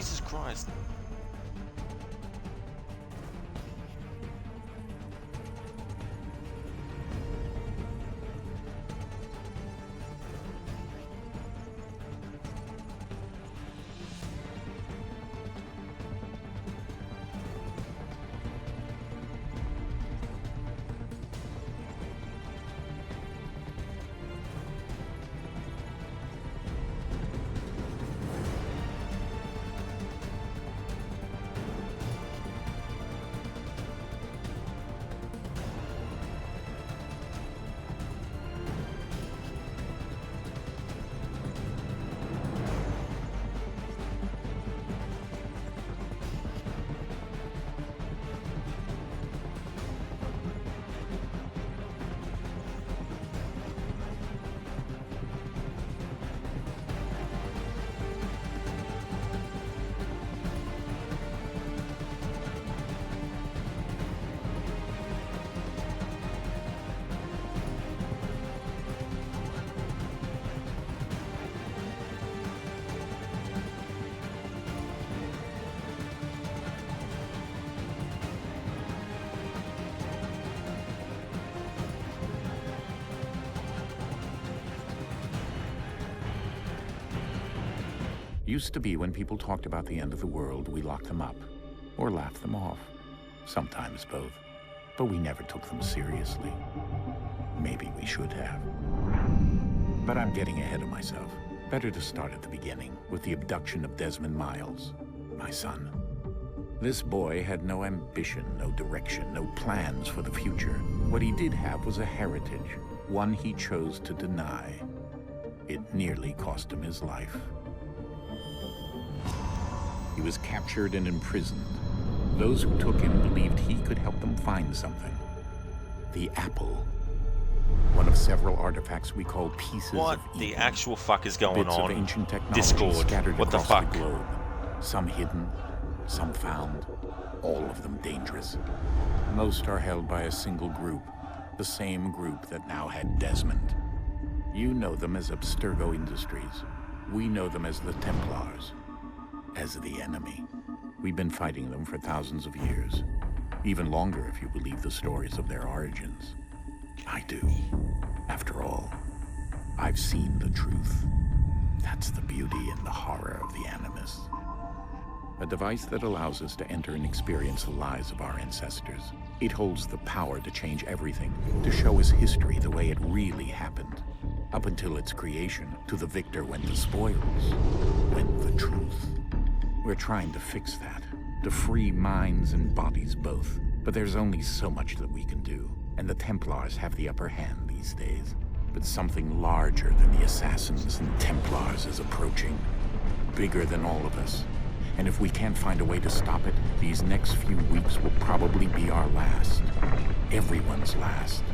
Jesus Christ. Used to be when people talked about the end of the world, we locked them up, or laughed them off. Sometimes both. But we never took them seriously. Maybe we should have. But I'm getting ahead of myself. Better to start at the beginning, with the abduction of Desmond Miles, my son. This boy had no ambition, no direction, no plans for the future. What he did have was a heritage, one he chose to deny. It nearly cost him his life. He was captured and imprisoned. Those who took him believed he could help them find something. The apple. One of several artifacts we call pieces What of Eden. the actual fuck is going Bits on? of ancient technology Discord. scattered What the across fuck? the globe. Some hidden, some found, all of them dangerous. Most are held by a single group, the same group that now had Desmond. You know them as Abstergo Industries. We know them as the Templars. As the enemy. We've been fighting them for thousands of years. Even longer if you believe the stories of their origins. I do. After all, I've seen the truth. That's the beauty and the horror of the Animus. A device that allows us to enter and experience the lives of our ancestors. It holds the power to change everything, to show us history the way it really happened. Up until its creation, to the victor went the spoils, went the truth. We're trying to fix that, to free minds and bodies both. But there's only so much that we can do, and the Templars have the upper hand these days. But something larger than the Assassins and Templars is approaching, bigger than all of us. And if we can't find a way to stop it, these next few weeks will probably be our last. Everyone's last.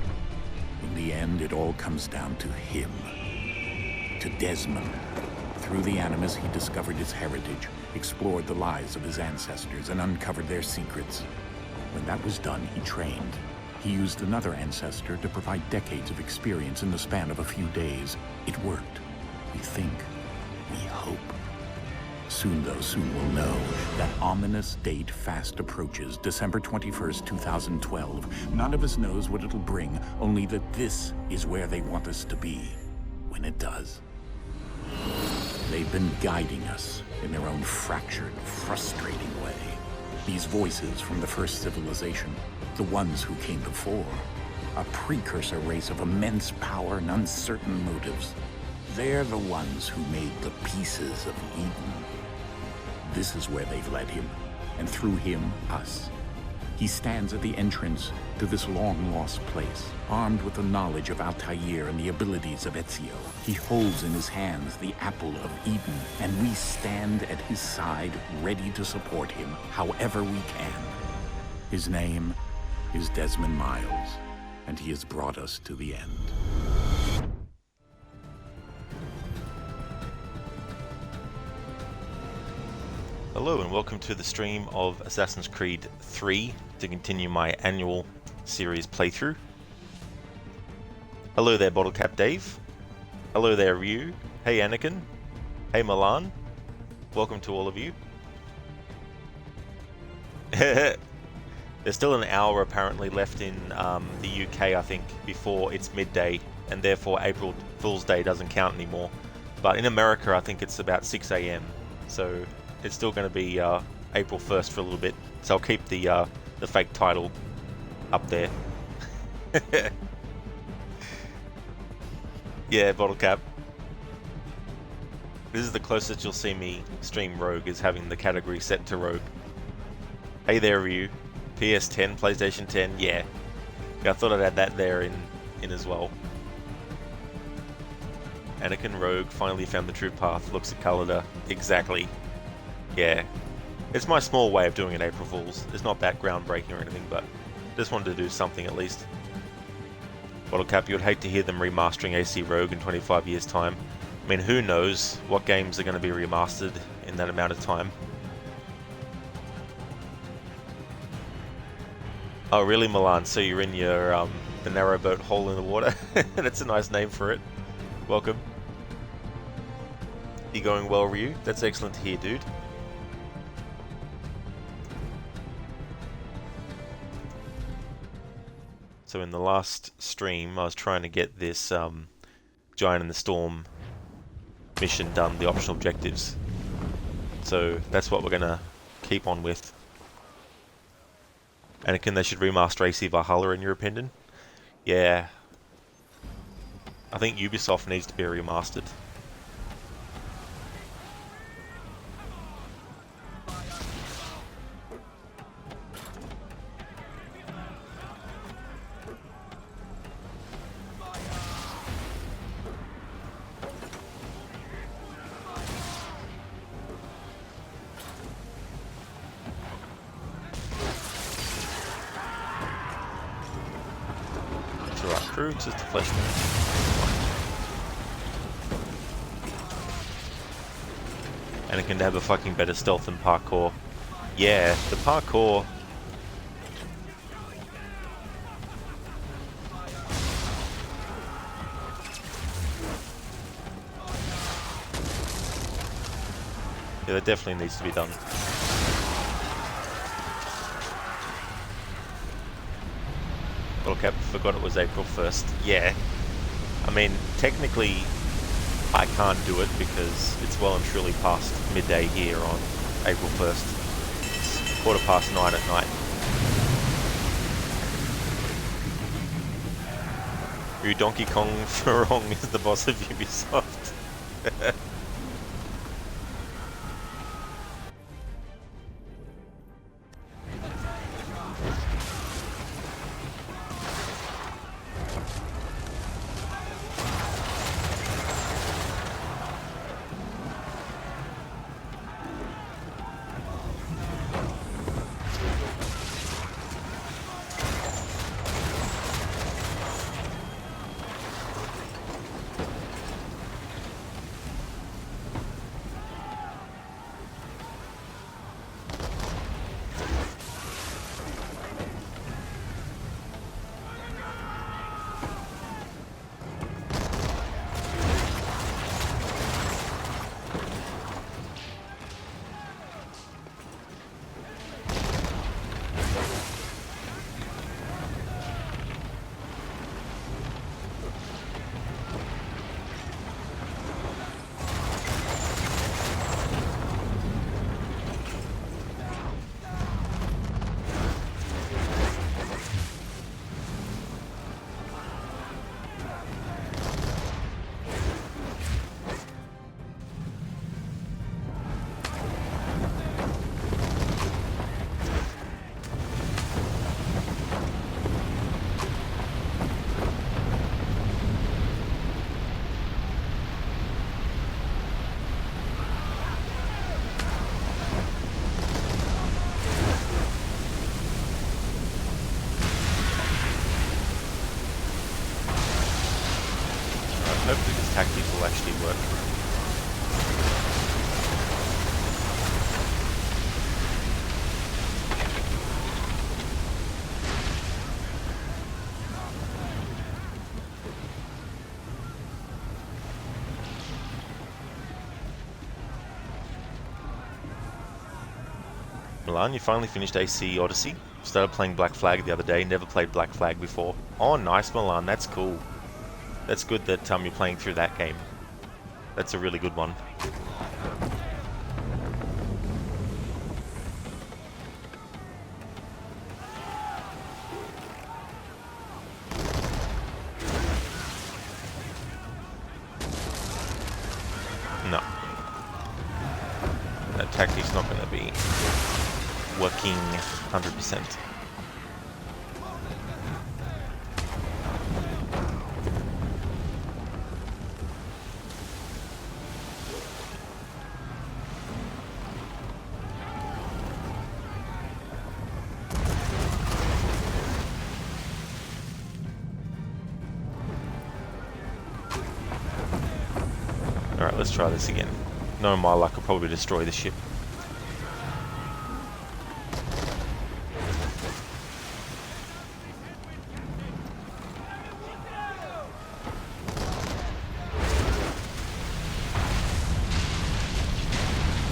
In the end, it all comes down to him. To Desmond. Through the Animus, he discovered his heritage, explored the lives of his ancestors, and uncovered their secrets. When that was done, he trained. He used another ancestor to provide decades of experience in the span of a few days. It worked. We think. We hope. Soon, though, soon we'll know. That ominous date fast approaches, December 21st, 2012. None of us knows what it'll bring, only that this is where they want us to be, when it does. They've been guiding us in their own fractured, frustrating way. These voices from the first civilization, the ones who came before, a precursor race of immense power and uncertain motives. They're the ones who made the pieces of Eden. This is where they've led him, and through him, us. He stands at the entrance to this long-lost place, armed with the knowledge of Altair and the abilities of Ezio. He holds in his hands the apple of Eden, and we stand at his side, ready to support him however we can. His name is Desmond Miles, and he has brought us to the end. Hello and welcome to the stream of Assassin's Creed 3 to continue my annual series playthrough. Hello there Bottlecap Dave. Hello there Ryu. Hey Anakin. Hey Milan. Welcome to all of you. There's still an hour apparently left in the UK, I think, before it's midday, and therefore April Fool's Day doesn't count anymore. But in America, I think it's about 6 a.m. So it's still going to be April 1st for a little bit. So I'll keep the fake title up there. Yeah, bottle cap. This is the closest you'll see me stream Rogue, is having the category set to Rogue. Hey there, Ryu. PS10, PlayStation 10, yeah. I thought I'd add that there in as well. Anakin Rogue finally found the true path, looks at Kalida. Exactly. Yeah. It's my small way of doing an April Fool's. It's not that groundbreaking or anything, but just wanted to do something at least. Bottle cap, you would hate to hear them remastering AC Rogue in 25 years' time. I mean, who knows what games are going to be remastered in that amount of time. Oh really, Milan? So you're in your the narrowboat hole in the water? That's a nice name for it. Welcome. You going well, Ryu? That's excellent to hear, dude. So in the last stream, I was trying to get this Giant in the Storm mission done, the optional objectives. So that's what we're gonna keep on with. Anakin, they should remaster AC Valhalla in your opinion? Yeah. I think Ubisoft needs to be remastered. It's just a flesh man. Anakin to have a fucking better stealth and parkour. Yeah, the parkour. Yeah, that definitely needs to be done. Well, Cap, forgot it was April 1st. Yeah. I mean, technically, I can't do it because it's well and truly past midday here on April 1st. It's 9:15 at night. Who Donkey Kong Ferong is the boss of Ubisoft. Hopefully this tactic will actually work. Milan, you finally finished AC Odyssey. Started playing Black Flag the other day, never played Black Flag before. Oh, nice, Milan, that's cool. That's good that you're playing through that game. That's a really good one. No. That tactic's not going to be working 100%. Alright, let's try this again. Knowing my luck, I'll probably destroy the ship.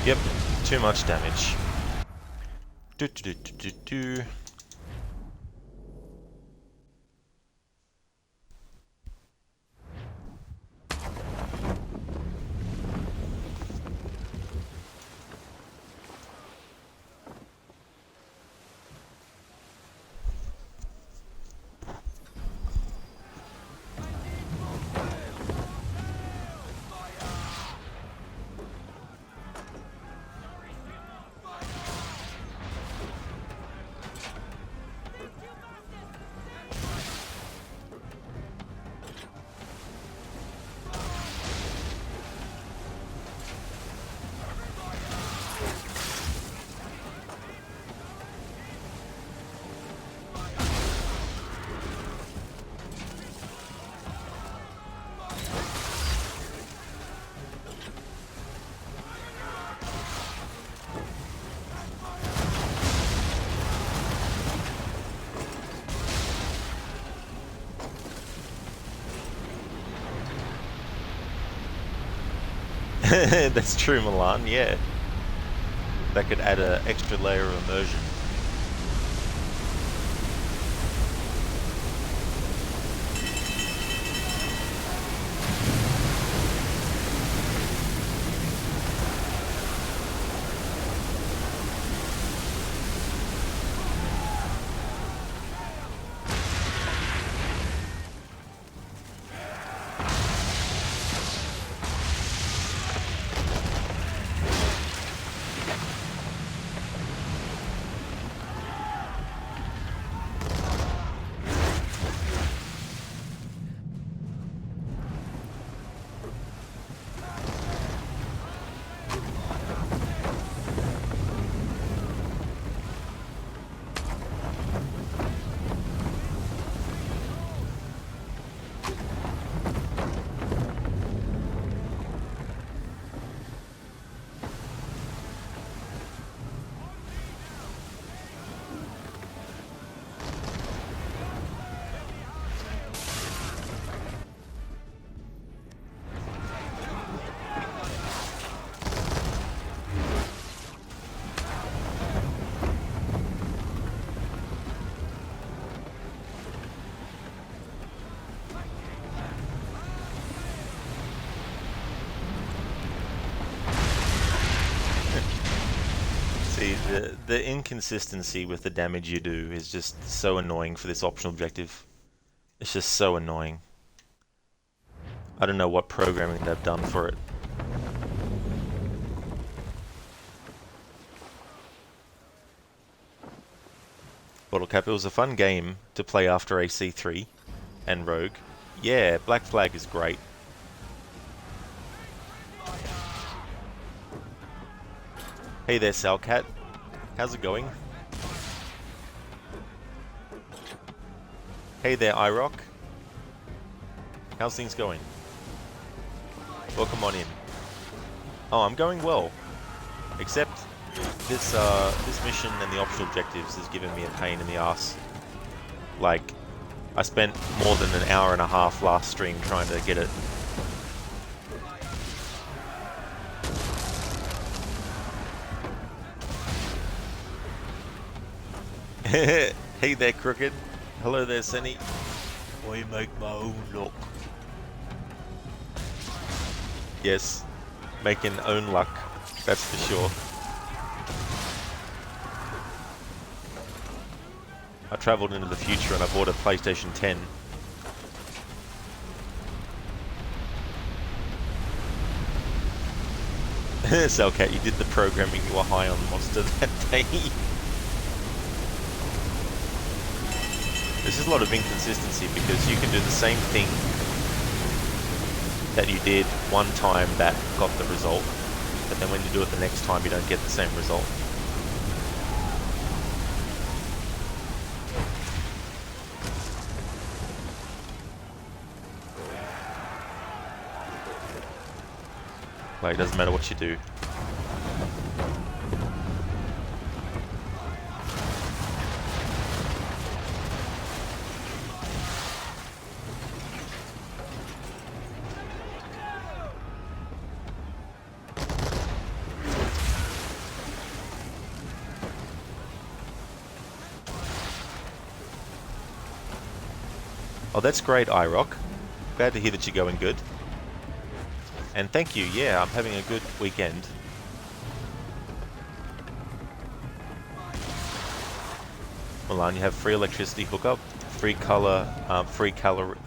Yep, too much damage. Do do do do do do. That's true, Milan, yeah. That could add an extra layer of immersion. See, the inconsistency with the damage you do is just so annoying for this optional objective. It's just so annoying. I don't know what programming they've done for it. Bottle Cap, it was a fun game to play after AC3 and Rogue. Yeah, Black Flag is great. Hey there, Salcat. How's it going? Hey there, iRock. How's things going? Welcome on in. Oh, I'm going well. Except this this mission and the optional objectives has given me a pain in the ass. Like, I spent more than an hour and a half last stream trying to get it. Hey there, Crooked. Hello there, Senny. I make my own luck. Yes, making own luck, that's for sure. I travelled into the future and I bought a PlayStation 10. Cellcat, you did the programming, you were high on Monster that day. There's just a lot of inconsistency because you can do the same thing that you did one time that got the result, but then when you do it the next time you don't get the same result. Like, it doesn't matter what you do. Oh, that's great, iRock. Glad to hear that you're going good. And thank you, yeah, I'm having a good weekend. Milan, you have free electricity hookup, free color,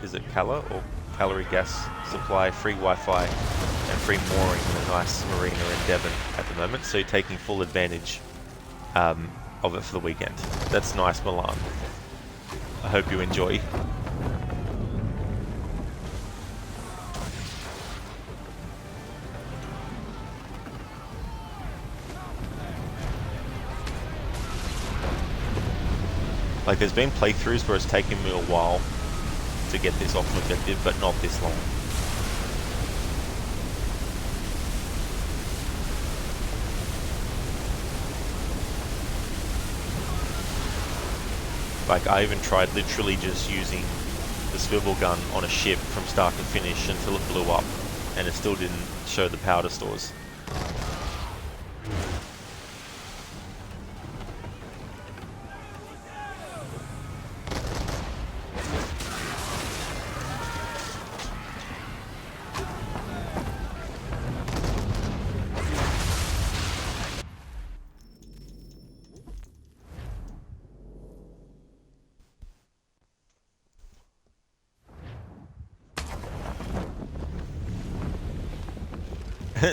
is it color or calorie gas supply, free Wi-Fi, and free mooring in a nice marina in Devon at the moment, so you're taking full advantage of it for the weekend. That's nice, Milan. I hope you enjoy. Like, there's been playthroughs where it's taken me a while to get this off objective, but not this long. Like, I even tried literally just using the swivel gun on a ship from start to finish until it blew up, and it still didn't show the powder stores.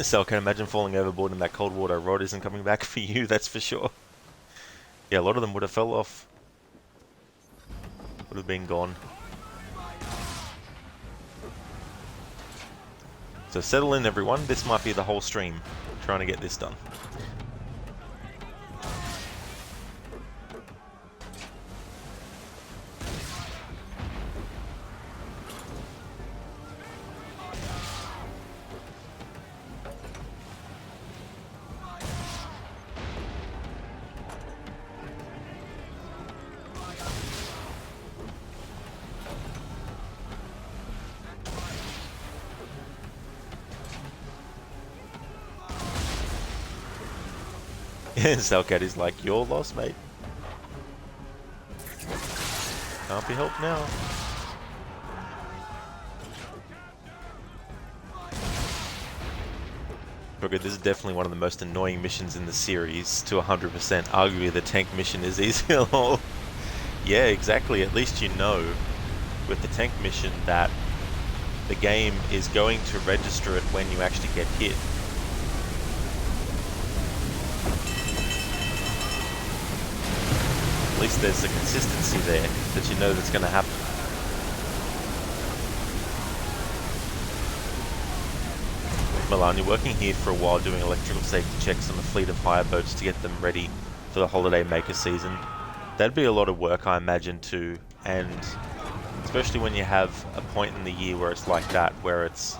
So I can imagine falling overboard and that cold water rod isn't coming back for you, that's for sure. Yeah, a lot of them would have fell off. Would have been gone. So settle in, everyone. This might be the whole stream, trying to get this done. Cellcat is like, your loss, mate. Can't be helped now. Okay, this is definitely one of the most annoying missions in the series, to 100%. Arguably the tank mission is easier. Yeah, exactly. At least you know with the tank mission that the game is going to register it when you actually get hit. At least there's a consistency there that you know that's going to happen. Milan, you're working here for a while doing electrical safety checks on a fleet of hire boats to get them ready for the holiday maker season. That'd be a lot of work, I imagine, too, and especially when you have a point in the year where it's like that, where it's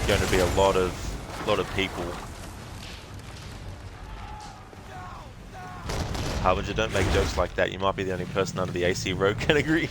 going to be a lot of people. Harbinger, don't make jokes like that. You might be the only person under the AC rogue category.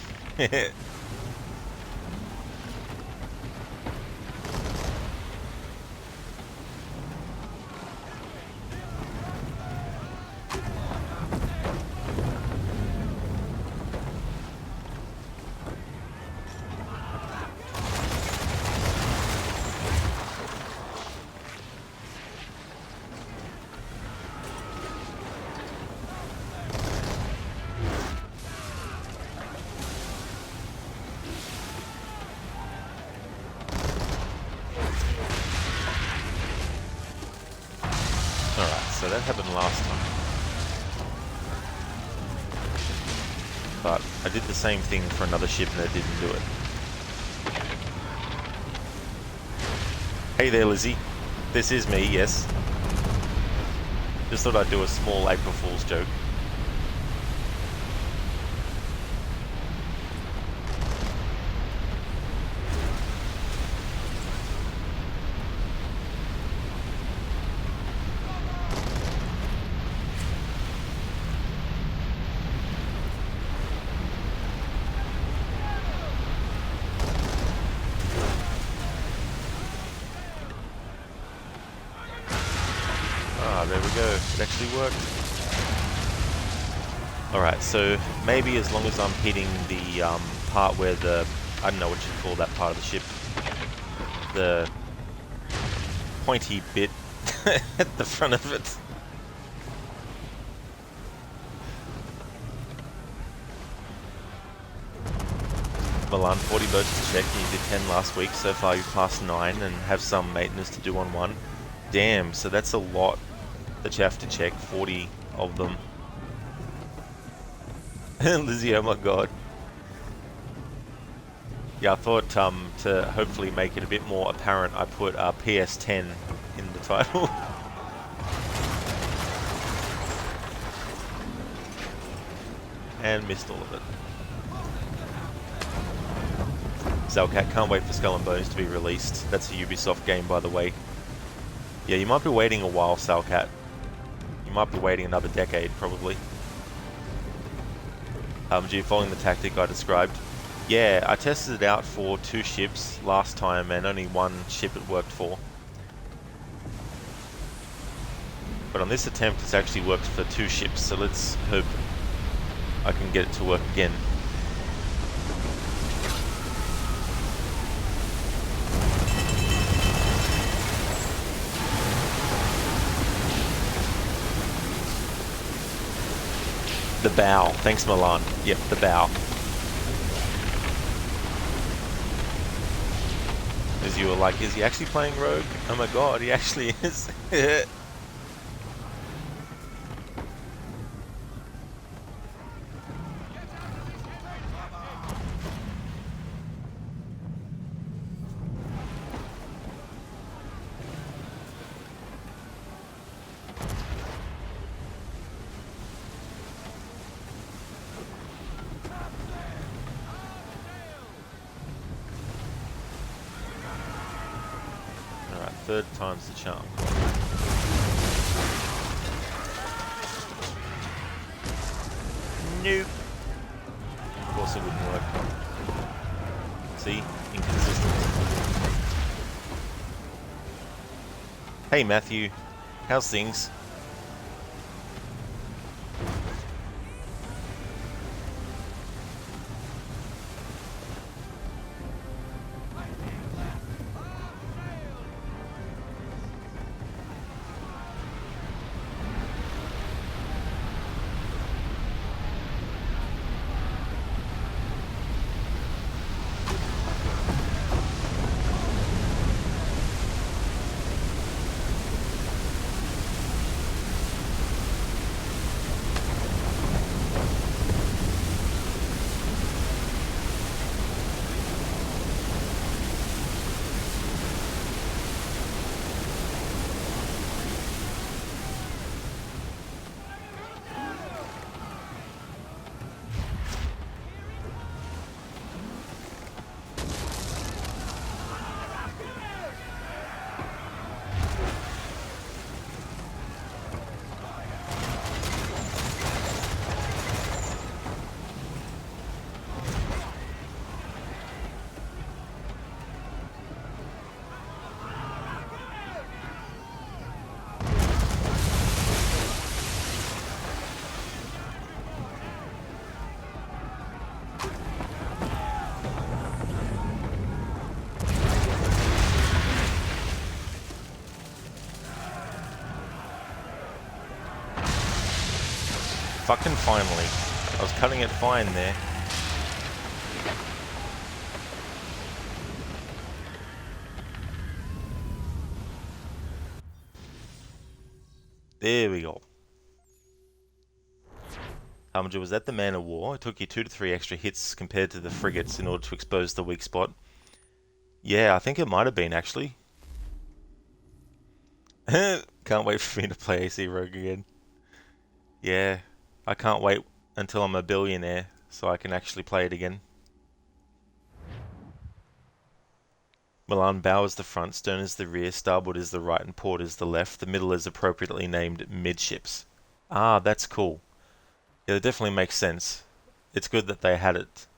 so that happened last time. But I did the same thing for another ship and it didn't do it. Hey there, Lizzie. This is me, yes. Just thought I'd do a small April Fool's joke. There we go, it actually worked. Alright, so maybe as long as I'm hitting the part where the, I don't know what you call that part of the ship, the pointy bit at the front of it. Milan, 40 boats to check, you did 10 last week, so far you've passed 9 and have some maintenance to do on 1. Damn, so that's a lot that you have to check, 40 of them. Lizzie, oh my god. Yeah, I thought to hopefully make it a bit more apparent, I put PS10 in the title. And missed all of it. Zalcat, can't wait for Skull and Bones to be released. That's a Ubisoft game, by the way. Yeah, you might be waiting a while, Zalcat. You might be waiting another decade, probably. Do you following the tactic I described? Yeah, I tested it out for 2 ships last time, and only 1 ship it worked for. But on this attempt, it's actually worked for 2 ships, so let's hope I can get it to work again. The bow. Thanks, Milan. Yep, the bow. As you were like, is he actually playing Rogue? Oh my god, he actually is. Third time's the charm. Nope. Of course it wouldn't work. See? Inconsistent. Hey Matthew, how's things? Fucking finally. I was cutting it fine there. There we go. Harbinger was at the man of war. It took you 2 to 3 extra hits compared to the frigates in order to expose the weak spot. Yeah, I think it might have been, actually. Can't wait for me to play AC Rogue again. Yeah, I can't wait until I'm a billionaire so I can actually play it again. Milan bow is the front, stern is the rear, starboard is the right, and port is the left. The middle is appropriately named midships. Ah, that's cool. Yeah, that definitely makes sense. It's good that they had it.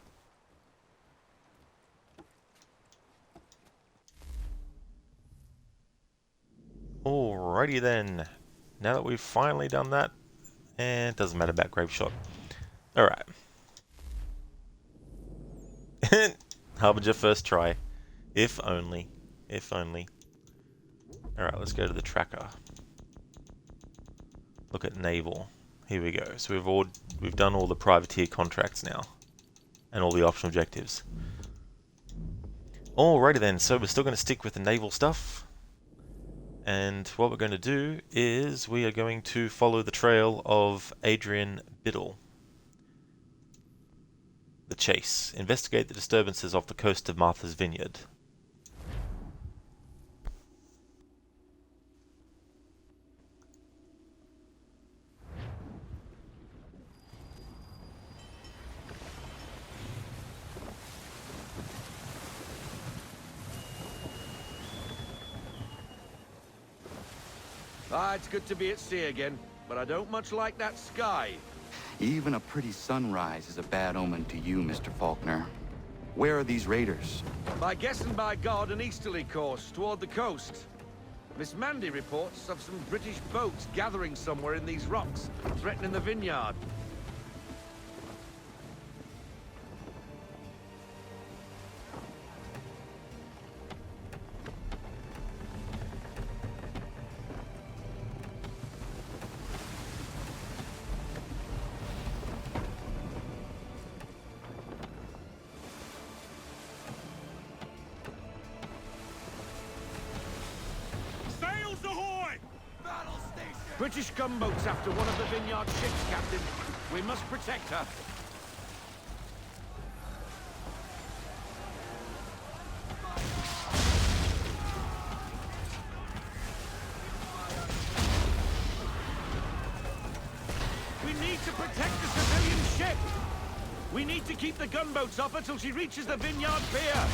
Alrighty then. Now that we've finally done that, and it doesn't matter about grape shot. Alright. Harbinger first try. If only. If only. Alright, let's go to the tracker. Look at naval. Here we go. So we've done all the privateer contracts now. And all the optional objectives. Alrighty then, so we're still going to stick with the naval stuff. And what we're going to do is we are going to follow the trail of Adrian Biddle. The chase. Investigate the disturbances off the coast of Martha's Vineyard. Ah, it's good to be at sea again, but I don't much like that sky. Even a pretty sunrise is a bad omen to you, Mr. Faulkner. Where are these raiders? By guessing by God, an easterly course toward the coast. Miss Mandy reports of some British boats gathering somewhere in these rocks, threatening the vineyard. British gunboats after one of the vineyard ships, Captain. We must protect her. We need to protect the civilian ship. We need to keep the gunboats up until she reaches the vineyard pier.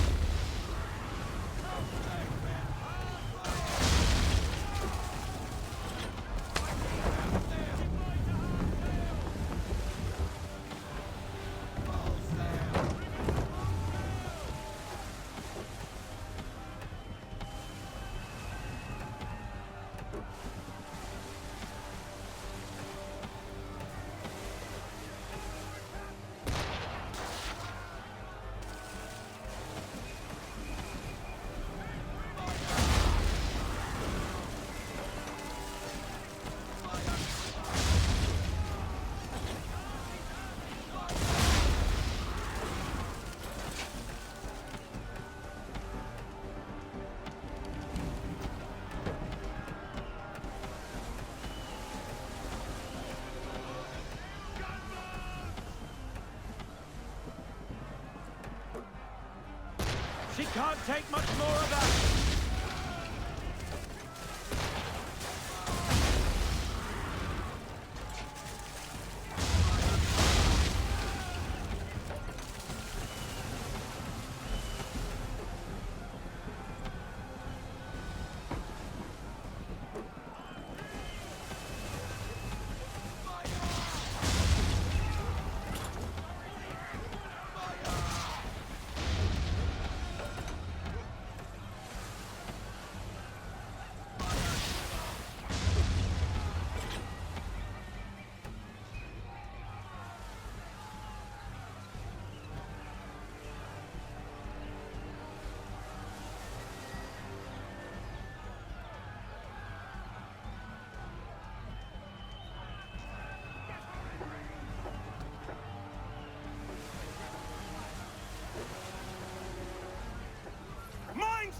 She can't take much more of that.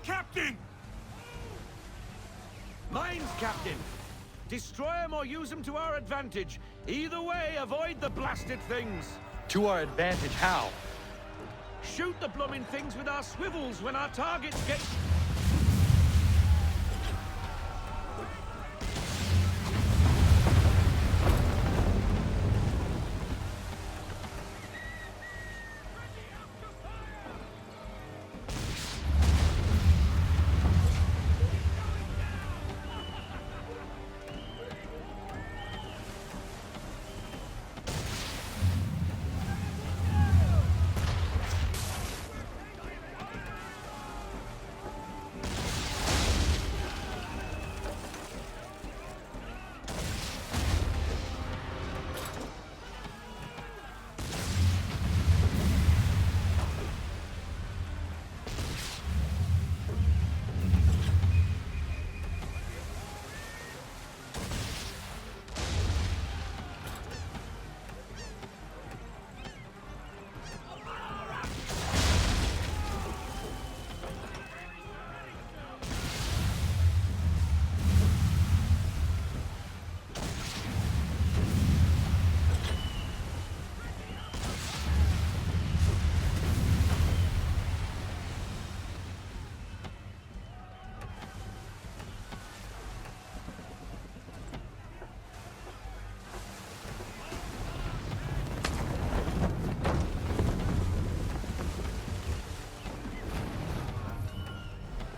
Captain! Mines, Captain! Destroy them or use them to our advantage. Either way, avoid the blasted things. To our advantage, how? Shoot the blooming things with our swivels when our targets get...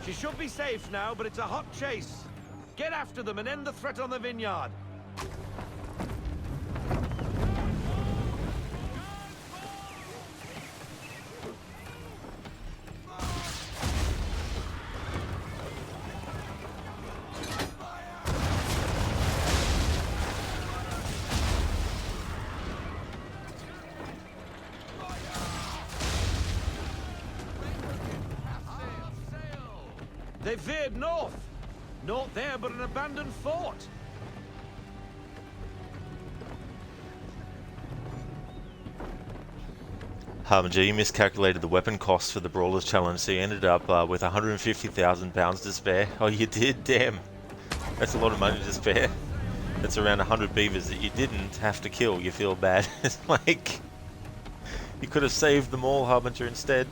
She should be safe now, but it's a hot chase. Get after them and end the threat on the vineyard. They veered north. Naught there but an abandoned fort. Harbinger, you miscalculated the weapon costs for the Brawlers Challenge, so you ended up with 150,000 pounds to spare. Oh, you did? Damn. That's a lot of money to spare. That's around 100 beavers that you didn't have to kill. You feel bad. It's like... you could have saved them all, Harbinger, instead.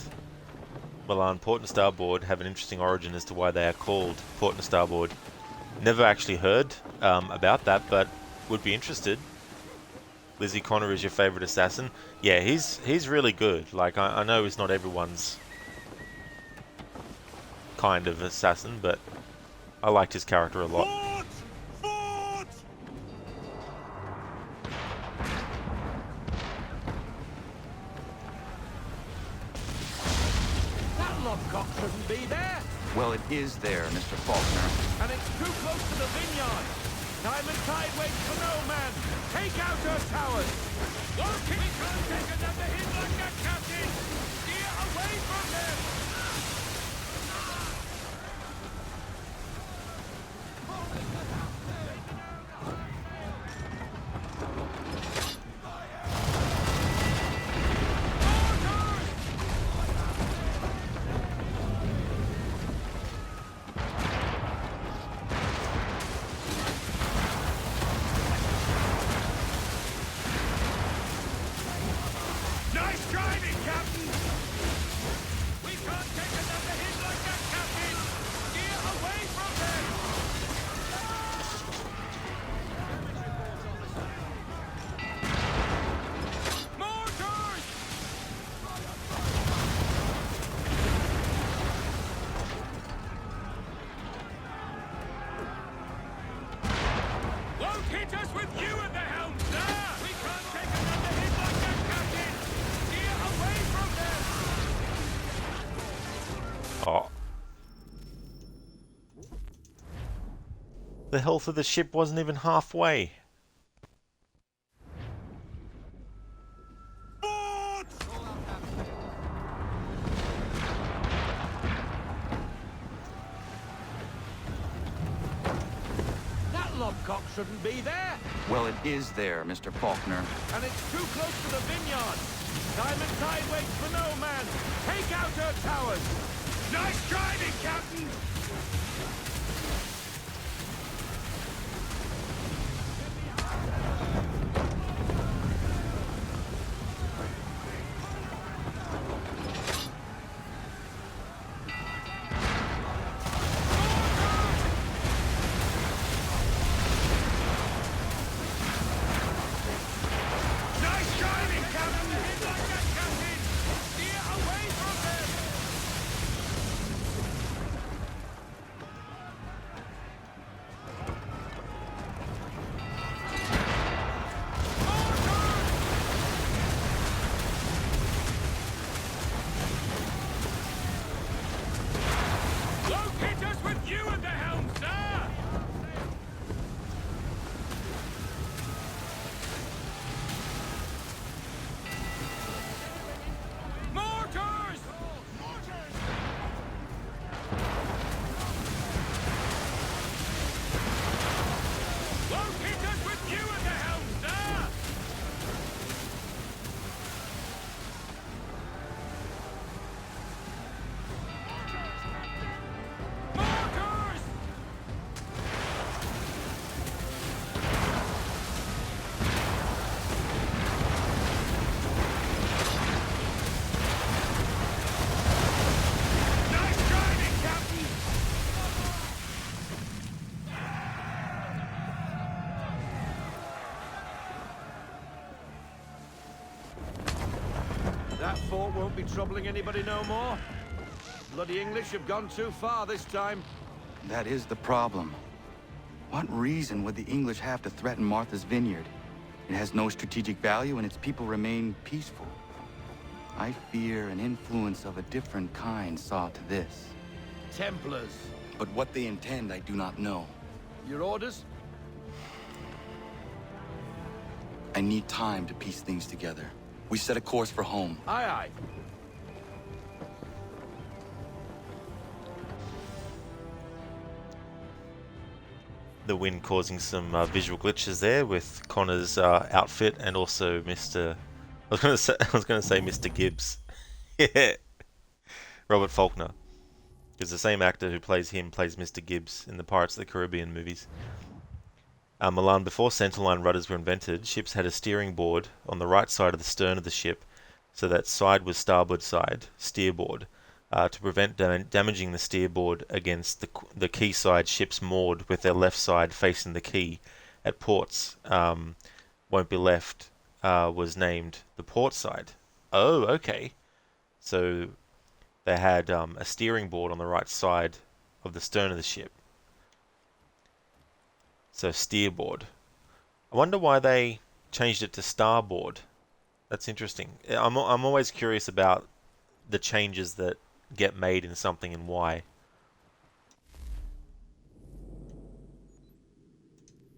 Milan, Port and Starboard have an interesting origin as to why they are called Port and Starboard. Never actually heard about that, but would be interested. Lizzie Connor is your favourite assassin. Yeah, he's really good. Like, I know he's not everyone's kind of assassin, but I liked his character a lot. Fort! Fort! That lobcock shouldn't be there. Well, it is there, Mr. Faulkner. And it's too close to the vineyard. Time and tide waits for no man. Take out her towers. We can't take another hit like that, Captain. Steer away from them. Nice driving, Captain! We can't take another hit like that, Captain! Steer away from them! Mortars! Won't hit us with you at the helm, sir! We can't take another hit like that, Captain! Steer away from them! Oh. The health of the ship wasn't even halfway. That lobcock shouldn't be there, Well, it is there, Mr. Faulkner. and it's too close to the vineyard. Time and tide waits for no man. Take out her towers. Nice driving, Captain! That fort won't be troubling anybody no more. Bloody English have gone too far this time. That is the problem. What reason would the English have to threaten Martha's Vineyard? It has no strategic value and its people remain peaceful. I fear an influence of a different kind saw to this. Templars. But what they intend, I do not know. Your orders? I need time to piece things together. We set a course for home. Aye, aye. The wind causing some visual glitches there with Connor's outfit and also Mr. I was going to say Mr. Gibbs. Yeah. Robert Faulkner. Because the same actor who plays him plays Mr. Gibbs in the Pirates of the Caribbean movies. Milan, before centerline rudders were invented, ships had a steering board on the right side of the stern of the ship, so that side was starboard side, steerboard, to prevent damaging the steerboard against the quayside ships moored with their left side facing the quay at ports. Won't be left was named the port side. Oh, okay. So they had a steering board on the right side of the stern of the ship. So steerboard. I wonder why they changed it to starboard. That's interesting. I'm always curious about the changes that get made in something and why.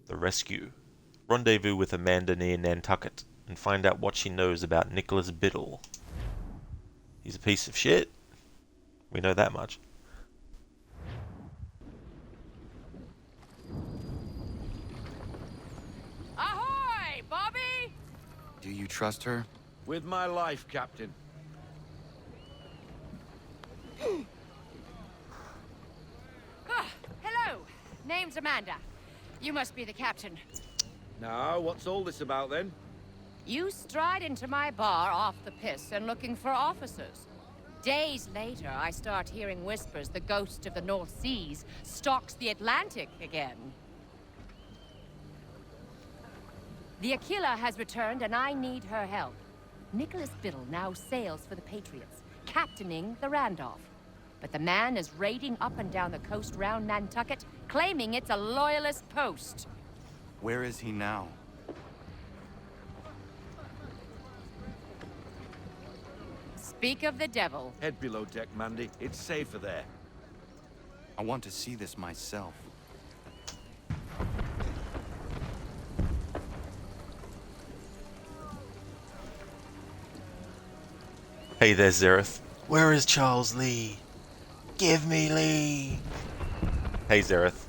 The rescue. Rendezvous with Amanda near Nantucket and find out what she knows about Nicholas Biddle. He's a piece of shit. We know that much. Ahoy, Bobby! Do you trust her? With my life, Captain. Hello. Name's Amanda. You must be the captain. Now, what's all this about then? You stride into my bar off the piss and looking for officers. Days later, I start hearing whispers the ghost of the North Seas stalks the Atlantic again. The Aquila has returned and I need her help. Nicholas Biddle now sails for the Patriots, captaining the Randolph. But the man is raiding up and down the coast round Nantucket, claiming it's a loyalist post. Where is he now? Speak of the devil. Head below deck, Mandy. It's safer there. I want to see this myself. Hey there, Zereth. Where is Charles Lee? Give me Lee! Hey, Zereth.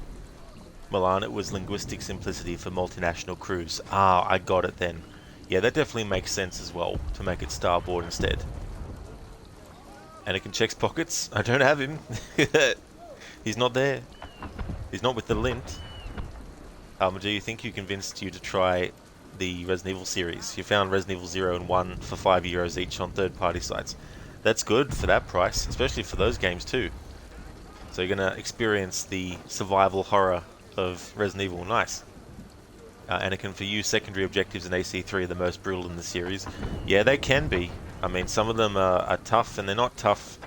Milan, it was linguistic simplicity for multinational crews. Ah, I got it then. Yeah, that definitely makes sense as well, to make it starboard instead. Anakin checks pockets. I don't have him. He's not there. He's not with the lint. Do you think you convinced you to try the Resident Evil series? You found Resident Evil 0 and 1 for €5 each on third-party sites. That's good for that price, especially for those games too. So you're going to experience the survival horror of Resident Evil. Nice. Anakin, for you, secondary objectives in AC3 are the most brutal in the series. Yeah, they can be. I mean, some of them are tough, and they're not tough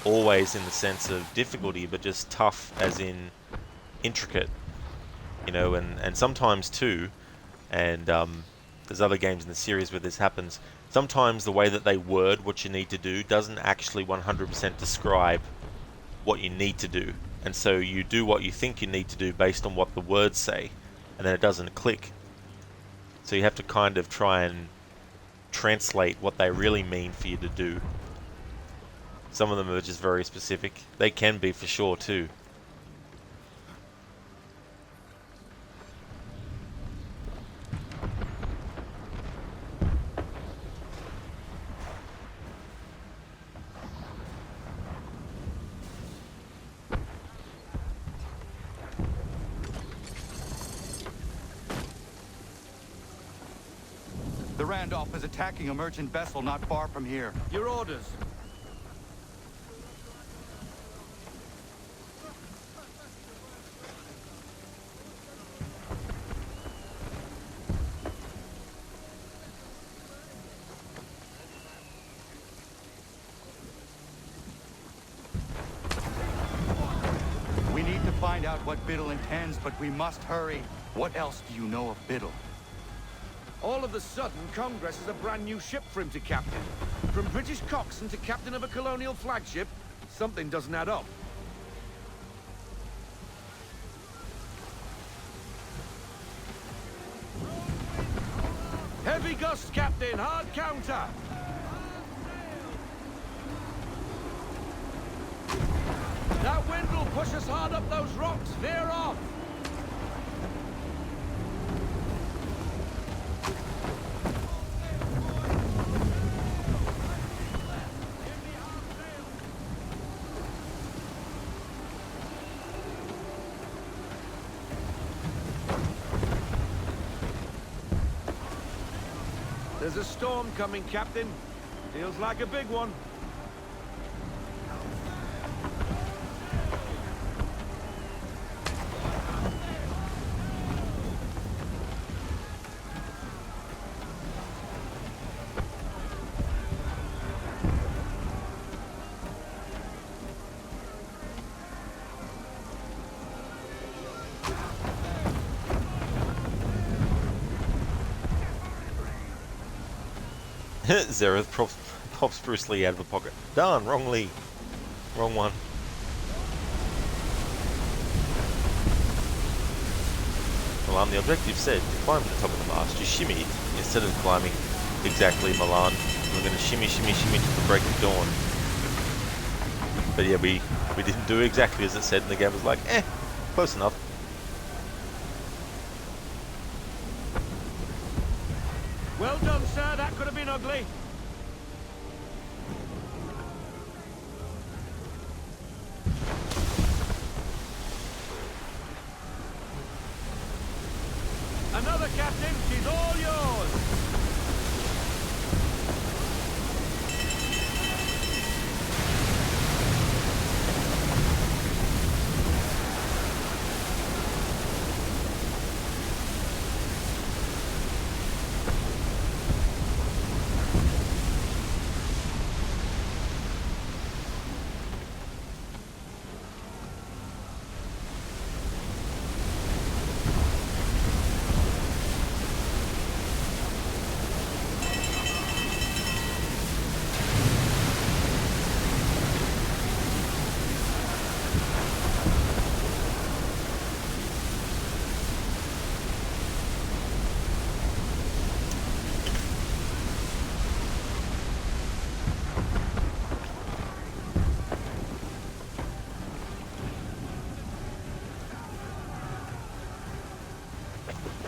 always in the sense of difficulty, but just tough as in intricate. You know, and sometimes too, and there's other games in the series where this happens, sometimes the way that they word what you need to do doesn't actually 100% describe what you need to do. And so you do what you think you need to do based on what the words say, and then it doesn't click. So you have to kind of try and translate what they really mean for you to do. Some of them are just very specific. They can be for sure too. The Randolph is attacking a merchant vessel not far from here. Your orders. out what Biddle intends, but we must hurry. What else do you know of Biddle? All of a sudden, Congress has a brand new ship for him to captain. From British coxswain to captain of a colonial flagship, something doesn't add up. Heavy gusts, Captain. Hard counter. That wind will push us hard up those rocks. Veer off. There's a storm coming, Captain. Feels like a big one. Zereth pops Bruce Lee out of a pocket. Darn, wrong Lee. Wrong one. Milan, the objective said to climb to the top of the mast. You shimmied instead of climbing exactly, Milan. We're going to shimmy, shimmy, shimmy to the break of dawn. But yeah, we didn't do exactly as it said, and the game was like, close enough. Well done, sir. That could have been ugly. Another, Captain. She's all yours.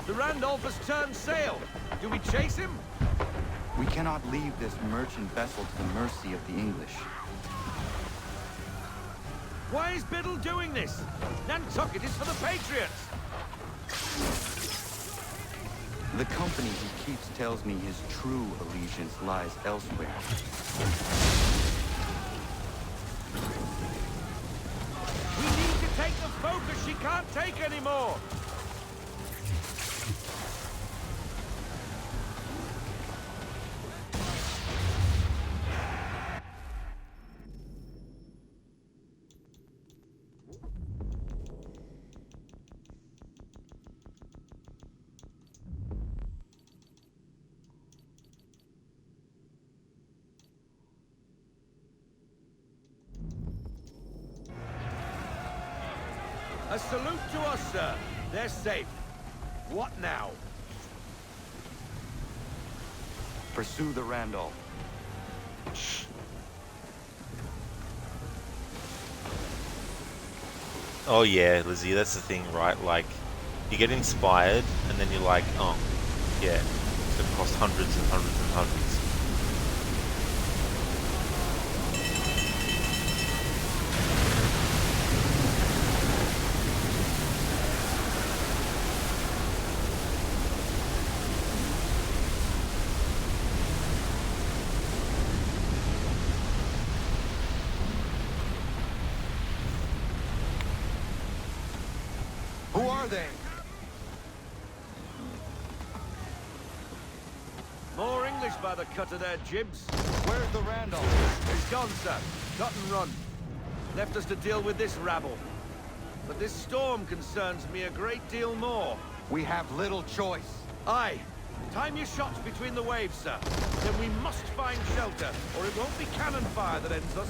The Randolph has turned sail. Do we chase him? We cannot leave this merchant vessel to the mercy of the English. Why is Biddle doing this? Nantucket is for the Patriots. The company he keeps tells me his true allegiance lies elsewhere. We need to take the focus. She can't take anymore. A salute to us, sir. They're safe. What now? Pursue the Randolph. Oh yeah, Lizzie, that's the thing, right? Like, you get inspired, and then you're like, oh, yeah, it's gonna cost hundreds and hundreds and hundreds. Who are they? More English by the cut of their jibs. Where's the Randolph? He's gone, sir. Cut and run. Left us to deal with this rabble. But this storm concerns me a great deal more. We have little choice. Aye. Time your shots between the waves, sir. Then we must find shelter, or it won't be cannon fire that ends us.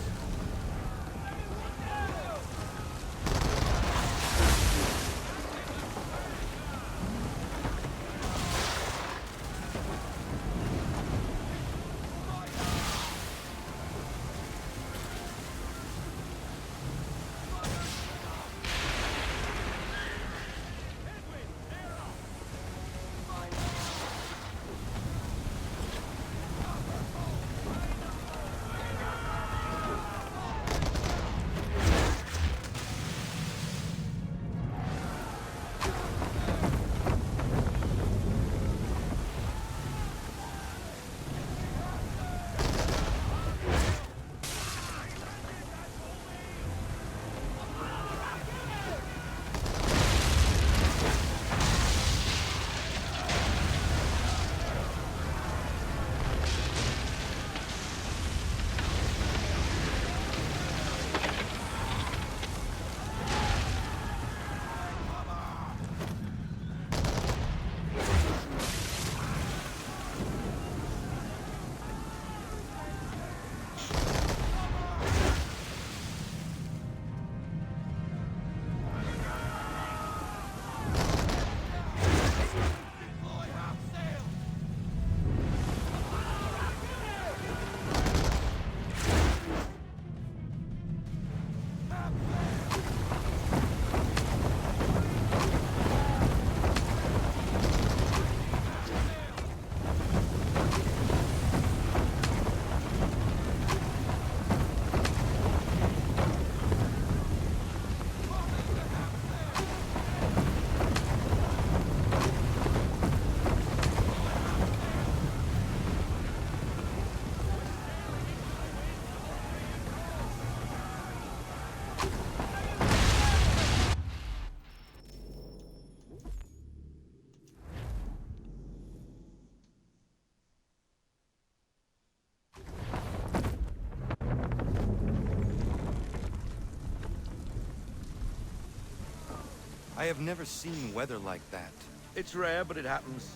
I have never seen weather like that. It's rare, but it happens.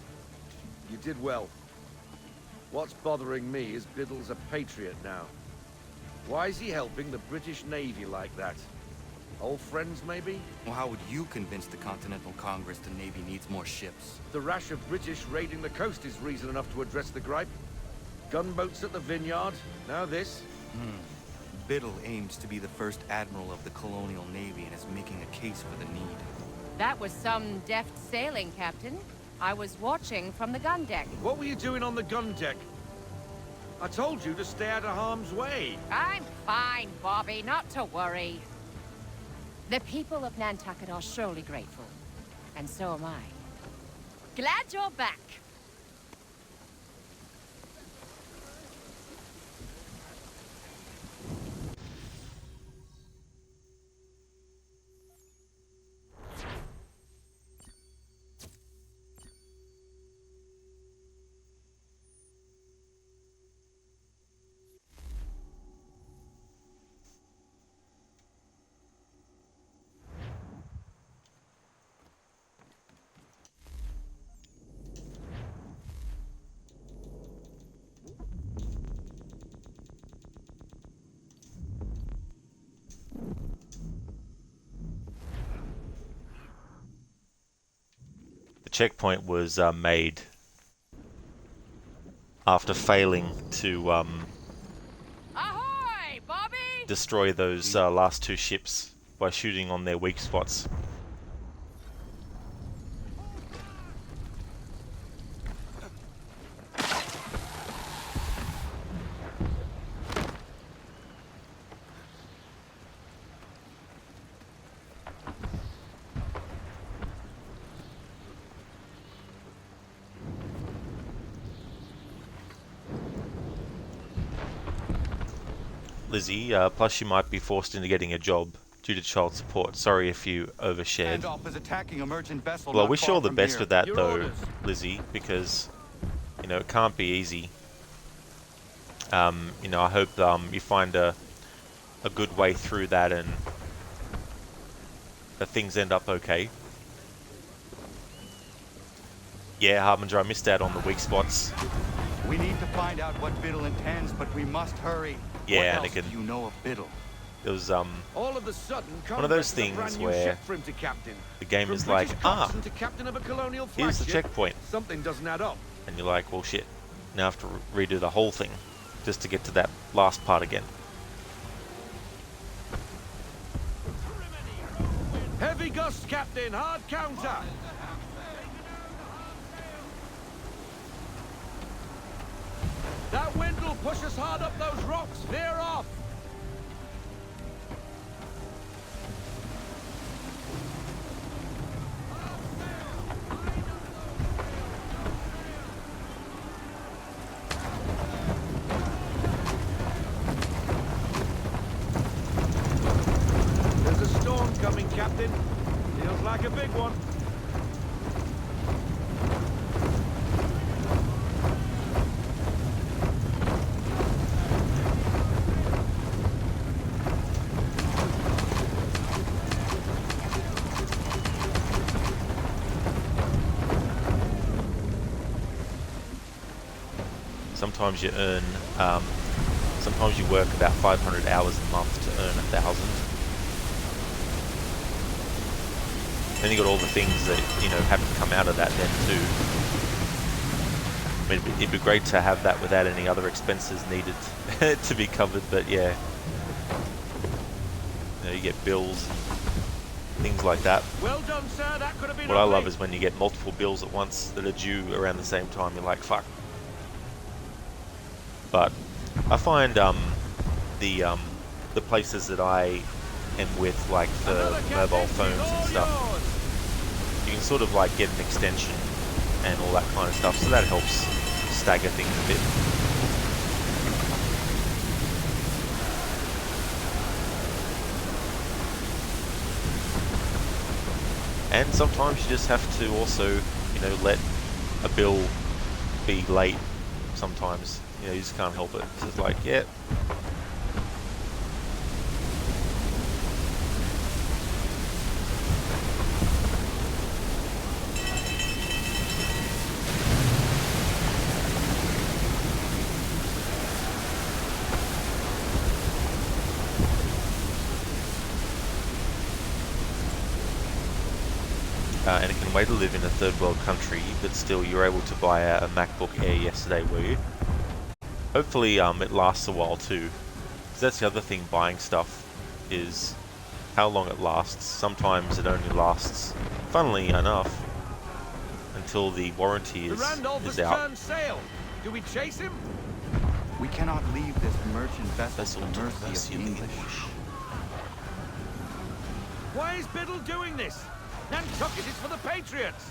You did well. What's bothering me is Biddle's a patriot now. Why is he helping the British Navy like that? Old friends, maybe? Well, how would you convince the Continental Congress the Navy needs more ships? The rash of British raiding the coast is reason enough to address the gripe. Gunboats at the Vineyard, now this. Biddle aims to be the first admiral of the colonial navy and is making a case for the need. That was some deft sailing, Captain. I was watching from the gun deck. What were you doing on the gun deck? I told you to stay out of harm's way. I'm fine, Bobby, not to worry. The people of Nantucket are surely grateful. And so am I. Glad you're back. Checkpoint was made after failing to Ahoy, Bobby! destroy those last two ships by shooting on their weak spots. Lizzie, plus you might be forced into getting a job due to child support. Sorry if you overshared. Standoff is attacking a merchant vessel. Well, I not wish you far all the from best here. with that Your though, orders. Lizzie, because, you know, it can't be easy. You know, I hope you find a good way through that and that things end up okay. Yeah, Harbinger, I missed out on the weak spots. We need to find out what Biddle intends, but we must hurry. Yeah, what else Anakin. do you know of Biddle? It was All of a sudden, one of those Convex is a brand things new where ship for him to captain. the game From is like, British ah, coxswain to captain of a colonial here's the flagship, checkpoint. Something doesn't add up. And you're like, well shit, now I have to redo the whole thing just to get to that last part again. Heavy gust, Captain. Hard counter. That wind will push us hard up those rocks. Veer off. There's a storm coming, Captain. Feels like a big one. Sometimes you earn, sometimes you work about 500 hours a month to earn 1,000. Then you got all the things that, you know, have to come out of that then too. I mean, it'd be great to have that without any other expenses needed to be covered, but yeah. You know, you get bills and things like that. Well done, sir. That could have been What I love ugly. is when you get multiple bills at once that are due around the same time, you're like, fuck. But I find the places that I am with, like the Another mobile captain, phones she's and all stuff, yours. you can sort of like get an extension and all that kind of stuff, so that helps stagger things a bit. And sometimes you just have to also, you know, let a bill be late sometimes. You know, you just can't help it. It's just like, yeah. And it can way to live in a third world country, but still you're able to buy a MacBook Air yesterday, were you? Hopefully it lasts a while too, because that's the other thing buying stuff, is how long it lasts. Sometimes it only lasts, funnily enough, until the warranty The is Randolph has out. turned sail. Do we chase him? We cannot leave this merchant vessel to the to mercy of the English. Why is Biddle doing this? Nantucket is for the Patriots.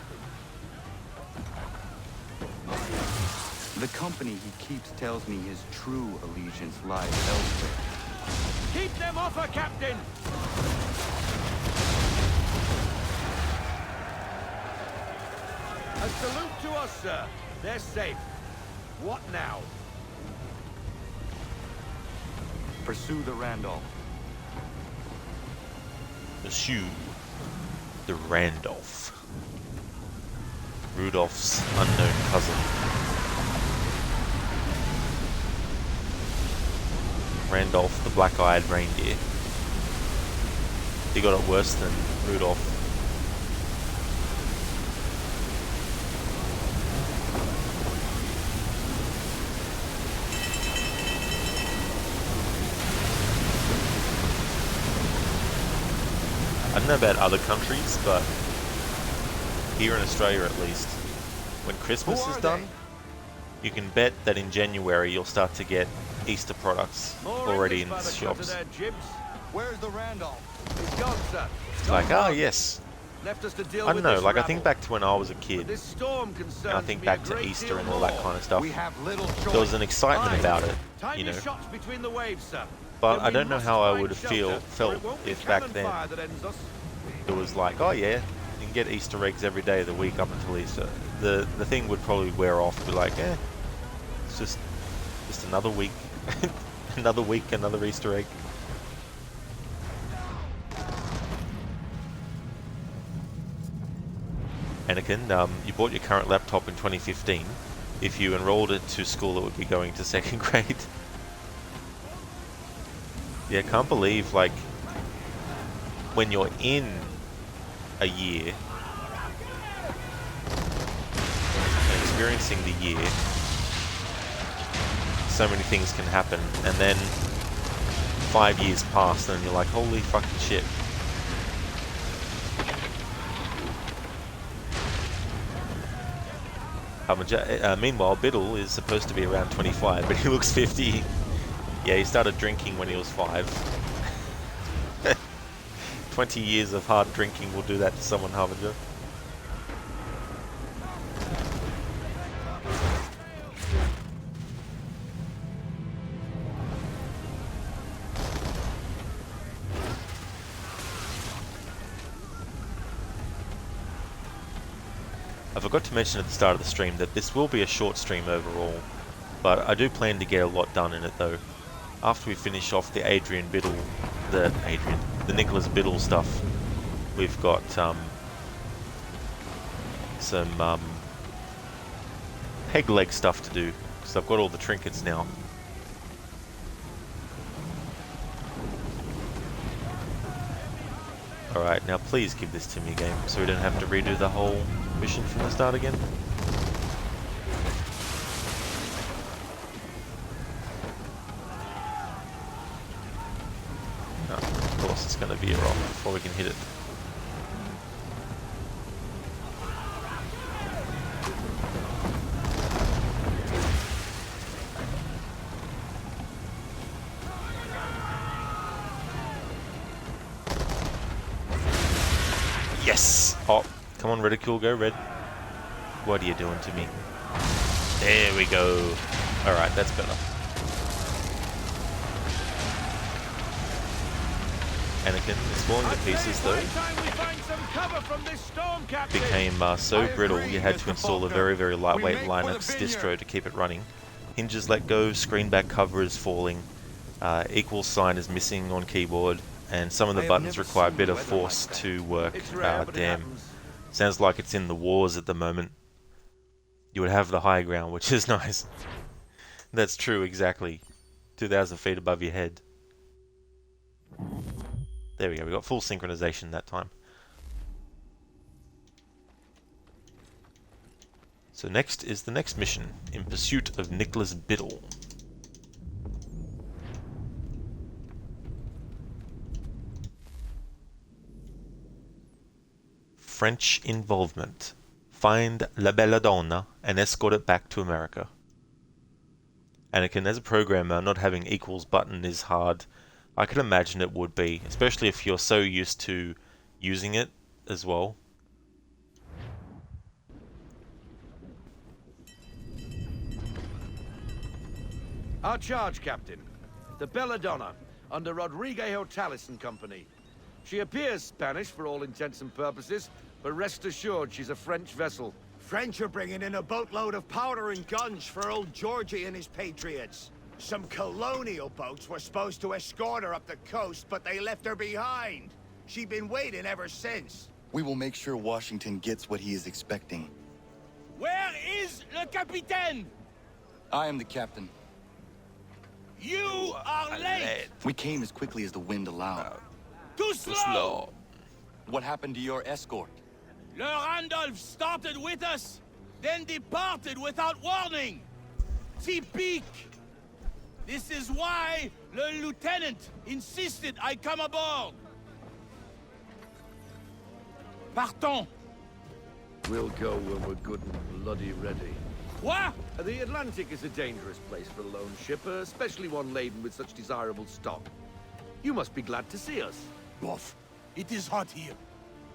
The company he keeps tells me his true allegiance lies elsewhere. Keep them off her, Captain. A salute to us, sir. They're safe. What now? Pursue the Randolph. Pursue the Randolph. Rudolph's unknown cousin. Randolph the black-eyed reindeer. He got it worse than Rudolph. I don't know about other countries, but here in Australia at least, when Christmas is done, you can bet that in January you'll start to get Easter products More already English in by the the cut shops. of their jibs. Where's the Randolph? He's gone, sir. It's like, ah, yes. Left us to deal I don't with know, this like I rabble. think back to when I was a But kid, this storm concerns and I think me back a to great Easter deal and all that more. kind of stuff. We have little choice. There was an excitement Aye. about it, Time you your know. shots between the waves, sir. But Then I we don't know must how I find would have shelter, or felt it won't be if back cannon then fire that ends us. it was like, oh yeah, you can get Easter eggs every day of the week up until Easter. The thing would probably wear off, be like, it's just another week, another week, another Easter egg. Anakin, you bought your current laptop in 2015. If you enrolled it to school, it would be going to 2nd grade. Yeah, I can't believe, like, when you're in a year and experiencing the year, so many things can happen, and then 5 years pass and you're like, holy fucking shit. Meanwhile, Biddle is supposed to be around 25, but he looks 50. Yeah, he started drinking when he was 5. 20 years of hard drinking will do that to someone, Harbinger. I forgot to mention at the start of the stream that this will be a short stream overall, but I do plan to get a lot done in it though. After we finish off the the Nicholas Biddle stuff, we've got some peg leg stuff to do, because I've got all the trinkets now. Alright, now please give this to me, game, so we don't have to redo the whole mission from the start again. Oh, of course it's going to veer off before we can hit it. Yes! Oh, come on, Reticule, go red. What are you doing to me? There we go. Alright, that's better. Anakin is falling to pieces though. Became so brittle you had to install a very, very lightweight Linux distro to keep it running. Hinges let go, screen back cover is falling, equal sign is missing on keyboard, and some of the buttons require a bit of force to work. Damn. Sounds like it's in the wars at the moment. You would have the high ground, which is nice. That's true, exactly. 2,000 feet above your head. There we go, we got full synchronization that time. So next is the next mission, In Pursuit of Nicholas Biddle. French involvement. Find La Belladonna and escort it back to America. Anakin, as a programmer, not having equals button is hard. I can imagine it would be, especially if you're so used to using it as well. Our charge, Captain. The Belladonna, under Rodrigo Talis and Company. She appears Spanish for all intents and purposes, but rest assured she's a French vessel. French are bringing in a boatload of powder and guns for old Georgie and his patriots. Some colonial boats were supposed to escort her up the coast, but they left her behind. She's been waiting ever since. We will make sure Washington gets what he is expecting. Where is le capitaine? I am the captain. You are late! We came as quickly as the wind allowed. Too slow! What happened to your escort? Le Randolph started with us, then departed without warning. Typique! This is why le lieutenant insisted I come aboard. Partons! We'll go when we're good and bloody ready. What? The Atlantic is a dangerous place for a lone ship, especially one laden with such desirable stock. You must be glad to see us. Boff, it is hot here.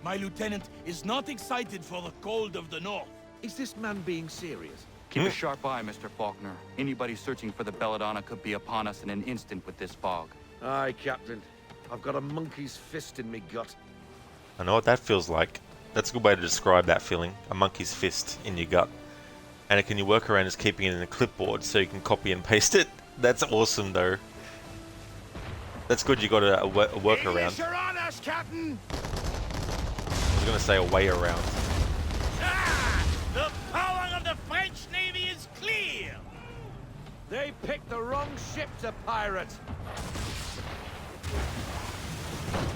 My lieutenant is not excited for the cold of the north. Is this man being serious? Keep a sharp eye, Mr. Faulkner. Anybody searching for the Belladonna could be upon us in an instant with this fog. Aye, Captain. I've got a monkey's fist in me gut. I know what that feels like. That's a good way to describe that feeling. A monkey's fist in your gut. Anakin, your workaround is keeping it in a clipboard so you can copy and paste it. That's awesome, though. That's good you got a workaround. You're on us, Captain! I was going to say a way around. Ah! They picked the wrong ship to pirate.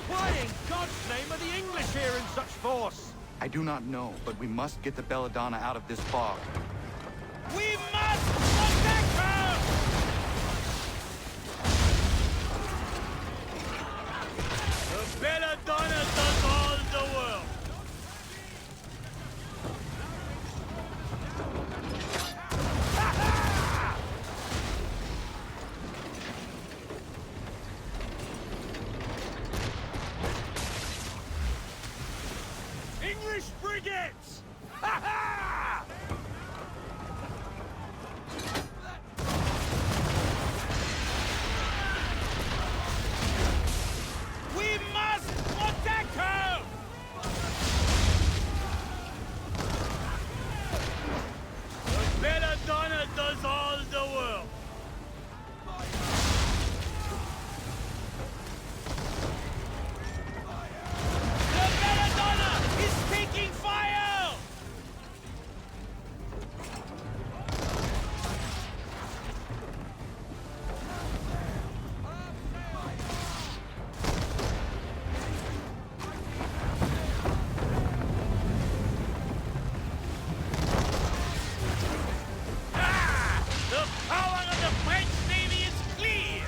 Why in God's name are the English here in such force? I do not know, but we must get the Belladonna out of this fog. We must protect her! The Belladonna does all the work. English frigates! Ha ha! We must protect her! The Belladonna does all the work. The Belladonna is taking fire! Ah! The power of the French Navy is clear!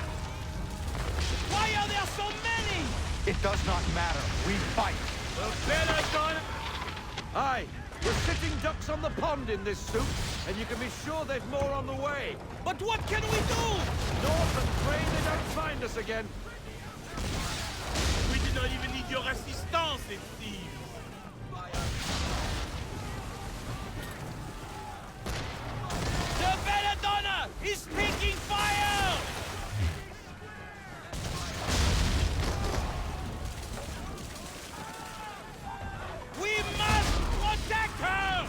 Why are there so many? It does not matter. We fight. The Belladonna... Aye, we're sitting ducks on the pond in this suit, and you can be sure there's more on the way. But what can we do? North and pray they don't find us again. We do not even need your assistance, it seems. The Belladonna is taking fire! We must protect her!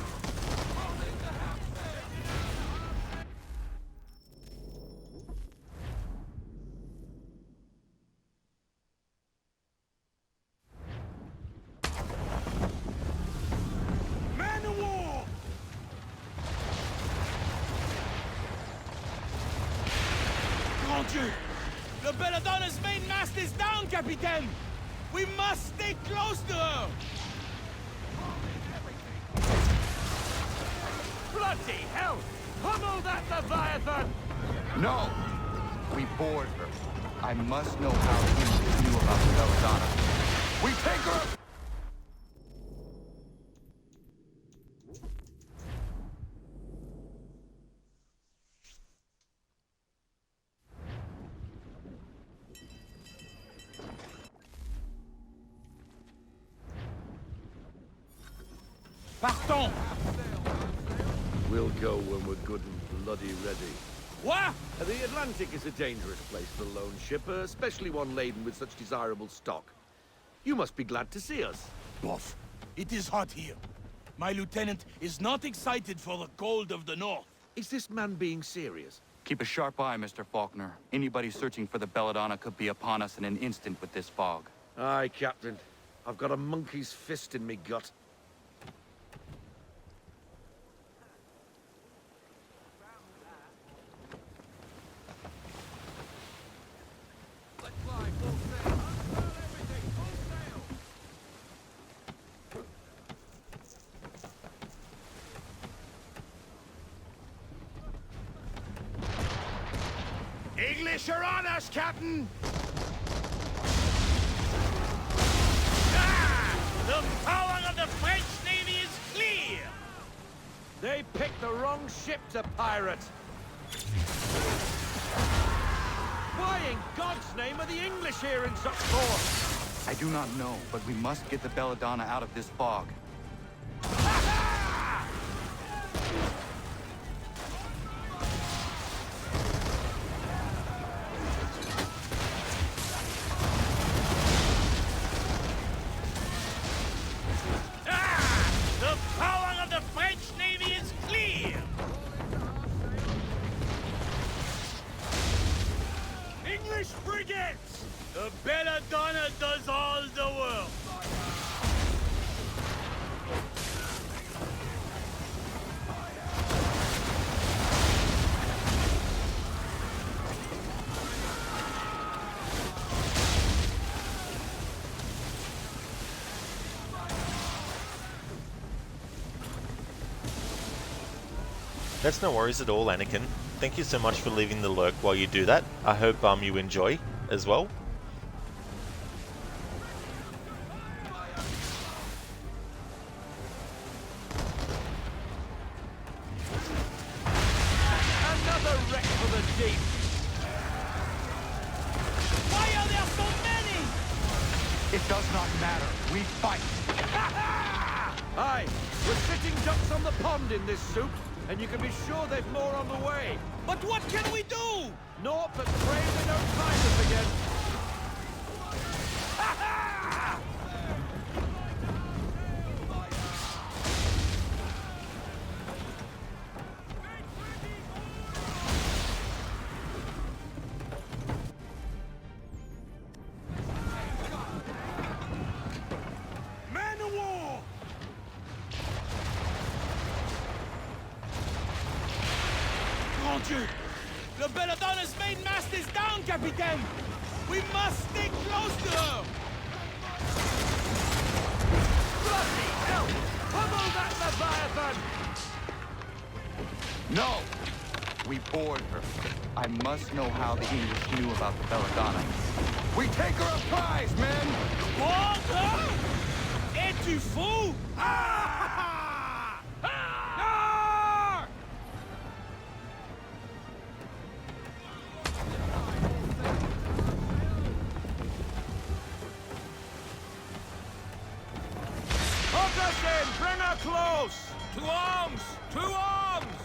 Man of war! Grand Dieu! The Belladonna's main mast is down, Capitaine! We must stay close to her! Bloody hell! Pummel that Leviathan! No! We board her. I must know how he knew about the Belladonna. We take her! Partons! We'll go when we're good and bloody ready. What? The Atlantic is a dangerous place for a lone ship, especially one laden with such desirable stock. You must be glad to see us. Boss, it is hot here. My lieutenant is not excited for the cold of the north. Is this man being serious? Keep a sharp eye, Mr. Faulkner. Anybody searching for the Belladonna could be upon us in an instant with this fog. Aye, Captain. I've got a monkey's fist in me gut. English are on us, Captain! Ah! The power of the French Navy is clear! They picked the wrong ship to pirate. Why in God's name are the English here in such force? I do not know, but we must get the Belladonna out of this fog. The power of the French Navy is clear! English frigates! The Belladonna does all the work! That's no worries at all, Anakin. Thank you so much for leaving the lurk while you do that. I hope you enjoy as well. Another wreck for the deep. Why are there so many? It does not matter. We fight. Aye, we're sitting ducks on the pond in this soup, and you can be sure they've more on the way. But what can we do? Naught but pray they don't find us again. Man of war! Mon Dieu! Le Belladonna's main mast is down, Capitaine! We must stay close to her! Bloody hell! Pummel that Leviathan! No! We board her. I must know how the English knew about the Belladonna. We take her a prize, men! Board her? Es-tu fou? Ah! Ah! Hook us in! Bring her close! To arms! To arms!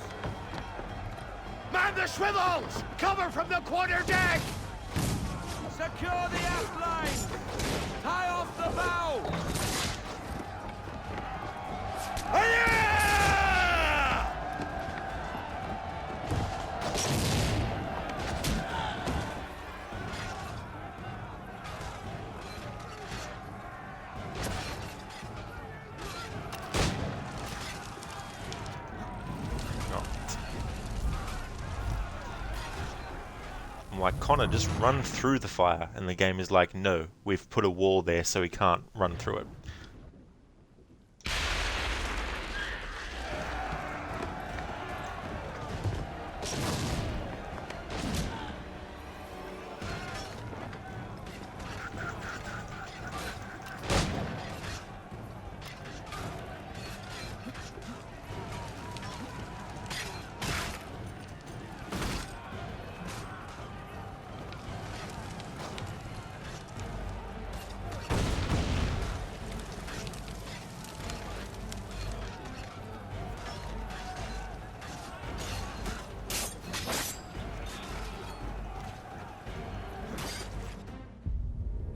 Man the swivels! Cover from the quarter deck! Secure the aft line! Tie off the bow! I'm like, Connor, just run through the fire. And the game is like, no, we've put a wall there so he can't run through it.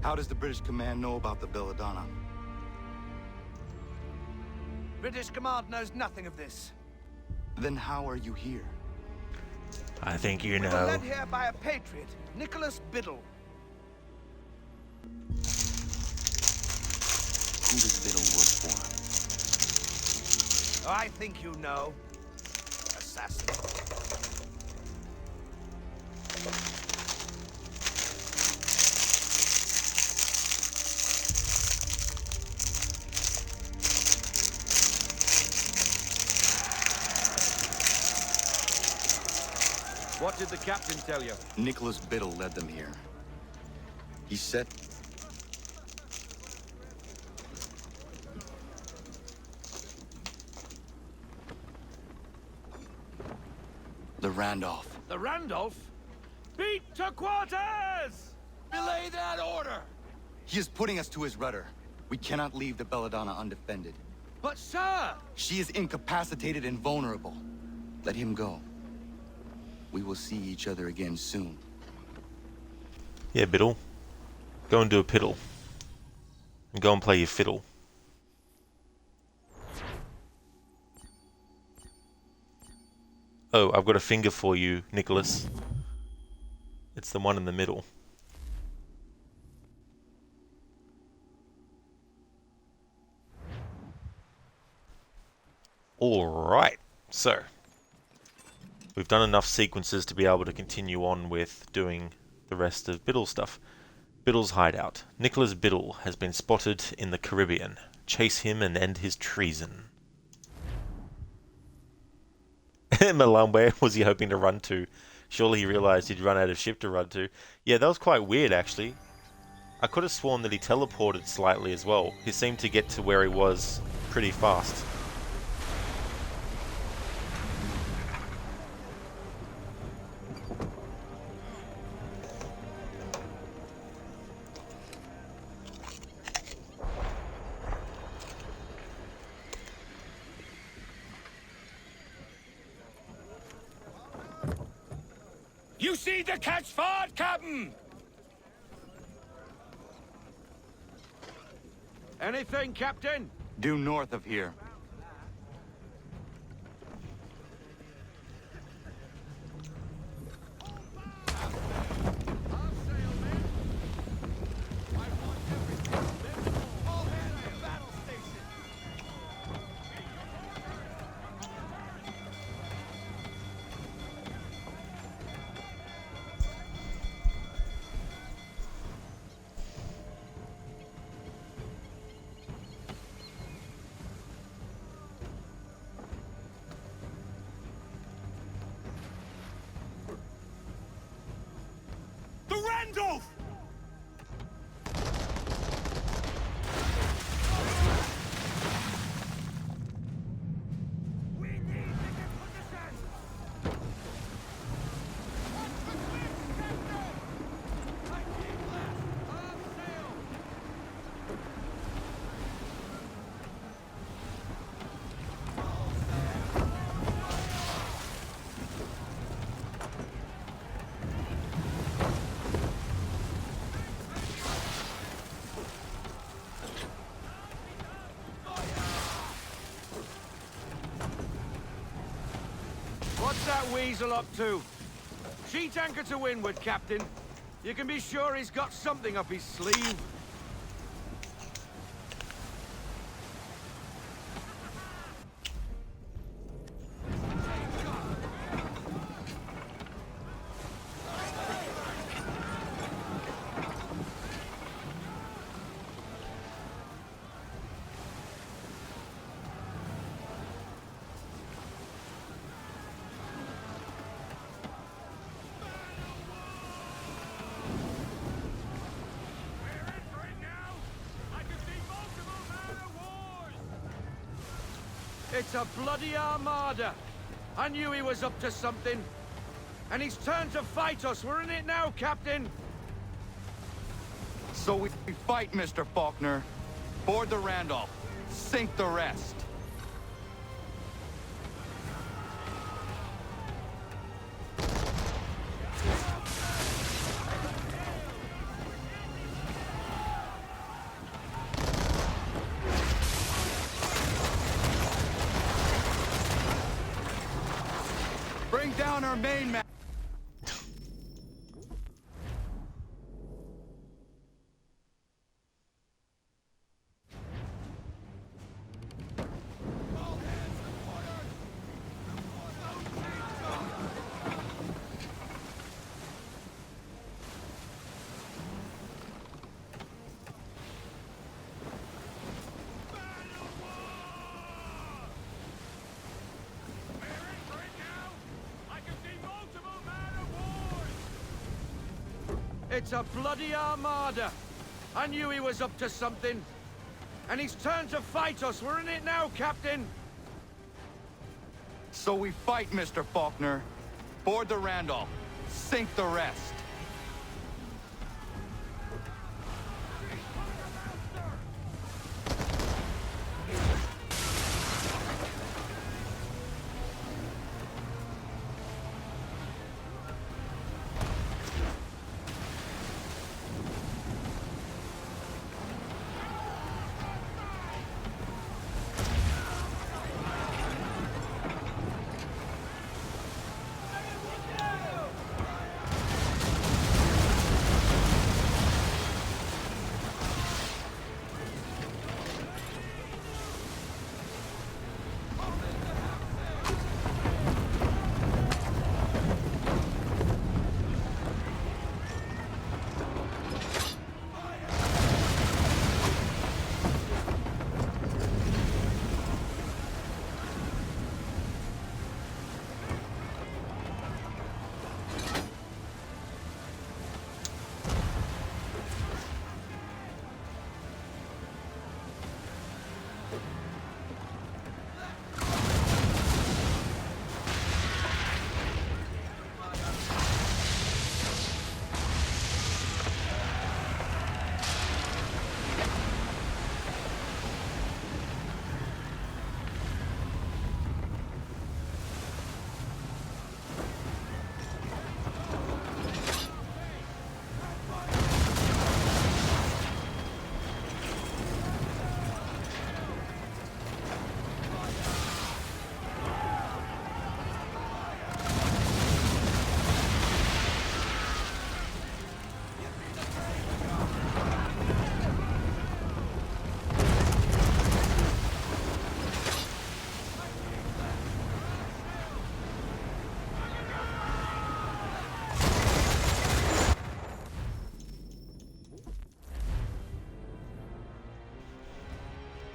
How does the British command know about the Belladonna? British command knows nothing of this. Then how are you here? I think you We were know. led here by a patriot, Nicholas Biddle. Who does Biddle work for? I think you know. Assassin. What did the captain tell you? Nicholas Biddle led them here. He said... The Randolph. The Randolph? Beat to quarters! Belay that order! He is putting us to his rudder. We cannot leave the Belladonna undefended. But sir! She is incapacitated and vulnerable. Let him go. We will see each other again soon. Yeah, Biddle. Go and do a piddle. And go and play your fiddle. Oh, I've got a finger for you, Nicholas. It's the one in the middle. Alright, so we've done enough sequences to be able to continue on with doing the rest of Biddle's stuff. Biddle's hideout. Nicholas Biddle has been spotted in the Caribbean. Chase him and end his treason. Milan, where was he hoping to run to? Surely he realized he'd run out of ship to run to. Yeah, that was quite weird, actually. I could have sworn that he teleported slightly as well. He seemed to get to where he was pretty fast. You see the catch ford, Captain? Anything, Captain? Due north of here. The Randolph! We need to get position! What's that weasel up to? Sheet anchor to windward, Captain. You can be sure he's got something up his sleeve. It's a bloody armada. I knew he was up to something. And he's turned to fight us. We're in it now, Captain. So we fight, Mr. Faulkner. Board the Randolph. Sink the rest. Bring down our main man. It's a bloody armada. I knew he was up to something. And he's turned to fight us. We're in it now, Captain. So we fight, Mr. Faulkner. Board the Randolph. Sink the rest.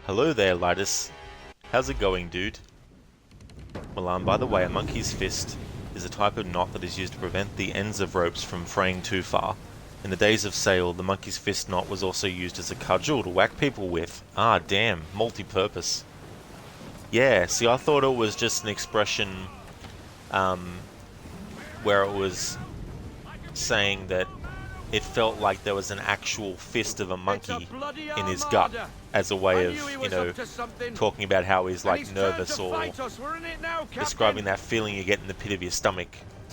Hello there, Lidus. How's it going, dude? Well, by the way, a monkey's fist is a type of knot that is used to prevent the ends of ropes from fraying too far. In the days of sail, the monkey's fist knot was also used as a cudgel to whack people with. Ah, damn, multi-purpose. Yeah, see, I thought it was just an expression, where it was saying that it felt like there was an actual fist of a monkey in his gut as a way of, you know, talking about how he's like nervous or describing that feeling you get in the pit of your stomach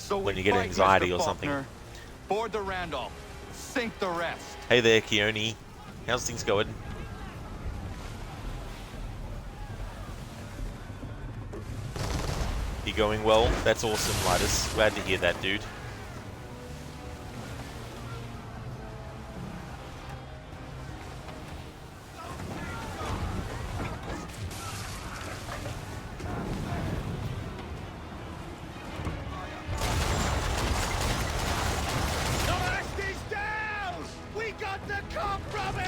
when you get anxiety or something. Board the Randolph. Sink the rest. Hey there, Keone. How's things going? You going well? That's awesome, Lidus. Glad to hear that, dude. The rest is down! We got the compromise!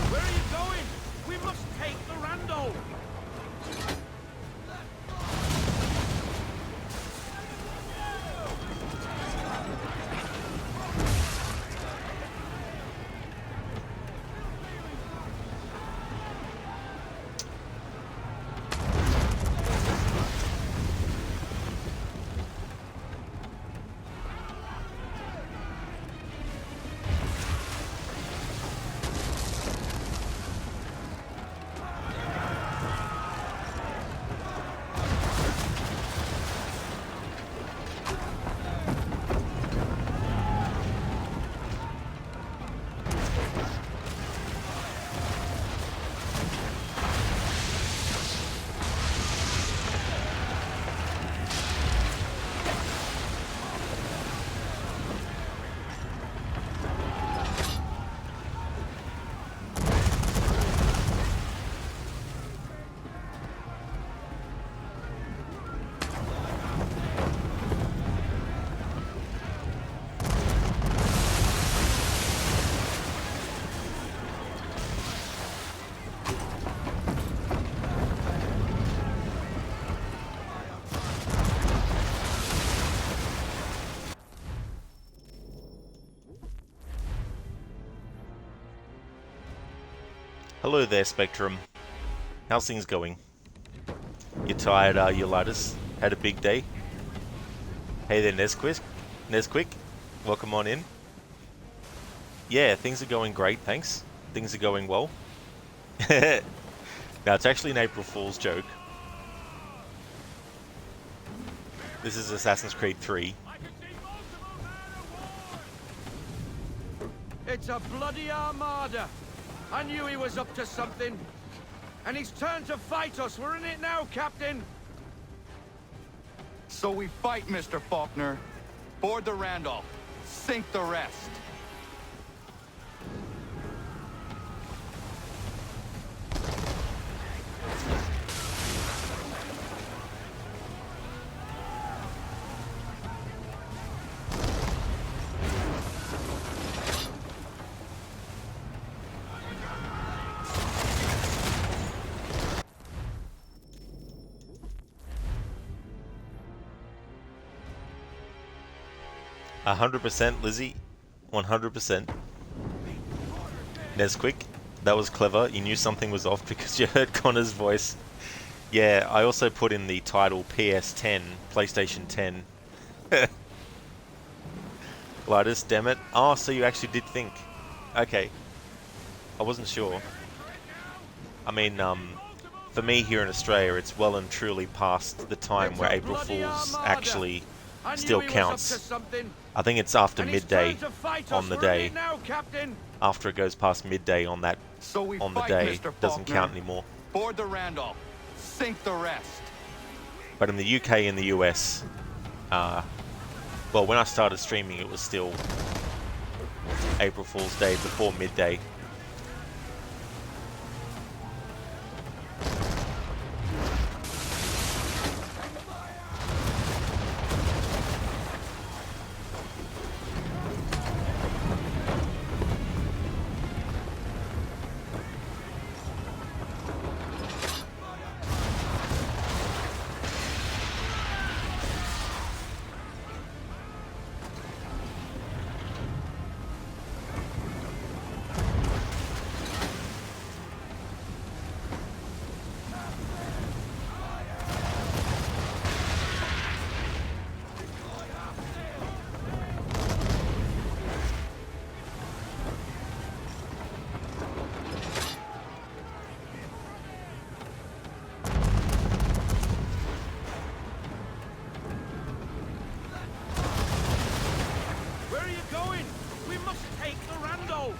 Where are you going? We must take the Randolph. Hello there, Spectrum. How's things going? You tired, are you, Lidus? Had a big day? Hey there, Nesquick. Welcome on in. Yeah, things are going great, thanks. Things are going well. Now, it's actually an April Fool's joke. This is Assassin's Creed 3. It's a bloody armada. I knew he was up to something. And he's turned to fight us. We're in it now, Captain. So we fight, Mr. Faulkner. Board the Randolph. Sink the rest. A 100%, Lizzie. 100%. Nesquick, that was clever. You knew something was off because you heard Connor's voice. Yeah, I also put in the title PS10, PlayStation 10. Lidus, damn it. Oh, so you actually did think. Okay. I wasn't sure. I mean, for me here in Australia, it's well and truly past the time where April Fools actually I still knew he was up counts. to something. I think it's after And he's midday turned to fight on us, the we're in day. it now, Captain. After it goes past midday on that So we on the fight, day, Mr. doesn't Faulkner. count anymore. Board the Randolph. Sink the rest. But in the UK and the US, well, when I started streaming, it was still April Fool's Day before midday. Where are you going? We must take the Randolph.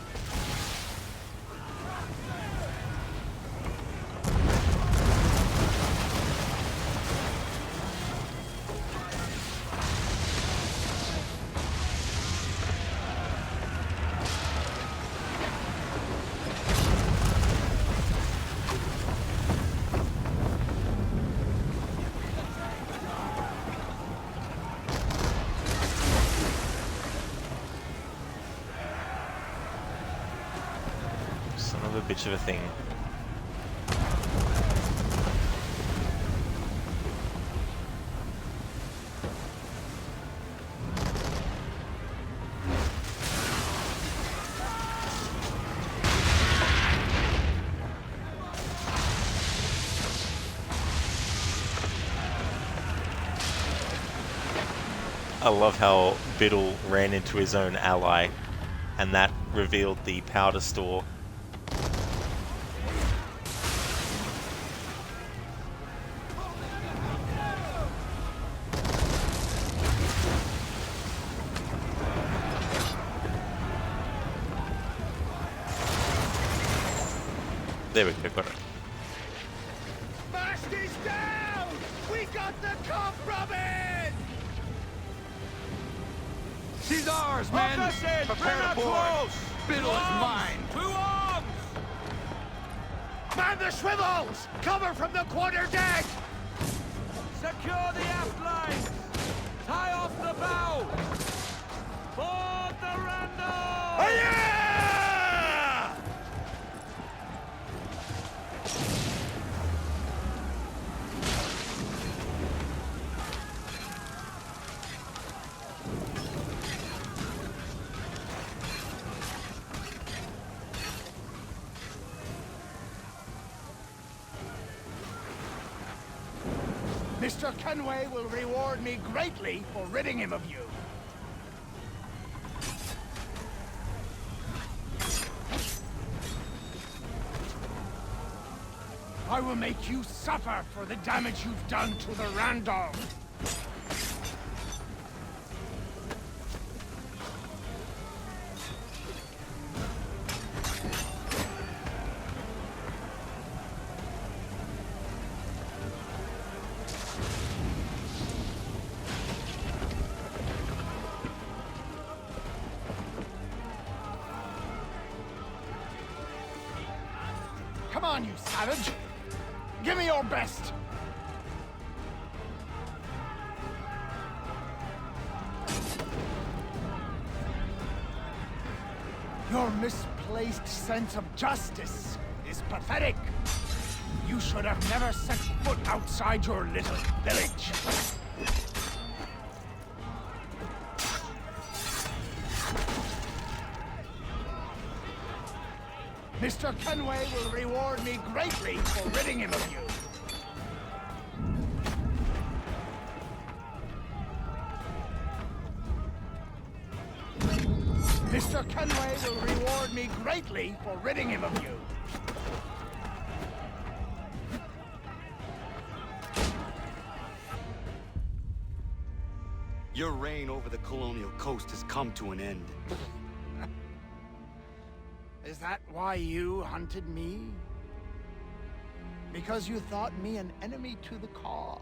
Son of a bitch of a thing. I love how Biddle ran into his own ally, and that revealed the powder store. There we go, got it. Mast is down! We got the cup, Robin! She's ours, men. Hook us in! Prepare Bring to her board. close! Biddle is mine. To arms! Man the swivels! Cover from the quarter deck! Secure the aft lines! Tie off the bow! Board the Randolph! Hiya! Mr. Kenway will reward me greatly for ridding him of you. I will make you suffer for the damage you've done to the Randolph. Come on, you savage! Give me your best! Your misplaced sense of justice is pathetic. You should have never set foot outside your little village. Mr. Kenway will reward me greatly for ridding him of you. Mr. Kenway will reward me greatly for ridding him of you. Your reign over the colonial coast has come to an end. Is that why you hunted me? Because you thought me an enemy to the cause?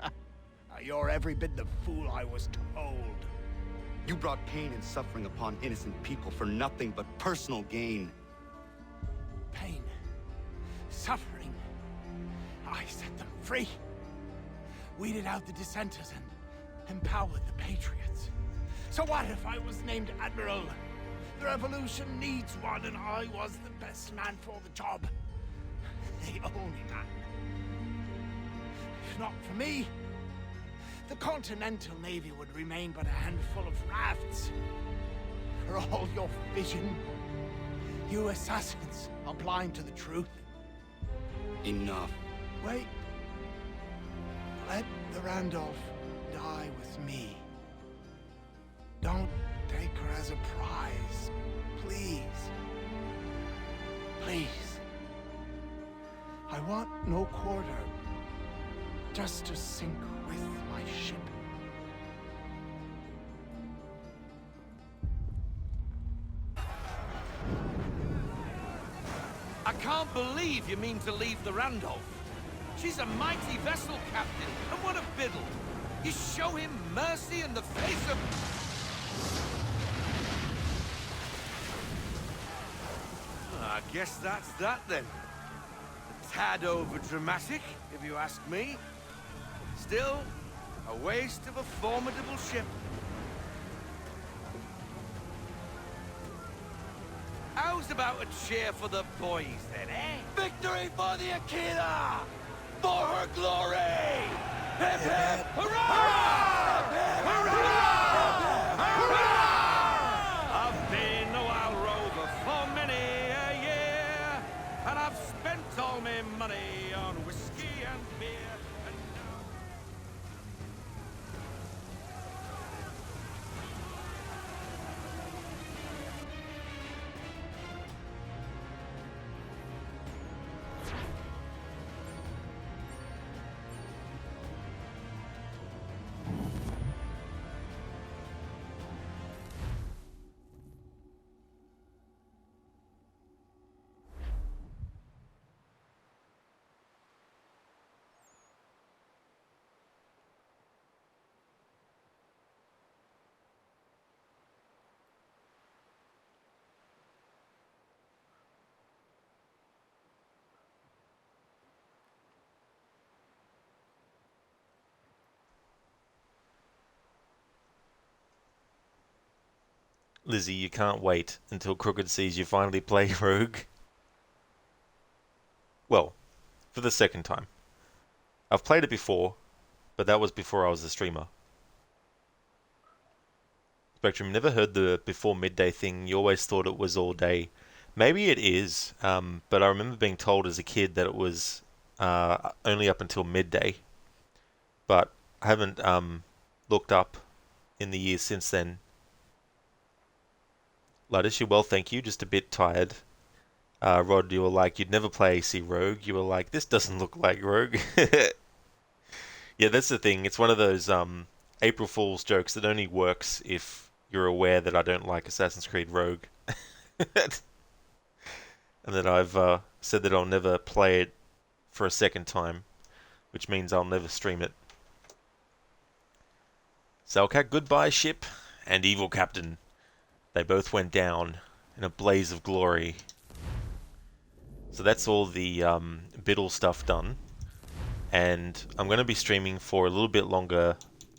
Now you're every bit the fool I was told. You brought pain and suffering upon innocent people for nothing but personal gain. Pain, suffering. I set them free. Weeded out the dissenters and empowered the patriots. So what if I was named Admiral? The revolution needs one, and I was the best man for the job. The only man. If not for me, the Continental Navy would remain but a handful of rafts. For all your vision, you assassins are blind to the truth. Enough. Wait. Let the Randolph die with me. Don't take her as a prize. Please. Please. I want no quarter. Just to sink with my ship. I can't believe you mean to leave the Randolph. She's a mighty vessel, Captain, and what a biddle. You show him mercy in the face of... I guess that's that then. A tad over dramatic, if you ask me. Still, a waste of a formidable ship. How's about a cheer for the boys then, eh? Victory for the Aquila! For her glory! Hip hip! Hurrah! Hurrah! Hurrah! I've been a wild rover for many a year, and I've spent all my money on whiskey and beer, and now... Lizzie, you can't wait until Crooked sees you finally play Rogue. Well, for the second time. I've played it before, but that was before I was a streamer. Spectrum, never heard the before midday thing. You always thought it was all day. Maybe it is, but I remember being told as a kid that it was only up until midday. But I haven't looked up in the years since then. Laddish, well, thank you. Just a bit tired. Rod, you were like, you'd never play AC Rogue. You were like, this doesn't look like Rogue. Yeah, that's the thing. It's one of those April Fool's jokes that only works if you're aware that I don't like Assassin's Creed Rogue. And that I've said that I'll never play it for a second time, which means I'll never stream it. Salcat, goodbye ship, and evil captain. They both went down in a blaze of glory. So that's all the Biddle stuff done. And I'm going to be streaming for a little bit longer,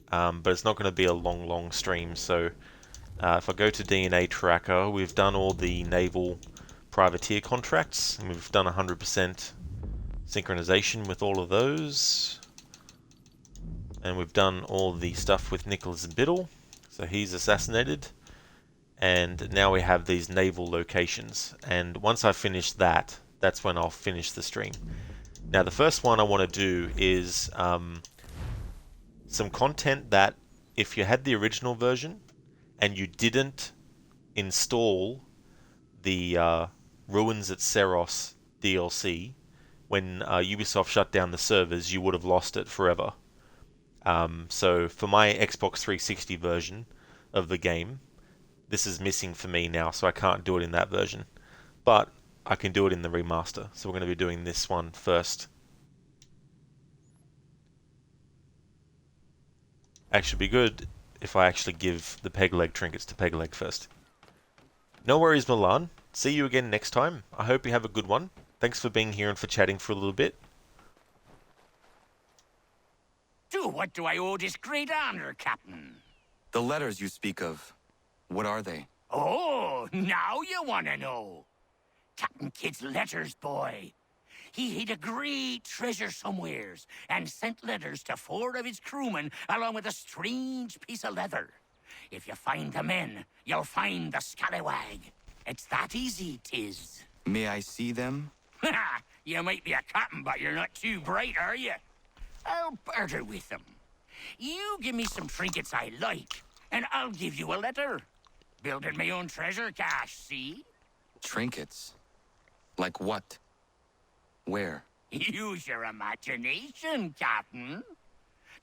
but it's not going to be a long stream. So if I go to DNA Tracker, we've done all the naval privateer contracts, and we've done 100% synchronization with all of those. And we've done all the stuff with Nicholas Biddle, so he's assassinated. And now we have these naval locations. And once I finish that, that's when I'll finish the stream. Now the first one I want to do is some content that if you had the original version and you didn't install the Ruins at Seros DLC, when Ubisoft shut down the servers, you would have lost it forever. So for my Xbox 360 version of the game, this is missing for me now, so I can't do it in that version. But I can do it in the remaster, so we're going to be doing this one first. Actually be good if I actually give the peg leg trinkets to peg leg first. No worries, Milan. See you again next time. I hope you have a good one. Thanks for being here and for chatting for a little bit. To what do I owe this great honor, Captain? The letters you speak of, what are they? Oh, now you want to know. Captain Kidd's letters, boy. He hid a great treasure somewheres and sent letters to 4 of his crewmen along with a strange piece of leather. If you find the men, you'll find the scallywag. It's that easy, 'tis. May I see them? You might be a captain, but you're not too bright, are you? I'll barter with them. You give me some trinkets I like, and I'll give you a letter. Building my own treasure cache, see? Trinkets? Like what? Where? Use your imagination, Captain.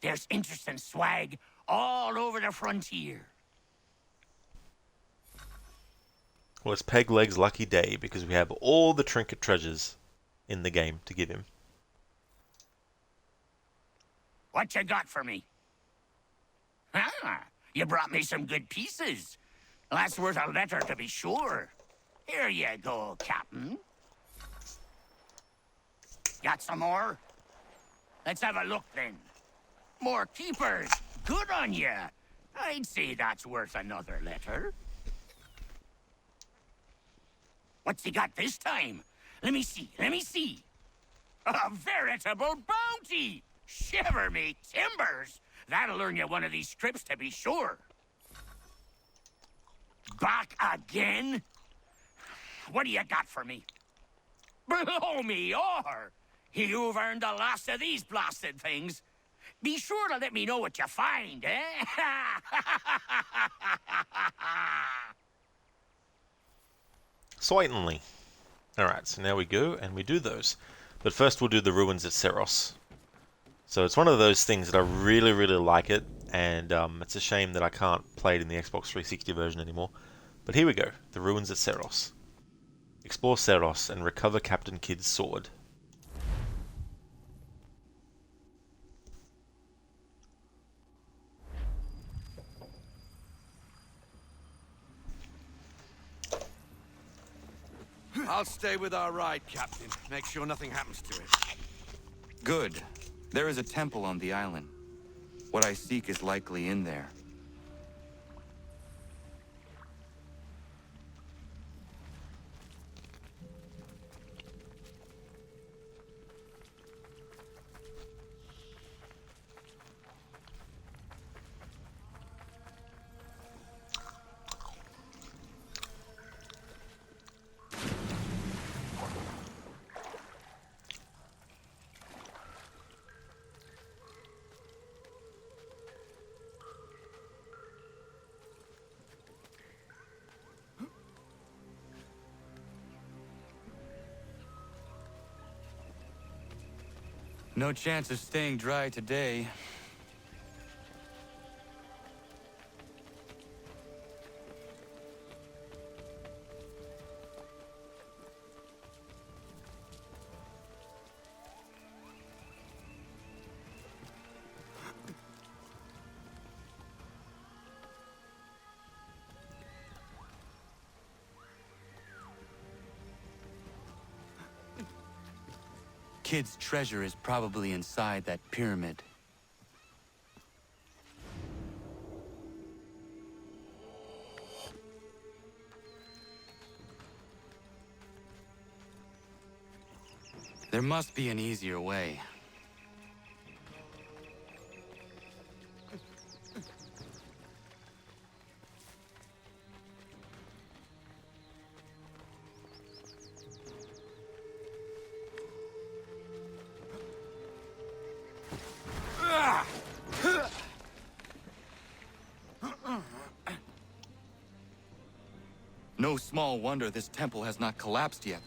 There's interesting swag all over the frontier. Well, it's Peg Leg's lucky day because we have all the trinket treasures in the game to give him. What you got for me? Ah, you brought me some good pieces. That's worth a letter to be sure. Here you go, Captain. Got some more? Let's have a look then. More keepers. Good on you. I'd say that's worth another letter. What's he got this time? Let me see, let me see. A veritable bounty! Shiver me timbers! That'll earn you one of these scripts to be sure. Back again? What do you got for me? Blow me or! You've earned the last of these blasted things. Be sure to let me know what you find, eh? Certainly. Alright, so now we go and we do those. But first we'll do the ruins at Seros. So it's one of those things that I really, really like it, and it's a shame that I can't play it in the Xbox 360 version anymore. But here we go, the ruins at Seros. Explore Seros and recover Captain Kidd's sword. I'll stay with our ride, Captain. Make sure nothing happens to it. Good. There is a temple on the island. What I seek is likely in there. No chance of staying dry today. Kidd's treasure is probably inside that pyramid. There must be an easier way. No small wonder this temple has not collapsed yet.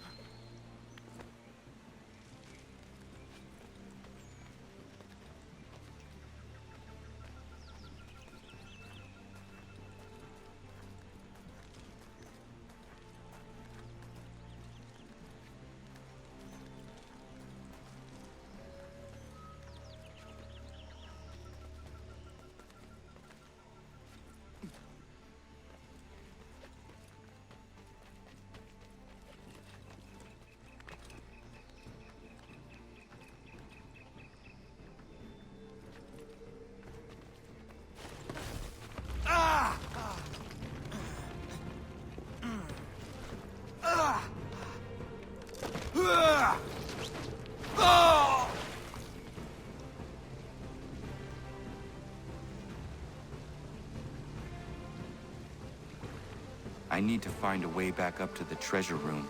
I need to find a way back up to the treasure room.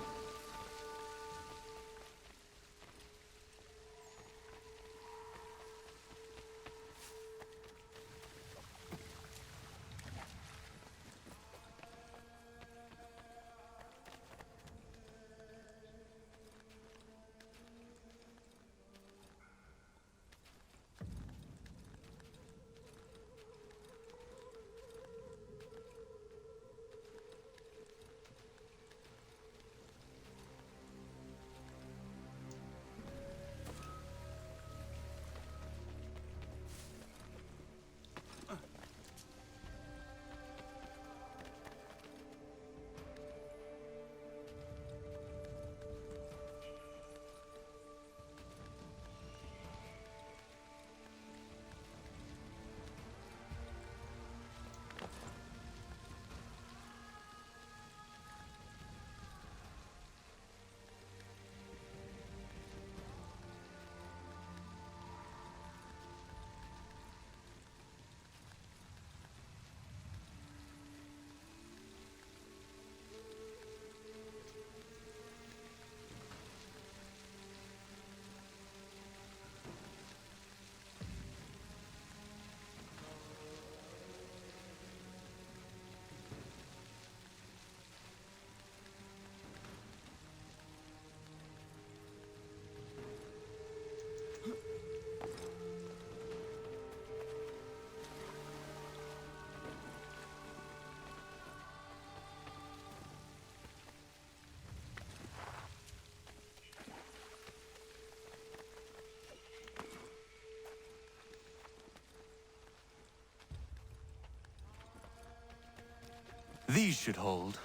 These should hold.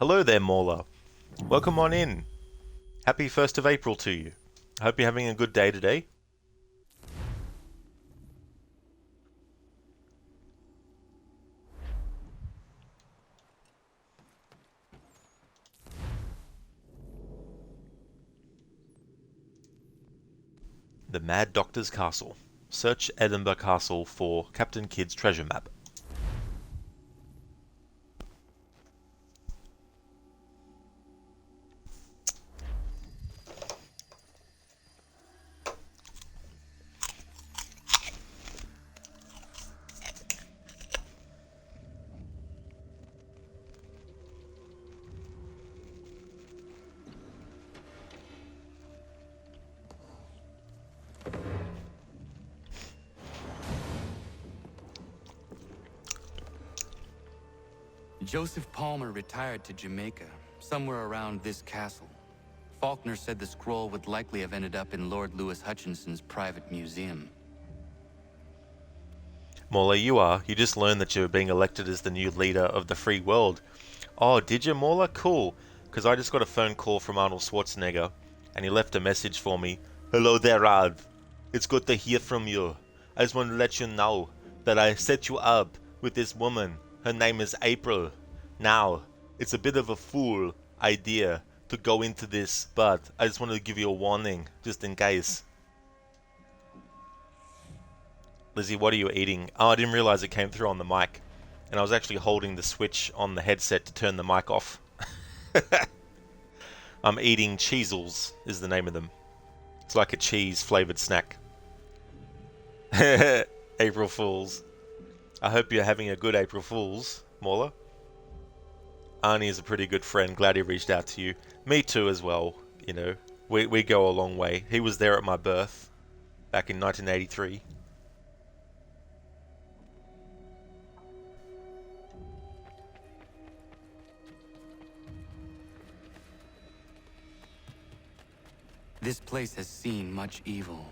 Hello there, Mauler. Welcome on in. Happy 1st of April to you. I hope you're having a good day today. The Mad Doctor's Castle. Search Edinburgh Castle for Captain Kidd's treasure map. Joseph Palmer retired to Jamaica, somewhere around this castle. Faulkner said the scroll would likely have ended up in Lord Louis Hutchinson's private museum. Mauler, you just learned that you're being elected as the new leader of the free world. Oh, did you, Mauler? Cool. Because I just got a phone call from Arnold Schwarzenegger, and he left a message for me. Hello there, Ralph. It's good to hear from you. I just want to let you know that I set you up with this woman. Her name is April. Now, it's a bit of a fool idea to go into this, but I just wanted to give you a warning, just in case. Lizzie, what are you eating? Oh, I didn't realize it came through on the mic. And I was actually holding the switch on the headset to turn the mic off. I'm eating Cheezels, is the name of them. It's like a cheese-flavored snack. April Fools. I hope you're having a good April Fools, Mauler. Arnie is a pretty good friend. Glad he reached out to you. Me too as well, you know. We go a long way. He was there at my birth back in 1983. This place has seen much evil.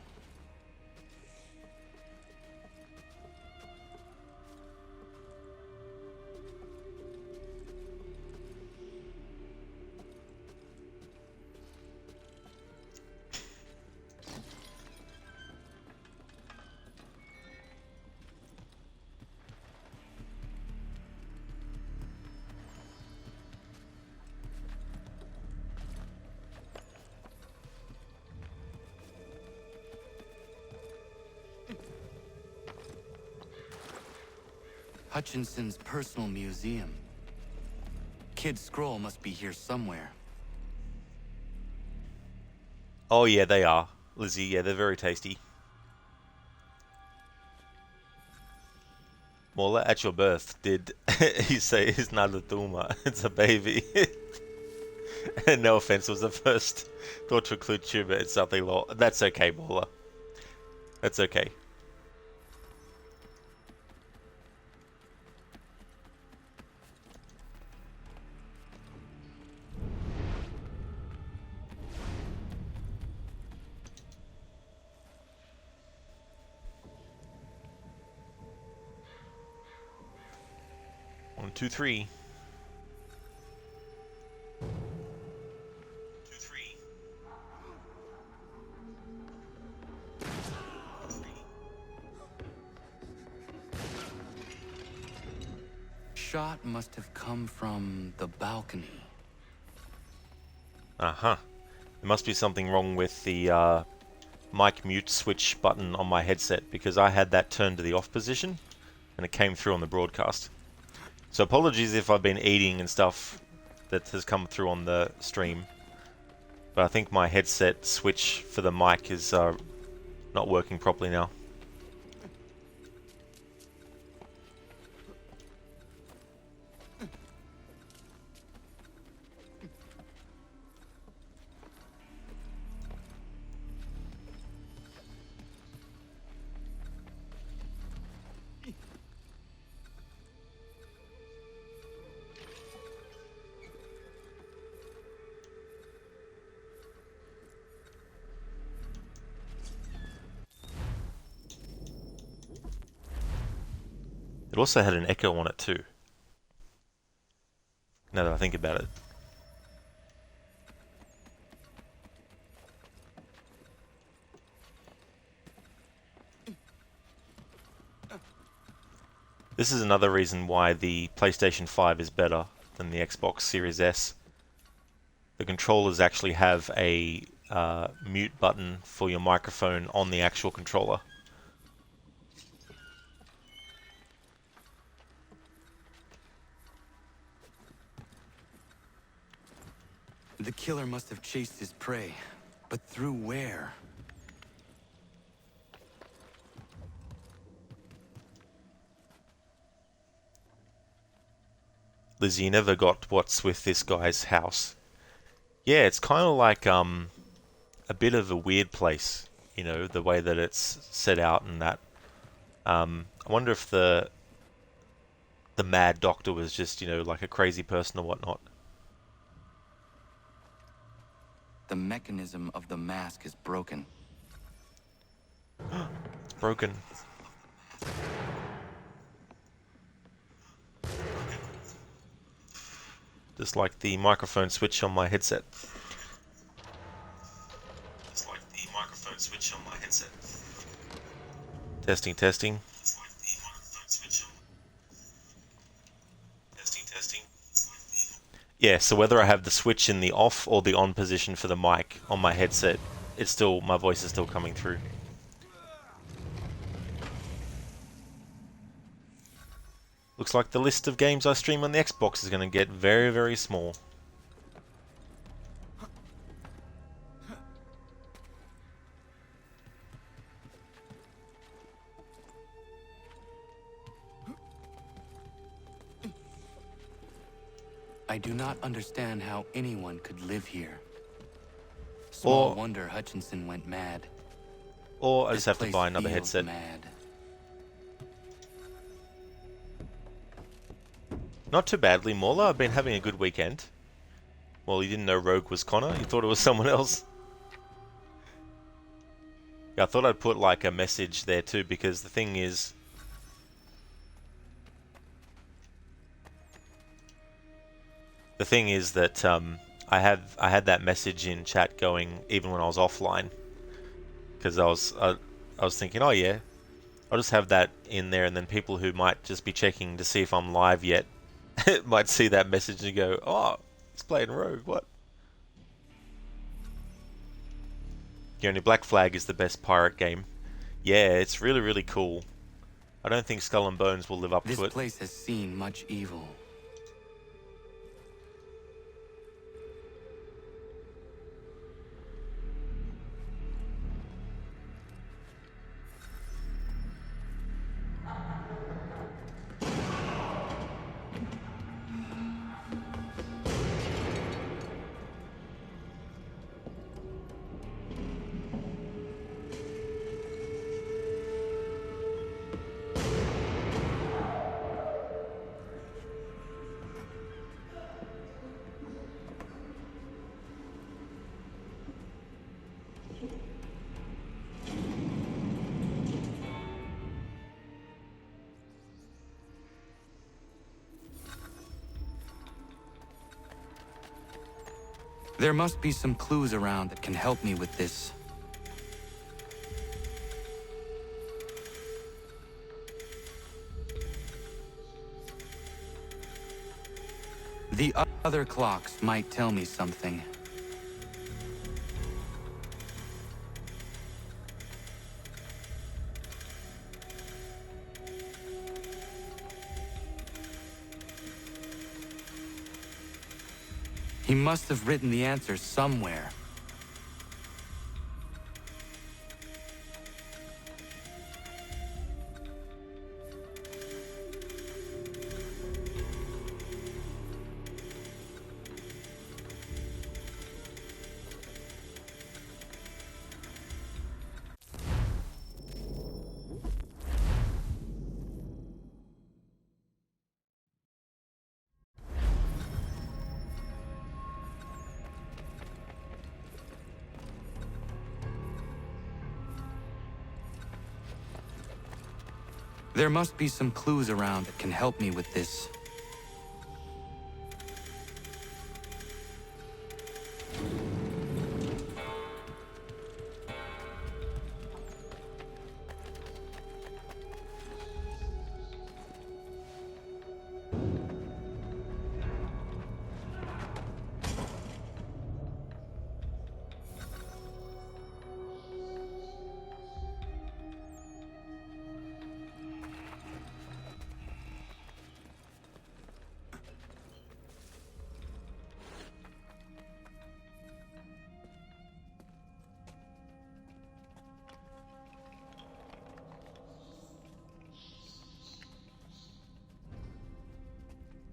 Hutchinson's personal museum. Kid's scroll must be here somewhere. Oh yeah, they are. Lizzie, yeah, they're very tasty. Mauler, at your birth, did he say it's not a tumor, it's a baby? No offense, it was the first thought to include tuber in something law. That's okay, Mauler. That's okay. One, two, three. Shot must have come from the balcony. Uh-huh. There must be something wrong with the mic mute switch button on my headset, because I had that turned to the off position and it came through on the broadcast. So apologies if I've been eating and stuff that has come through on the stream. But I think my headset switch for the mic is not working properly now. It also had an echo on it too, now that I think about it. This is another reason why the PlayStation 5 is better than the Xbox Series S. The controllers actually have a mute button for your microphone on the actual controller. The killer must have chased his prey, but through where? Lizzie, you never got what's with this guy's house. Yeah, it's kind of like a bit of a weird place, you know, the way that it's set out and that. I wonder if the mad doctor was just, you know, like a crazy person or whatnot. The mechanism of the mask is broken. It's broken. Just like the microphone switch on my headset. Just like the microphone switch on my headset. Testing, testing. Just like the microphone switch on. Testing, testing. Yeah, so whether I have the switch in the off or the on position for the mic on my headset, it's still, my voice is still coming through. Looks like the list of games I stream on the Xbox is going to get very, very small. I do not understand how anyone could live here. Small wonder Hutchinson went mad. Or I This just have to place buy another feels headset. mad. Not too badly, Mauler. I've been having a good weekend. Well, you didn't know Rogue was Connor. You thought it was someone else. Yeah, I thought I'd put like a message there too, because the thing is... The thing is that I had that message in chat going even when I was offline, because I was thinking, oh yeah, I'll just have that in there, and then people who might just be checking to see if I'm live yet might see that message and go, oh, it's playing Rogue, what? The only Black Flag is the best pirate game. Yeah, it's really, really cool. I don't think Skull and Bones will live up to it. This place has seen much evil. There must be some clues around that can help me with this. The other clocks might tell me something. He must have written the answers somewhere. There must be some clues around that can help me with this.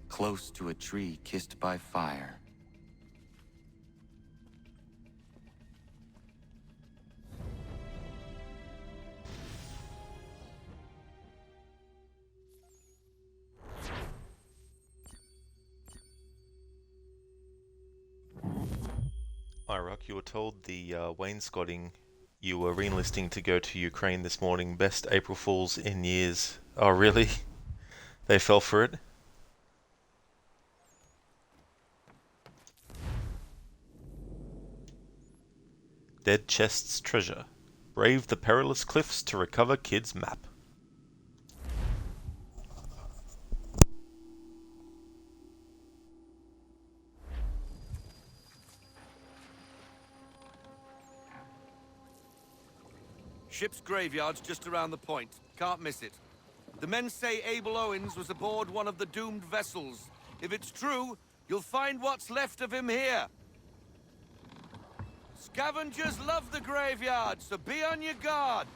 Close to a tree kissed by fire. Rock, you were told the wainscoting you were re-enlisting to go to Ukraine this morning. Best April Fools in years. Oh, really? They fell for it? Dead Chest's Treasure. Brave the perilous cliffs to recover kid's map. Ship's graveyard's just around the point. Can't miss it. The men say Abel Owens was aboard one of the doomed vessels. If it's true, you'll find what's left of him here. Scavengers love the graveyard, so be on your guard.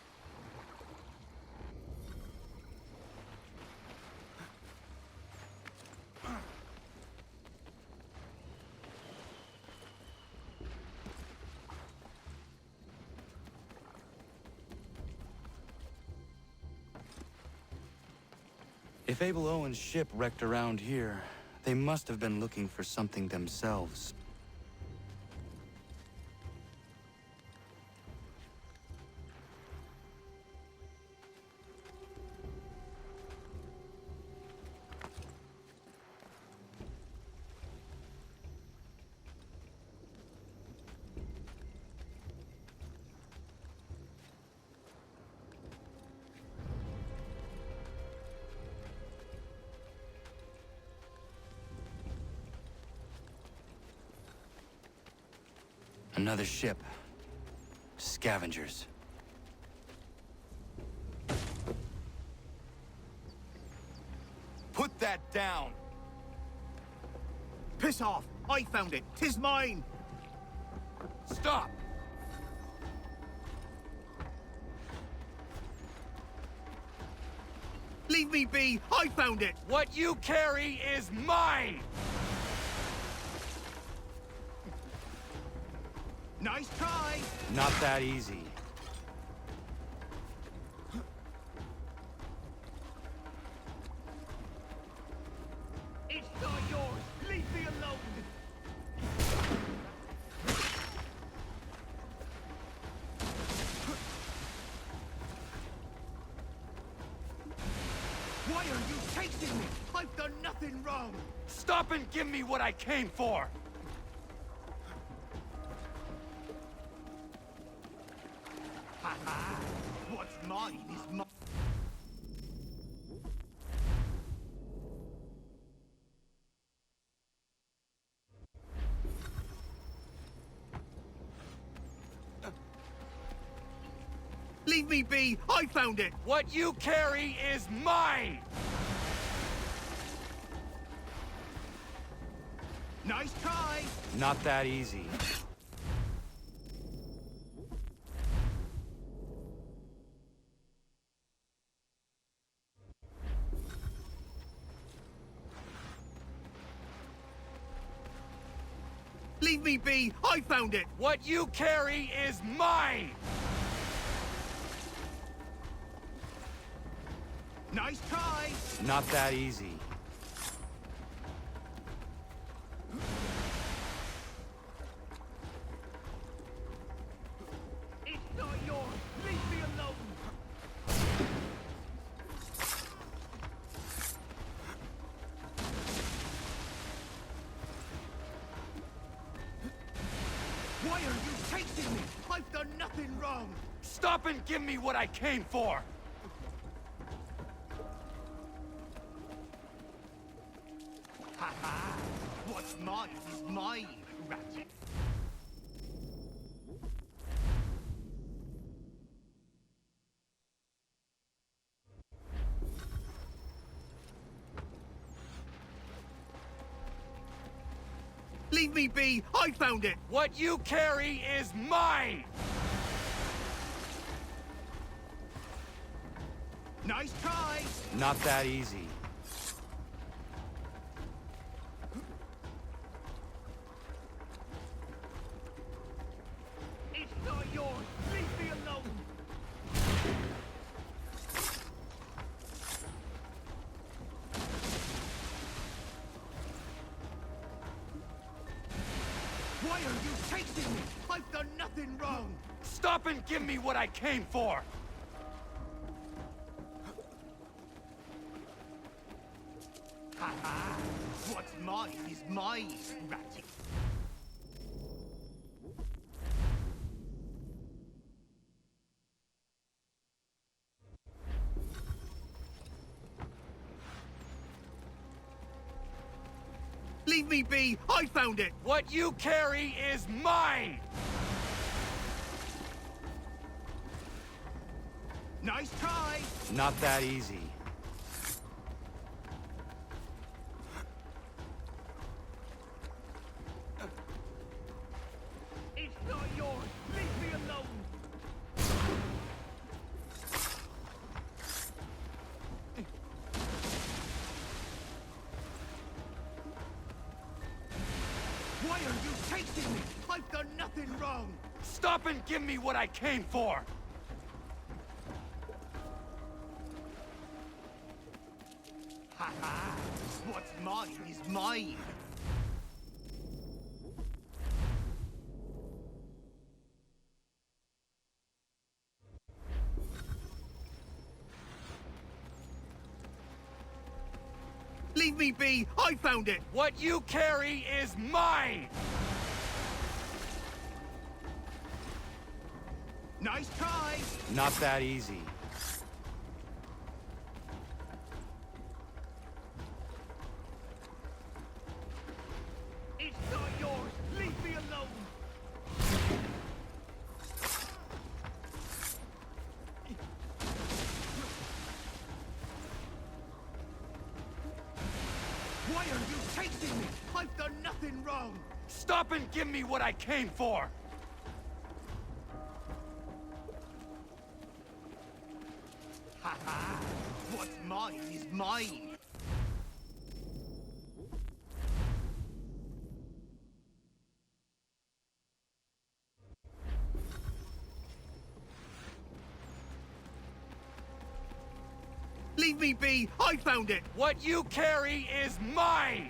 If Abel Owens' ship wrecked around here, they must have been looking for something themselves. Another ship. Scavengers. Put that down! Piss off! I found it! 'Tis mine! Stop! Leave me be! I found it! What you carry is mine! Nice try! Not that easy. It's not yours! Leave me alone! Why are you chasing me? I've done nothing wrong! Stop and give me what I came for! Ha ha! What's mine is mine! Leave me be! I found it! What you carry is mine! Nice try! Not that easy. Leave me be! I found it! What you carry is mine! Nice try! Not that easy. It's not yours! Leave me alone! Why are you chasing me? I've done nothing wrong! Stop and give me what I came for! Ha ha! What's mine is mine, Ratchet! Leave me be! I found it! What you carry is mine! Nice try! Not that easy. It's not yours! Leave me alone! Why are you chasing me? I've done nothing wrong! Stop and give me what I came for! Ha ha! What's mine is mine, Ratchet! Leave me be! I found it! What you carry is mine! Nice try! Not that easy. It's not yours! Leave me alone! Why are you chasing me? I've done nothing wrong! Stop and give me what I came for! Ha ha! What's mine is mine! Leave me be! I found it! What you carry is mine! Nice try! Not that easy. It's not yours! Leave me alone! Why are you chasing me? I've done nothing wrong! Stop and give me what I came for! Ha ha! What's mine is mine! Leave me be! I found it! What you carry is mine!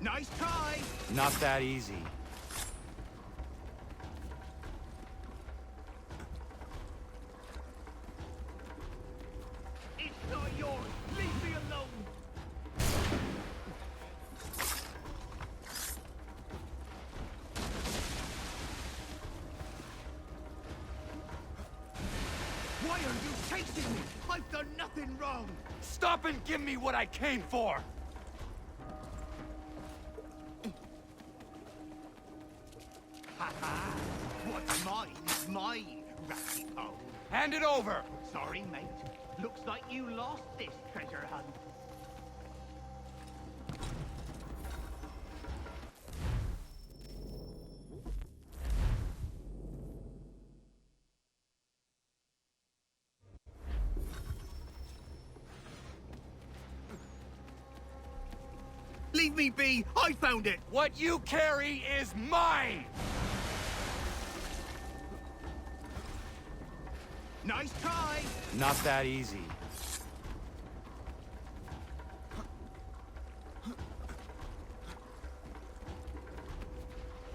Nice try! Not that easy. It's not yours! Leave me alone! Why are you chasing me? I've done nothing wrong! Stop and give me what I came for! Ha ha! What's mine is mine, ratty pole. Hand it over! Sorry, mate. Looks like you lost this treasure hunt. Leave me be! I found it! What you carry is mine! Nice try! Not that easy.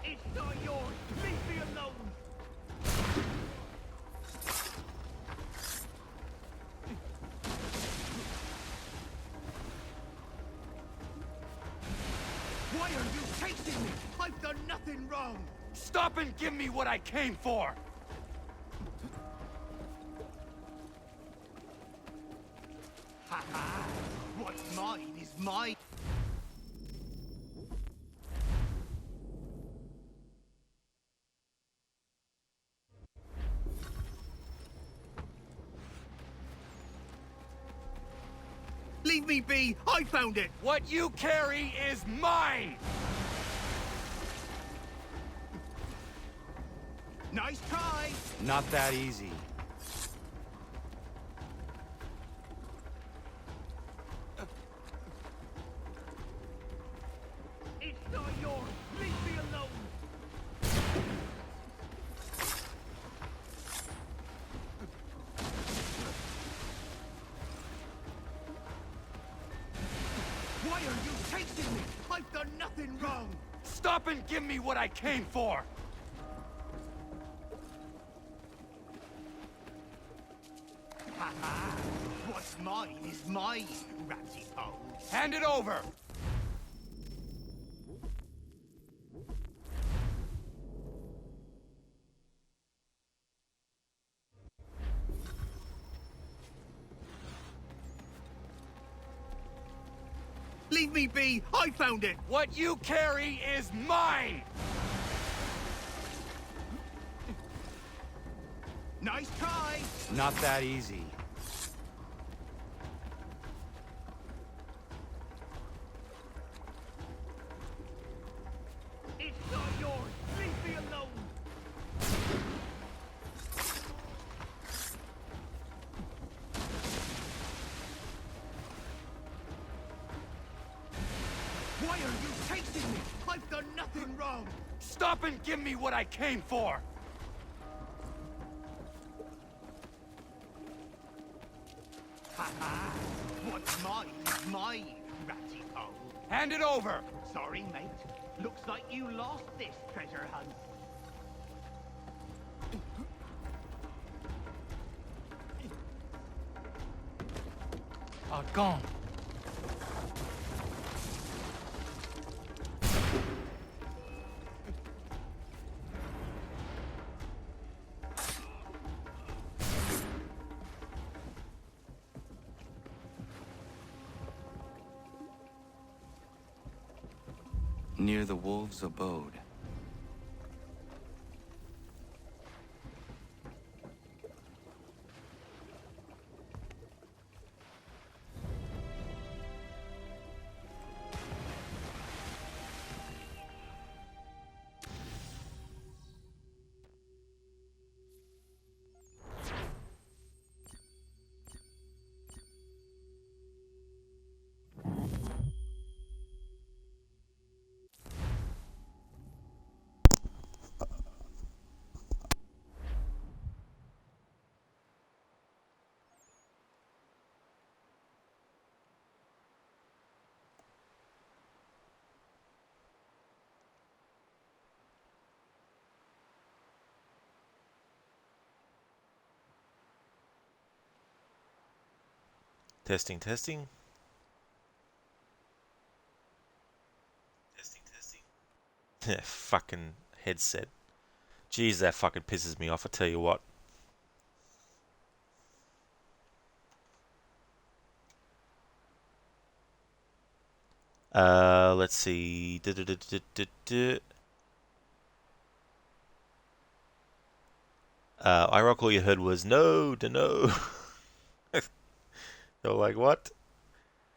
It's not yours! Leave me alone! Why are you chasing me? I've done nothing wrong! Stop and give me what I came for! Ha ha! What's mine is mine! Leave me be! I found it! What you carry is mine! Nice try! Not that easy. It's not yours! Leave me alone! Why are you chasing me? I've done nothing wrong! Stop and give me what I came for! Ha ha! What's mine is mine, ratty pole. Hand it over! Leave me be! I found it! What you carry is mine! Nice try. Not that easy. It's not yours. Leave me alone. Why are you chasing me? I've done nothing wrong. Stop and give me what I came for! Ha-ha. What's mine is mine, ratty hole. Hand it over! Sorry, mate. Looks like you lost this treasure hunt. Gone. Near the wolves' abode. Testing, testing. Yeah, fucking headset. Jeez, that fucking pisses me off, I tell you what. Let's see. IROC, all you heard was no, no. They were like, what?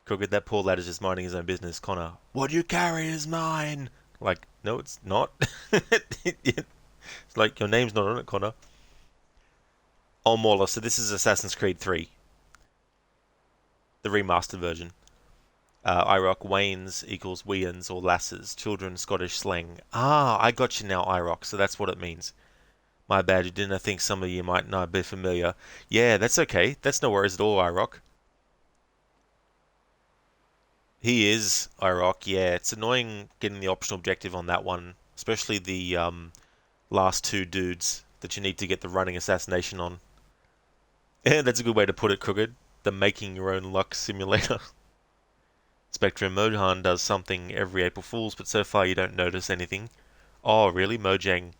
Crooked, that poor lad is just minding his own business. Connor, what you carry is mine. Like, no, it's not. It's like, your name's not on it, Connor. Oh, Mauler, so this is Assassin's Creed 3. The remastered version. IROC, Waynes equals Weans or lasses. Children, Scottish slang. Ah, I got you now, IROC, so that's what it means. My bad, you didn't. I think some of you might not be familiar. Yeah, that's okay. That's no worries at all, IROC. He is IROC, yeah. It's annoying getting the optional objective on that one, especially the last two dudes that you need to get the running assassination on. Yeah, that's a good way to put it, Crooked. The making your own luck simulator. Spectrum Mohan does something every April Fool's, but so far you don't notice anything. Oh, really? Mojang.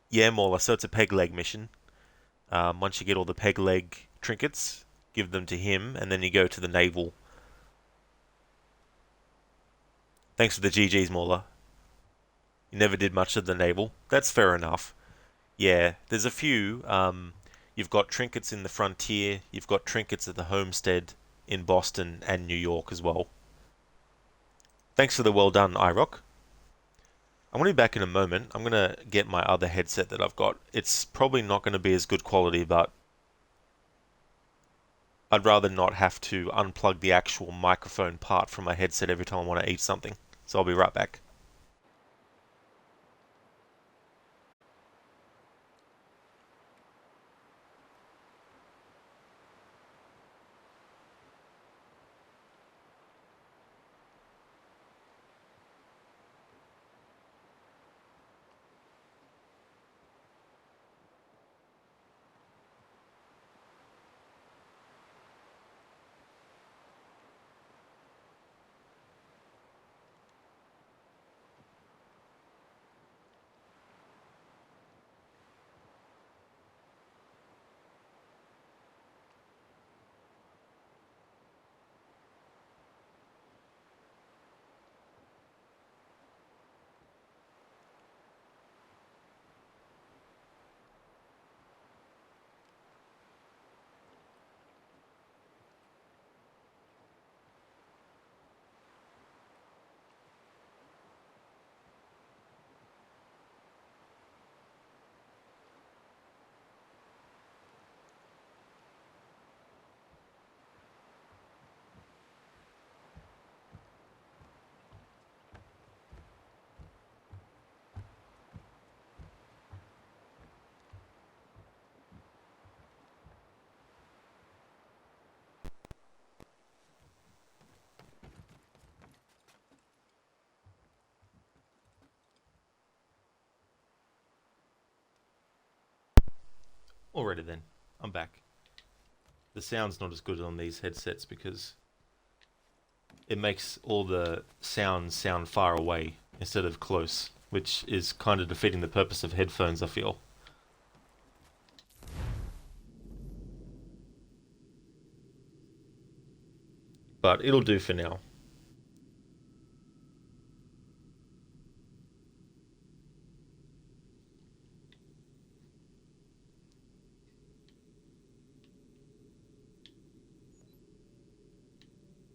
Yeah, Mauler, so it's a peg leg mission. Once you get all the peg leg trinkets, give them to him, and then you go to the naval. Thanks for the GG's, Mauler. You never did much of the naval. That's fair enough. Yeah, there's a few. You've got trinkets in the frontier, you've got trinkets at the homestead in Boston and New York as well. Thanks for the well done, IROC. I'm going to be back in a moment. I'm going to get my other headset that I've got. It's probably not going to be as good quality, but I'd rather not have to unplug the actual microphone part from my headset every time I want to eat something. So I'll be right back. Alrighty then, I'm back. The sound's not as good on these headsets because it makes all the sounds sound far away instead of close, which is kind of defeating the purpose of headphones, I feel. But it'll do for now.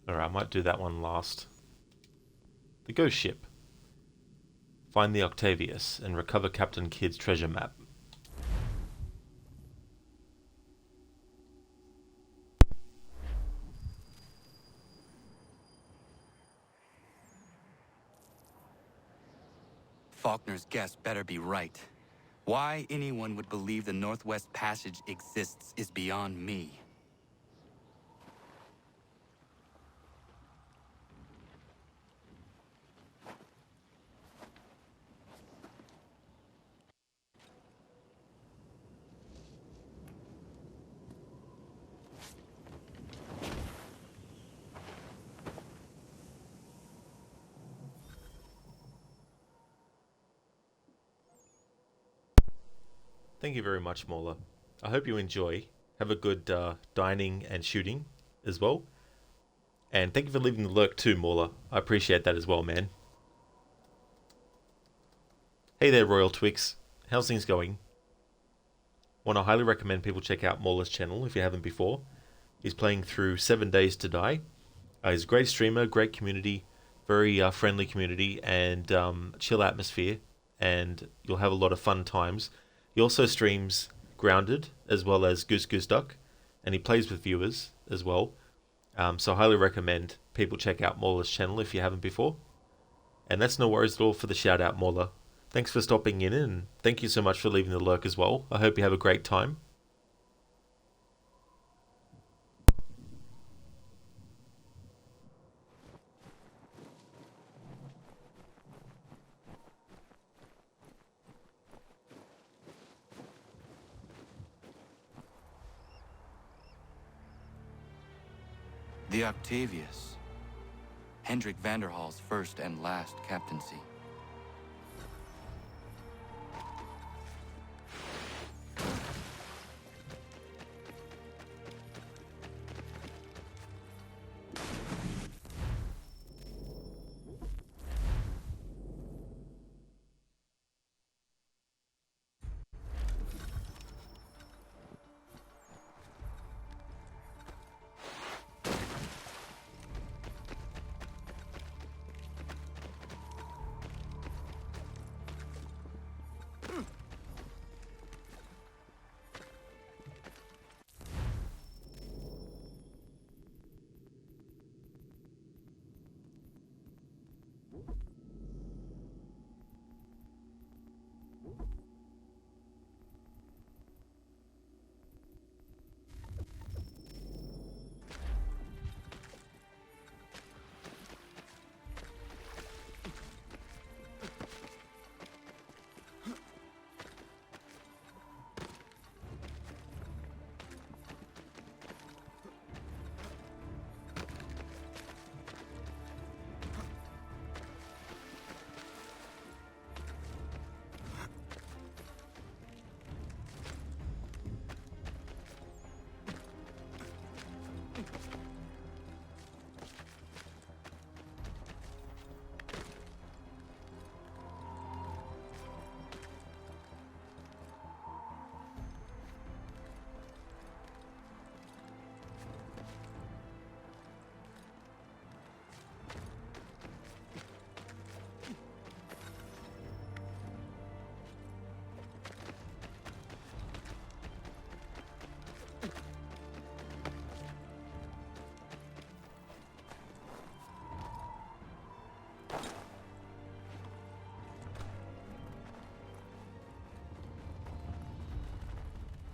Alright, I might do that one last. The Ghost Ship. Find the Octavius and recover Captain Kidd's treasure map. Faulkner's guess better be right. Why anyone would believe the Northwest Passage exists is beyond me. Thank you very much, Mauler. I hope you enjoy. Have a good dining and shooting as well. And thank you for leaving the lurk too, Mauler. I appreciate that as well, man. Hey there, Royal Twix. How's things going? Want to highly recommend people check out Mauler's channel if you haven't before. He's playing through 7 Days to Die. He's a great streamer, great community, very friendly community, and chill atmosphere. And you'll have a lot of fun times. He also streams Grounded as well as Goose Goose Duck, and he plays with viewers as well. So I highly recommend people check out Mauler's channel if you haven't before. And that's no worries at all for the shout out, Mauler. Thanks for stopping in, and thank you so much for leaving the lurk as well. I hope you have a great time. The Octavius. Hendrik Vanderhall's first and last captaincy.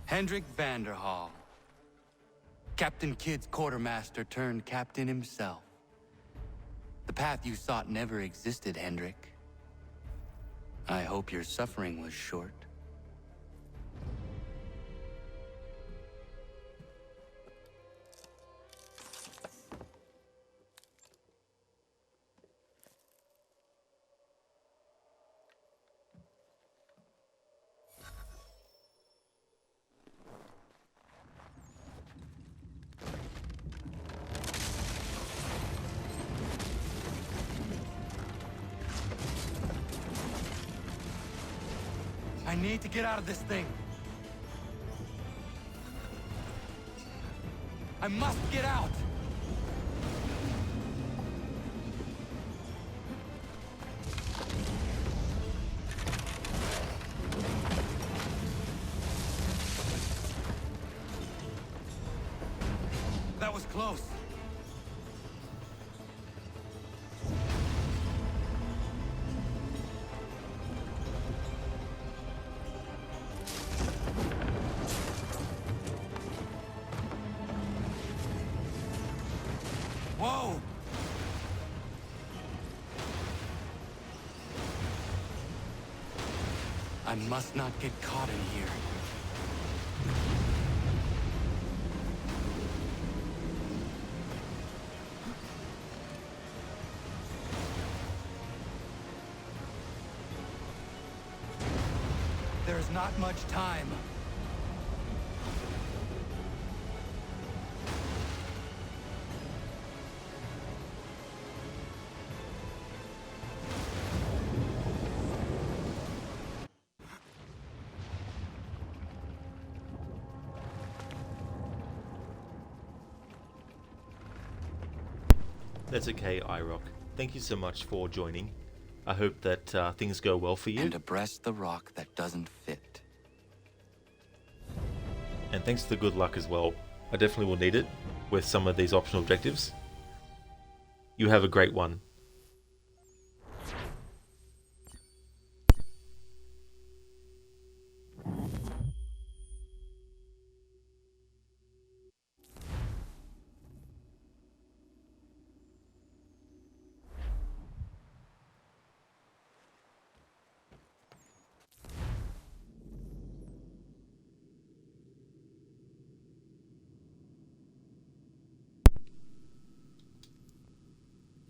Hendrik Vanderhall. Captain Kidd's quartermaster turned captain himself. The path you sought never existed, Hendrik. I hope your suffering was short. need to get out of this thing. I must get out! That was close. Whoa! I must not get caught in here. There's not much time. That's okay, iRock. Thank you so much for joining. I hope that things go well for you. And abreast the rock that doesn't fit. And thanks for the good luck as well. I definitely will need it with some of these optional objectives. You have a great one.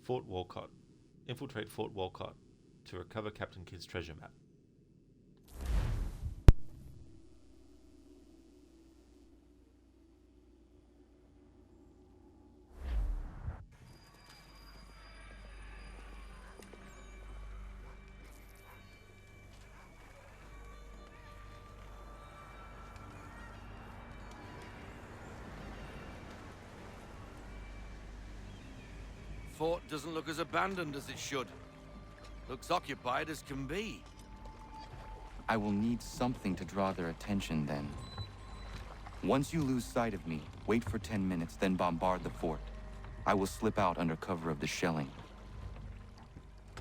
Fort Walcott. Infiltrate Fort Walcott to recover Captain Kidd's treasure map. Fort doesn't look as abandoned as it should. Looks occupied as can be. I will need something to draw their attention then. Once you lose sight of me, wait for 10 minutes, then bombard the fort. I will slip out under cover of the shelling.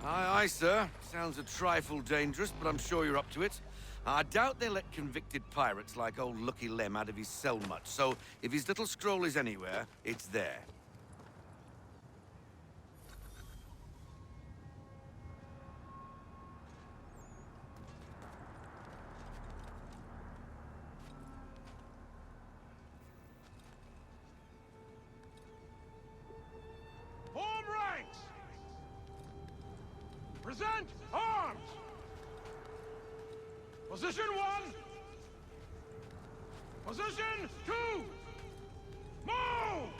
Aye, aye, sir. Sounds a trifle dangerous, but I'm sure you're up to it. I doubt they let convicted pirates like old Lucky Lem out of his cell much, so if his little scroll is anywhere, it's there. Form ranks! Present arms! Position 1! Position 2! Move!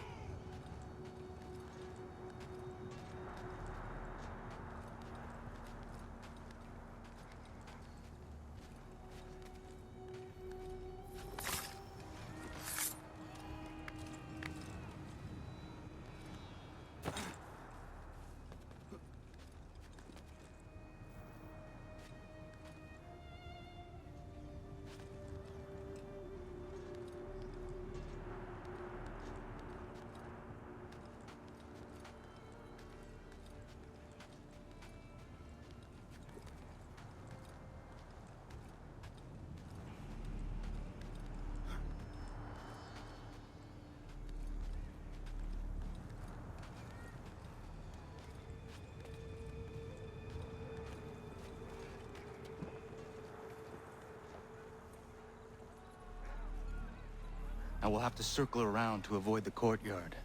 I will have to circle around to avoid the courtyard.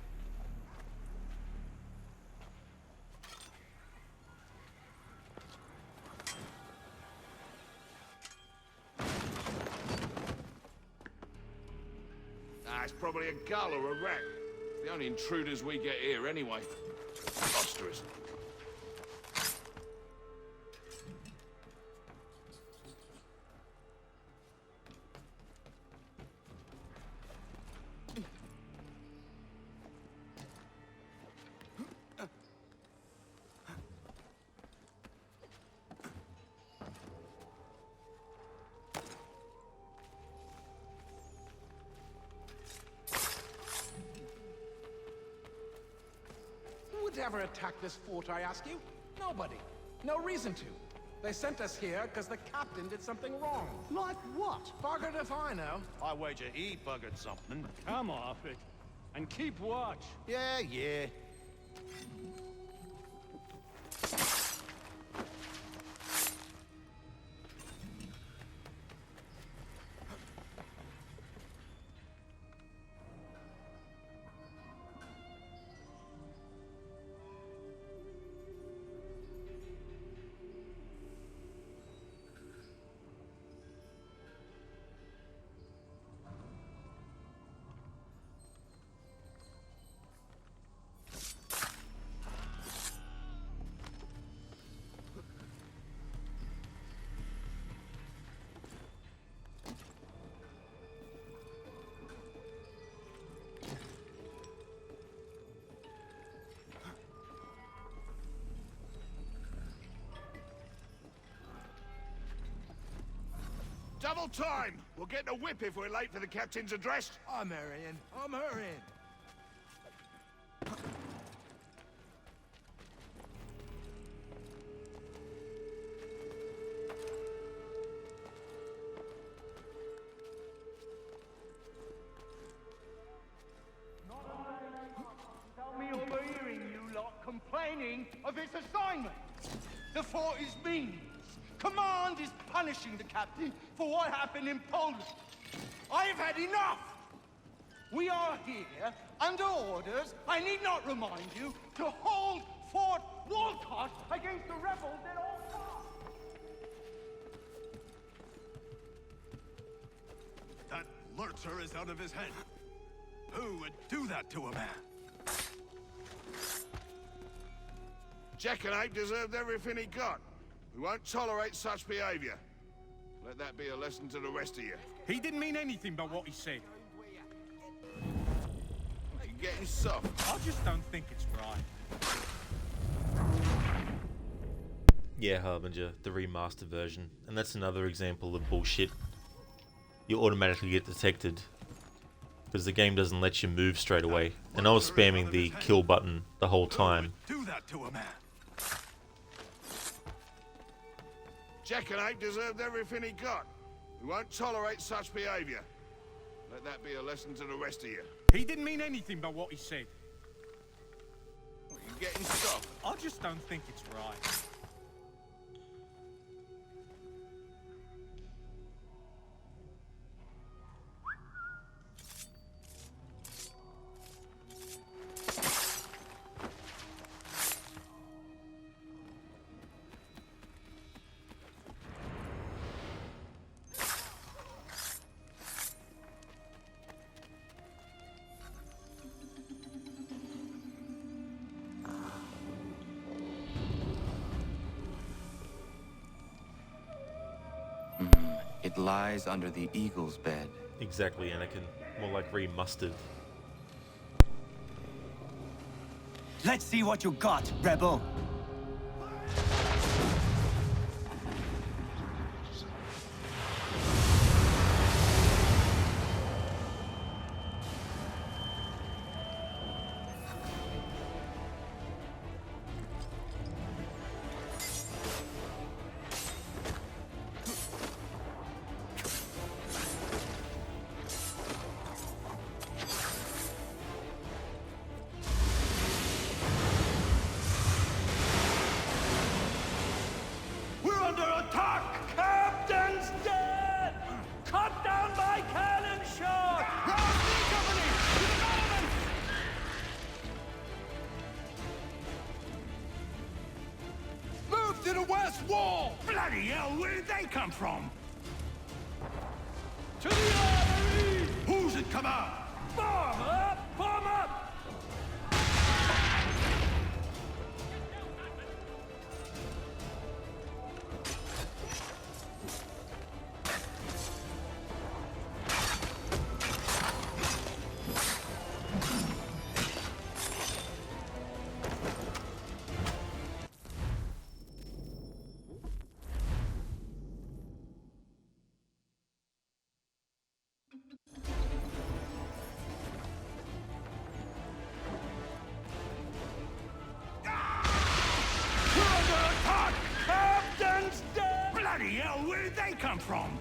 It's probably a gull or a rat. The only intruders we get here anyway. Monstrous. would ever attack this fort, I ask you? Nobody. No reason to. They sent us here because the captain did something wrong. Like what? Buggered if I know. I wager he buggered something. Come off it. And keep watch. Yeah. Double time! We'll get a whip if we're late for the captain's address. I'm hurrying. I'm hurrying. Tell me overhearing you lot complaining of its assignment. The fort is meaningless. Command is punishing the captain for what happened in Poland. I have had enough! We are here under orders, I need not remind you, to hold Fort Walcott against the rebels at all costs. That lurcher is out of his head. Who would do that to a man? Jackanapes deserved everything he got. We won't tolerate such behavior. Let that be a lesson to the rest of you. He didn't mean anything by what he said. You're getting soft. I just don't think it's right. Yeah, Harbinger, the remaster version. And that's another example of bullshit. You automatically get detected because the game doesn't let you move straight away. And I was spamming the kill button the whole time. Do that to a man. Jackanapes deserved everything he got. We won't tolerate such behavior. Let that be a lesson to the rest of you. He didn't mean anything by what he said. You're getting soft. I just don't think it's right. It lies under the eagle's bed. Exactly, Anakin. More like remastered. Let's see what you got, rebel. To the west wall! Bloody hell, where did they come from? To the armory! Who's at command? Form up! Form up! come from?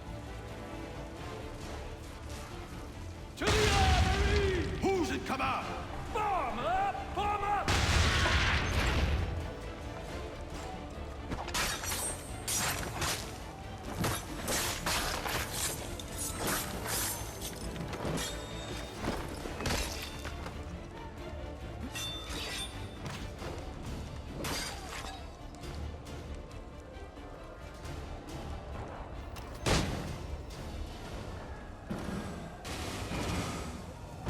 To the armory! Who's in command? Form up! Form up!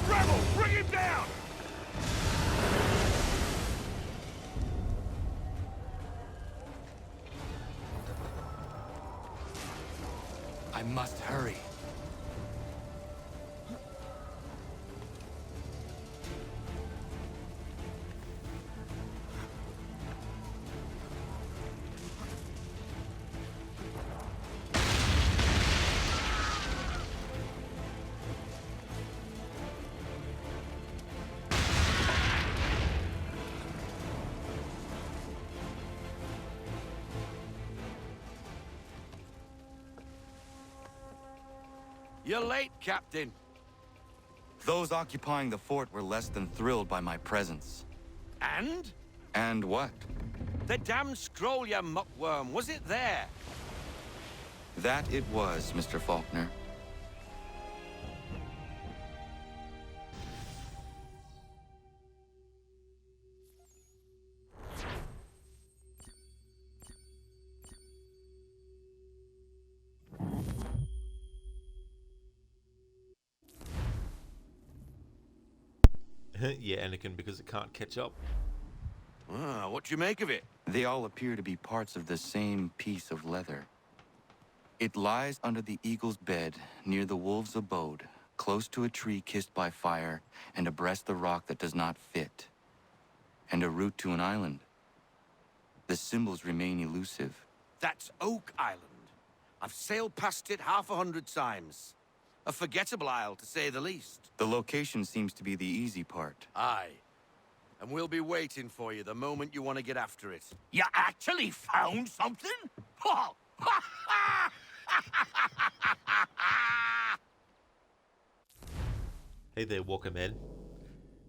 Rebel, bring him down! I must hurry. You're late, Captain. Those occupying the fort were less than thrilled by my presence. And? And what? The damn scroll, you muckworm. Was it there? That it was, Mr. Faulkner. Yeah, Anakin, because it can't catch up. Ah, what do you make of it? They all appear to be parts of the same piece of leather. It lies under the eagle's bed, near the wolf's abode, close to a tree kissed by fire, and abreast the rock that does not fit, and a route to an island. The symbols remain elusive. That's Oak Island. I've sailed past it 100 times. A forgettable isle, to say the least. The location seems to be the easy part. Aye. And we'll be waiting for you the moment you want to get after it. You actually found something? Oh. Hey there, Walker Man.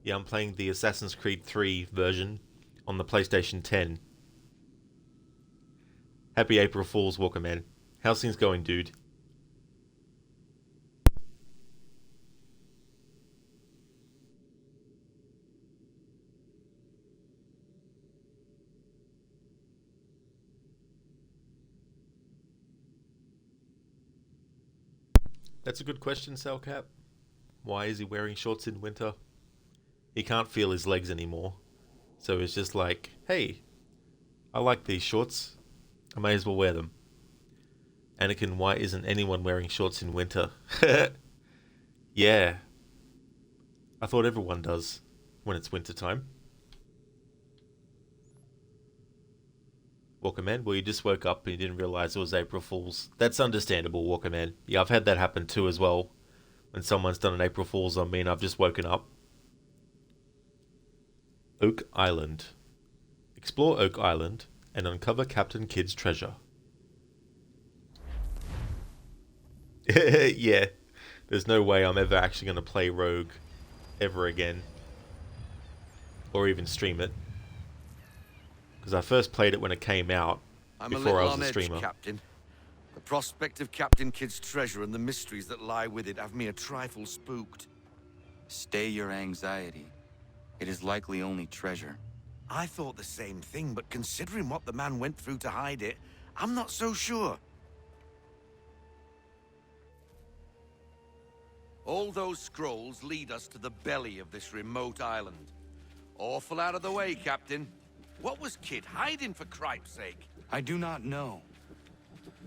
Yeah, I'm playing the Assassin's Creed 3 version on the PlayStation 10. Happy April Fool's, Walker Man. How's things going, dude? That's a good question, Salcap. Why is he wearing shorts in winter? He can't feel his legs anymore. So it's just like, hey, I like these shorts. I may as well wear them. Anakin, why isn't anyone wearing shorts in winter? Yeah. I thought everyone does when it's winter time. Walker Man, well, you just woke up and you didn't realize it was April Fool's. That's understandable, Walker Man. Yeah, I've had that happen too as well. When someone's done an April Fool's on me and I've just woken up. Oak Island. Explore Oak Island and uncover Captain Kidd's treasure. Yeah, there's no way I'm ever actually going to play Rogue ever again. Or even stream it. Because I first played it when it came out, before I was a streamer. Captain. The prospect of Captain Kidd's treasure and the mysteries that lie with it have me a trifle spooked. Stay your anxiety. It is likely only treasure. I thought the same thing, but considering what the man went through to hide it, I'm not so sure. All those scrolls lead us to the belly of this remote island. Awful out of the way, Captain. What was Kidd hiding, for cripe's sake? I do not know.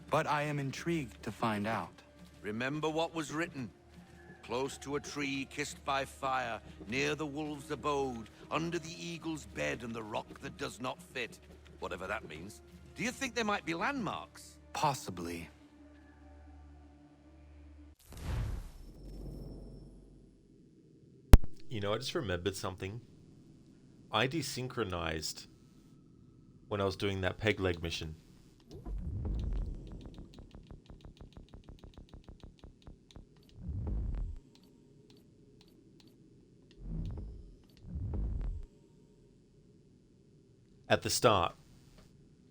But I am intrigued to find out. Remember what was written. Close to a tree kissed by fire, near the wolf's abode, under the eagle's bed and the rock that does not fit. Whatever that means. Do you think there might be landmarks? Possibly. You know, I just remembered something. I desynchronized when I was doing that peg leg mission. at the start,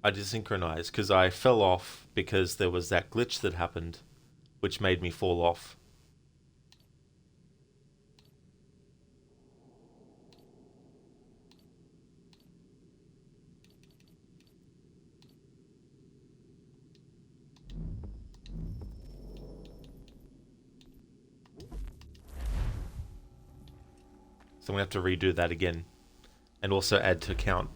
I desynchronized because I fell off because there was that glitch that happened, which made me fall off. So I'm going to have to redo that again. And also add to count.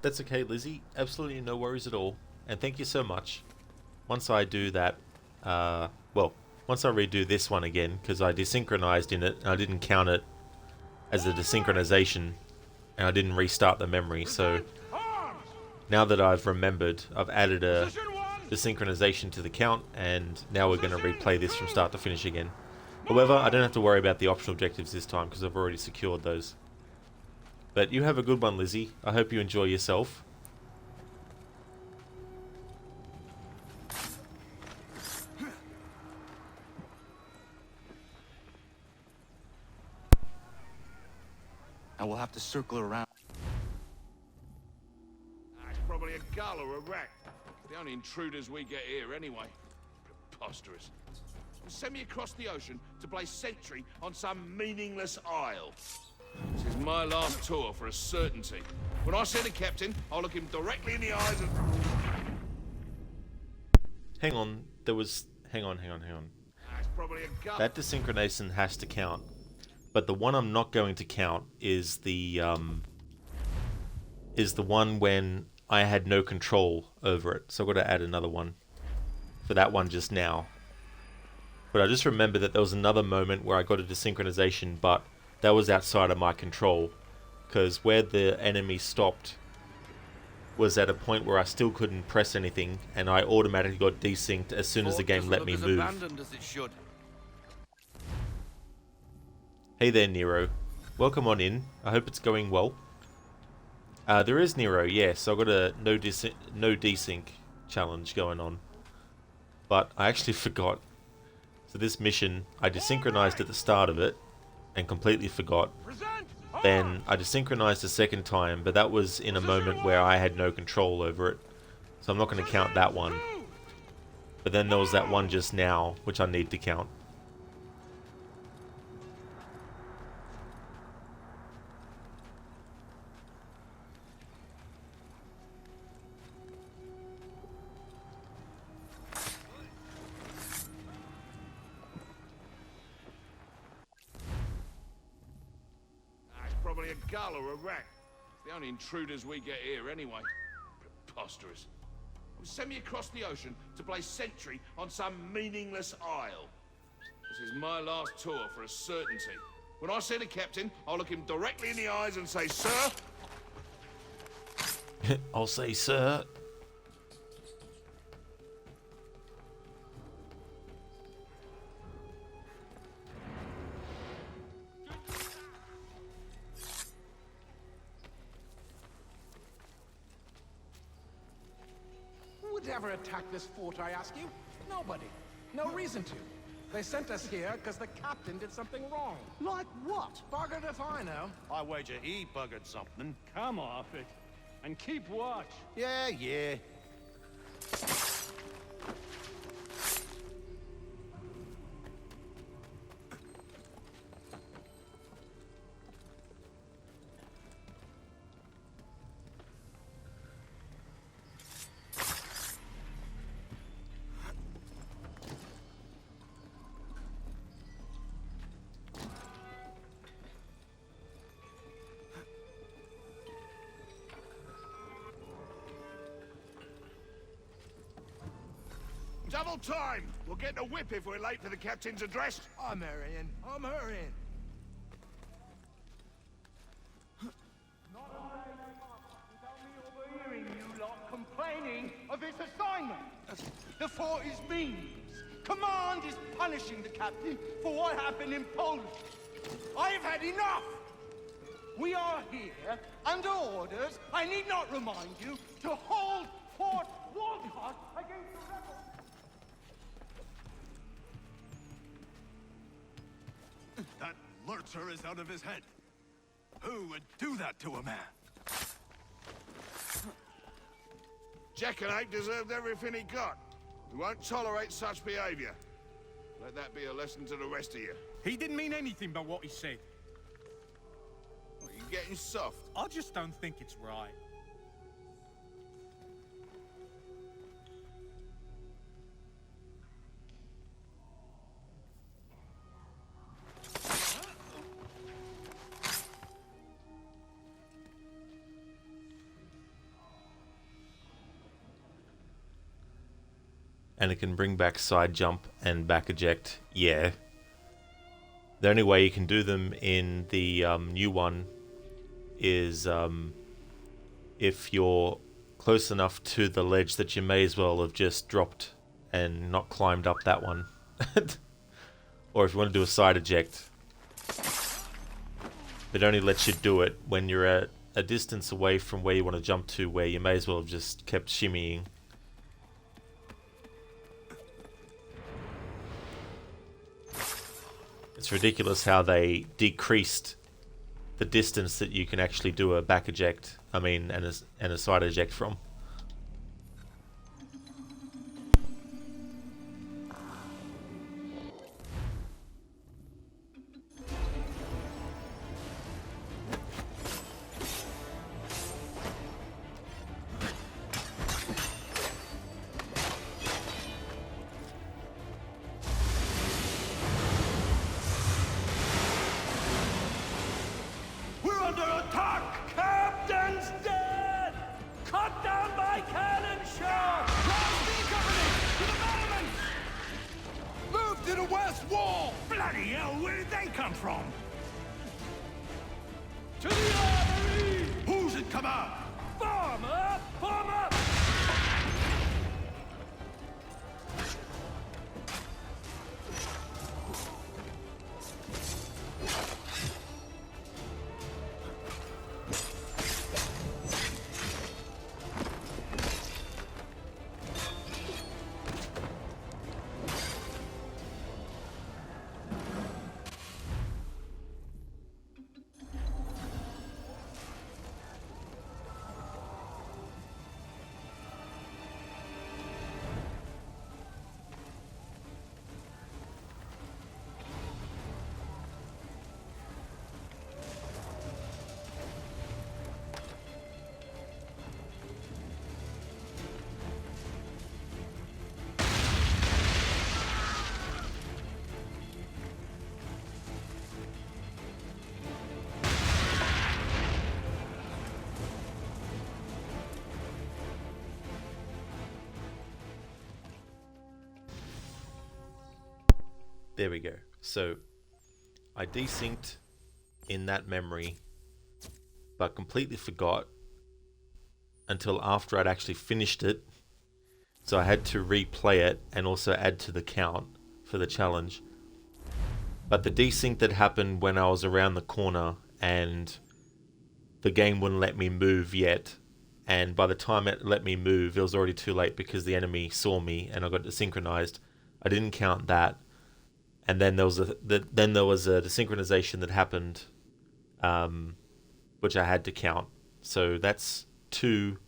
That's okay, Lizzie. Absolutely no worries at all. And thank you so much. Once I do that, well, once I redo this one again, because I desynchronized in it, and I didn't count it as a desynchronization, and I didn't restart the memory, so now that I've remembered, I've added a desynchronization to the count, and now we're going to replay this from start to finish again. However, I don't have to worry about the optional objectives this time, because I've already secured those. But you have a good one, Lizzie. I hope you enjoy yourself. I will have to circle around. It's probably a gull or a rat. The only intruders we get here anyway. Preposterous. Send me across the ocean to play sentry on some meaningless isle. This is my last tour for a certainty. When I see the captain, I'll look him directly in the eyes and... Hang on, there was... Hang on. It's probably a gull. That desynchronization has to count. But the one I'm not going to count is the one when I had no control over it. So I've got to add another one for that one just now. But I just remember that there was another moment where I got a desynchronization, but that was outside of my control. Because where the enemy stopped was at a point where I still couldn't press anything, and I automatically got desynced as soon as the game let me move. Abandoned as it should. Hey there, Nero. Welcome on in. I hope it's going well. There is Nero, yes. So I've got a no desync challenge going on. But I actually forgot. So this mission, I desynchronized at the start of it and completely forgot. Then I desynchronized a second time, but that was in a moment where I had no control over it. So I'm not going to count that one. But then there was that one just now, which I need to count. Probably a gull or a rat. The only intruders we get here anyway. Preposterous. Send me across the ocean to play sentry on some meaningless isle. This is my last tour for a certainty. When I see the captain, I'll look him directly in the eyes and say, "Sir." I'll say, "Sir." Would ever attack this fort, I ask you? Nobody. No reason to. They sent us here because the captain did something wrong. Like what? Buggered if I know. I wager he buggered something. Come off it. And keep watch. Yeah. Double time! We'll get a whip if we're late for the captain's address. I'm hurrying. I'm hurrying. Not a day without me overhearing you lot complaining of its assignment. The fort is meaningless. Command is punishing the captain for what happened in Poland. I've had enough! We are here, under orders, I need not remind you, to hold Fort Walcott against the rebels. That lurcher is out of his head. Who would do that to a man? Jackanapes deserved everything he got. We won't tolerate such behavior. Let that be a lesson to the rest of you. He didn't mean anything by what he said. What, you getting soft? I just don't think it's right. And it can bring back side jump and back eject. Yeah. The only way you can do them in the new one is if you're close enough to the ledge that you may as well have just dropped and not climbed up that one. Or if you want to do a side eject. It only lets you do it when you're at a distance away from where you want to jump to, where you may as well have just kept shimmying. It's ridiculous how they decreased the distance that you can actually do a back eject, and a side eject from. There we go. So I desynced in that memory, but completely forgot until after I'd actually finished it. So I had to replay it and also add to the count for the challenge. But the desync that happened when I was around the corner and the game wouldn't let me move yet. And by the time it let me move, it was already too late because the enemy saw me and I got desynchronized. I didn't count that. And then there was a desynchronization that happened, which I had to count. So that's 2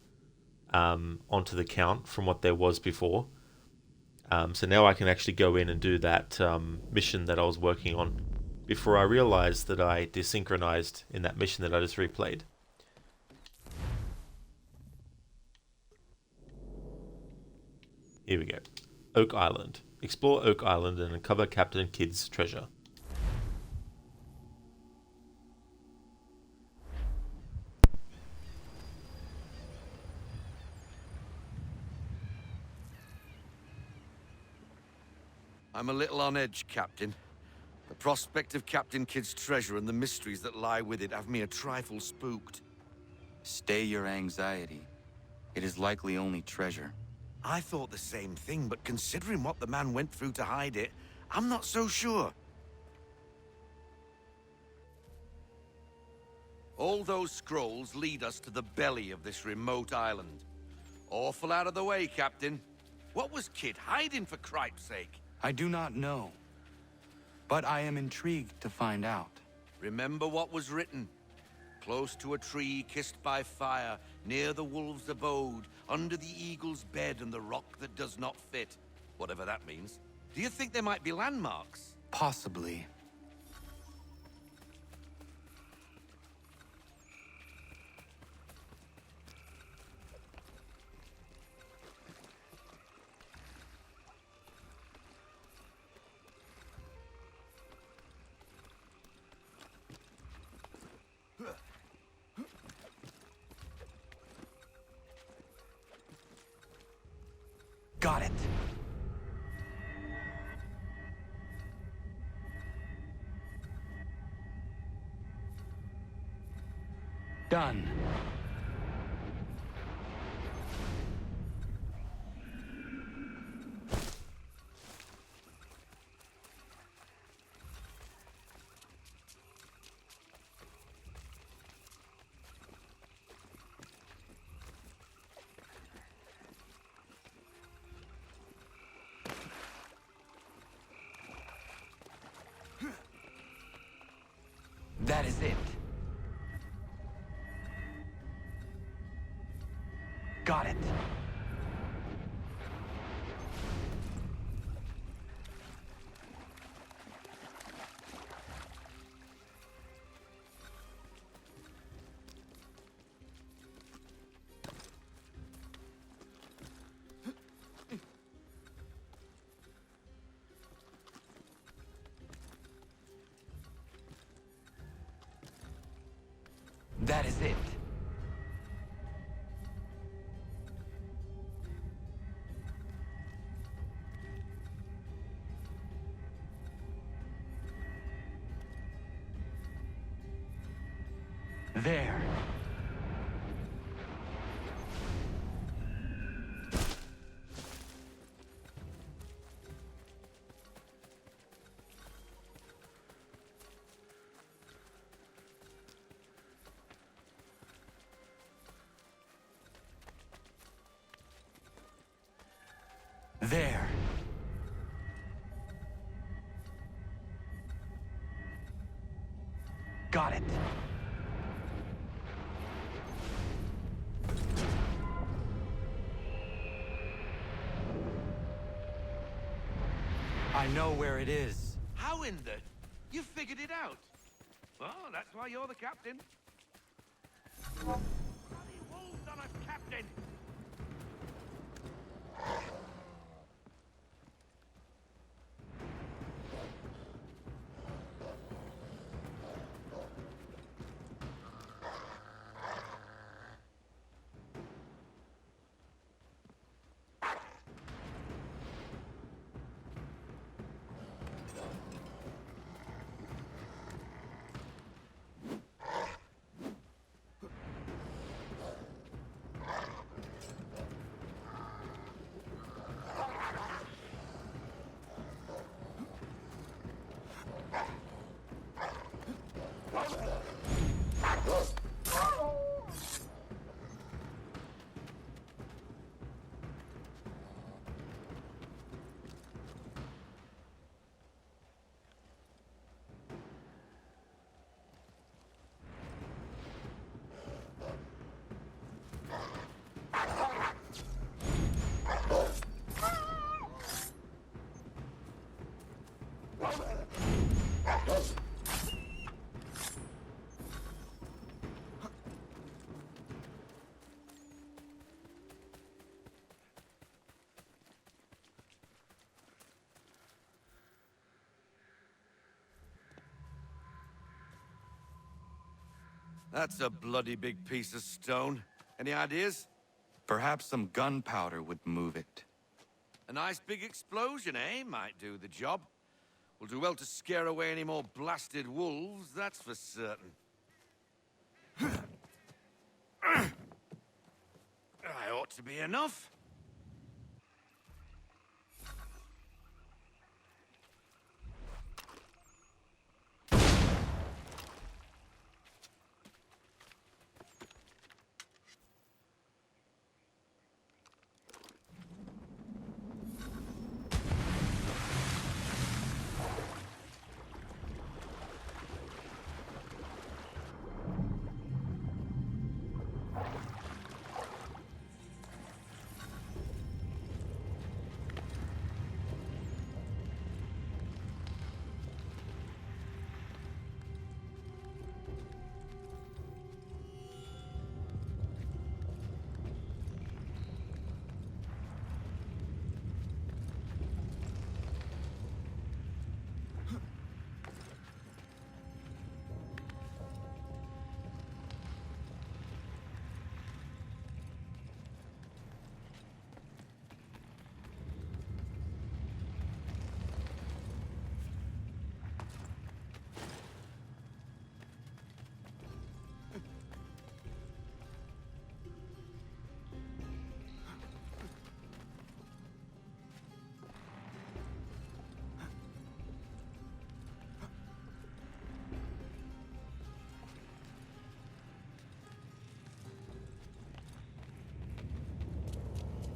onto the count from what there was before. So now I can actually go in and do that mission that I was working on before I realized that I desynchronized in that mission that I just replayed. Here we go. Oak Island. Explore Oak Island and uncover Captain Kidd's treasure. I'm a little on edge, Captain. The prospect of Captain Kidd's treasure and the mysteries that lie with it have me a trifle spooked. Stay your anxiety. It is likely only treasure. I thought the same thing, but considering what the man went through to hide it, I'm not so sure. All those scrolls lead us to the belly of this remote island. Awful out of the way, Captain. What was Kidd hiding, for cripe's sake? I do not know. But I am intrigued to find out. Remember what was written. Close to a tree kissed by fire, near the wolf's abode, under the eagle's bed and the rock that does not fit. Whatever that means. Do you think there might be landmarks? Possibly. Got it. Done. That is it. Got it. That is it. There. There. Got it. I know where it is. How in the... You figured it out? Well, that's why you're the captain. Bloody wolves on us, Captain! That's a bloody big piece of stone. Any ideas? Perhaps some gunpowder would move it. A nice big explosion, eh? Might do the job. We'll do well to scare away any more blasted wolves, that's for certain. That ought to be enough.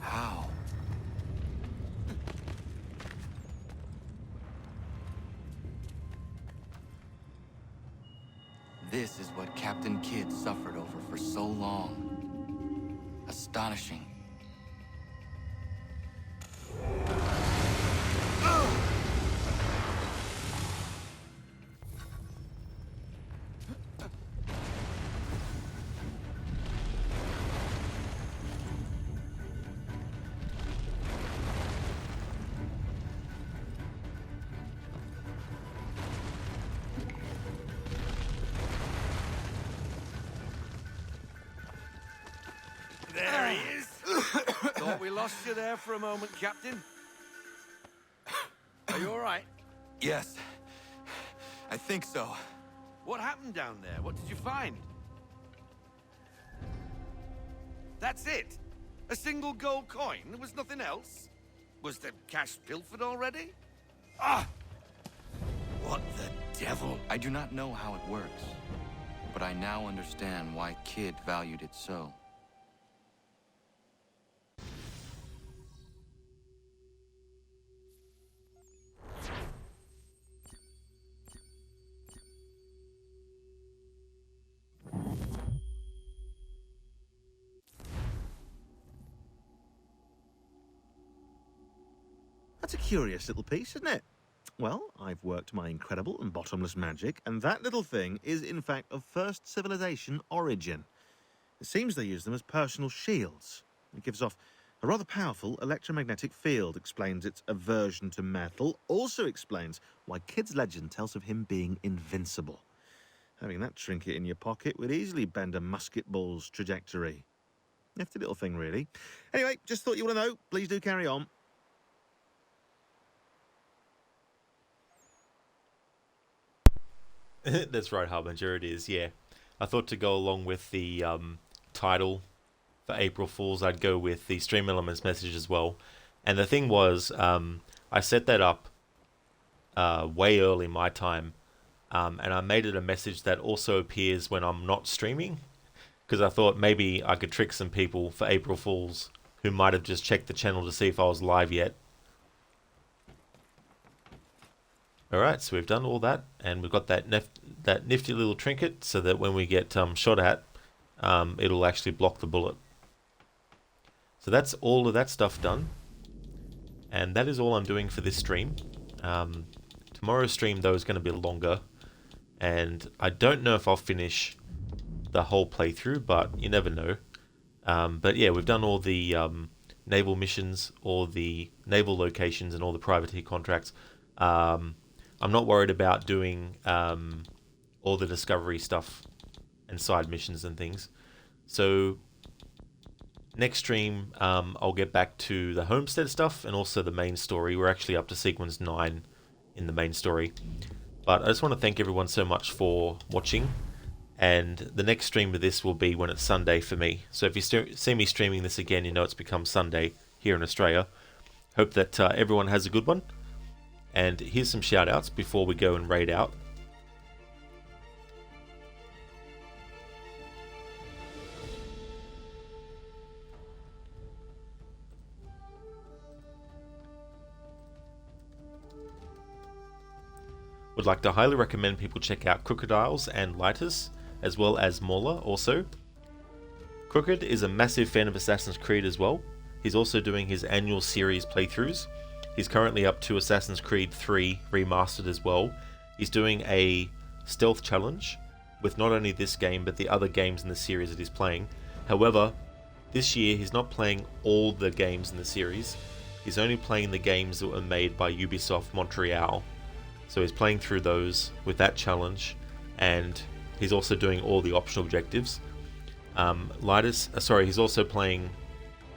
How? This is what Captain Kidd suffered over for so long. Astonishing. There he is. Thought we lost you there for a moment, Captain. Are you all right? Yes. I think so. What happened down there? What did you find? That's it? A single gold coin? There was nothing else? Was the cash pilfered already? Ah! What the devil? I do not know how it works, but I now understand why Kidd valued it so. That's a curious little piece, isn't it? Well, I've worked my incredible and bottomless magic, and that little thing is in fact of first civilization origin. It seems they use them as personal shields. It gives off a rather powerful electromagnetic field, explains its aversion to metal, also explains why Kidd's legend tells of him being invincible. Having that trinket in your pocket would easily bend a musket ball's trajectory. Nifty little thing, really. Anyway, just thought you want to know. Please do carry on. That's right, Harbinger, it is, yeah. I thought to go along with the title for April Fools, I'd go with the Stream Elements message as well. And the thing was, I set that up way early my time, and I made it a message that also appears when I'm not streaming, because I thought maybe I could trick some people for April Fools who might have just checked the channel to see if I was live yet. Alright, so we've done all that, and we've got that nifty little trinket, so that when we get shot at, it'll actually block the bullet. So that's all of that stuff done, and that is all I'm doing for this stream. Tomorrow's stream, though, is going to be longer, and I don't know if I'll finish the whole playthrough, but you never know. But yeah, we've done all the naval missions, all the naval locations, and all the privateer contracts. I'm not worried about doing all the discovery stuff and side missions and things. So, yeah, we've done all the naval missions, all the naval locations, and all the privateer contracts. I'm not worried about doing all the discovery stuff and side missions and things. So, I'm not worried about doing all the discovery stuff and side missions and things. So, yeah, we've done all the naval missions, all the naval locations, and all the privateer contracts. Next stream, I'll get back to the homestead stuff and also the main story. We're actually up to sequence 9 in the main story. But I just want to thank everyone so much for watching. And the next stream of this will be when it's Sunday for me. So if you see me streaming this again, you know it's become Sunday here in Australia. Hope that everyone has a good one. And here's some shout outs before we go and raid out. Would like to highly recommend people check out Crocodiles and Lighters, as well as Mauler also. Crooked is a massive fan of Assassin's Creed as well. He's also doing his annual series playthroughs. He's currently up to Assassin's Creed 3 Remastered as well. He's doing a stealth challenge with not only this game but the other games in the series that he's playing. However, this year he's not playing all the games in the series. He's only playing the games that were made by Ubisoft Montreal. So he's playing through those with that challenge, and he's also doing all the optional objectives. He's also playing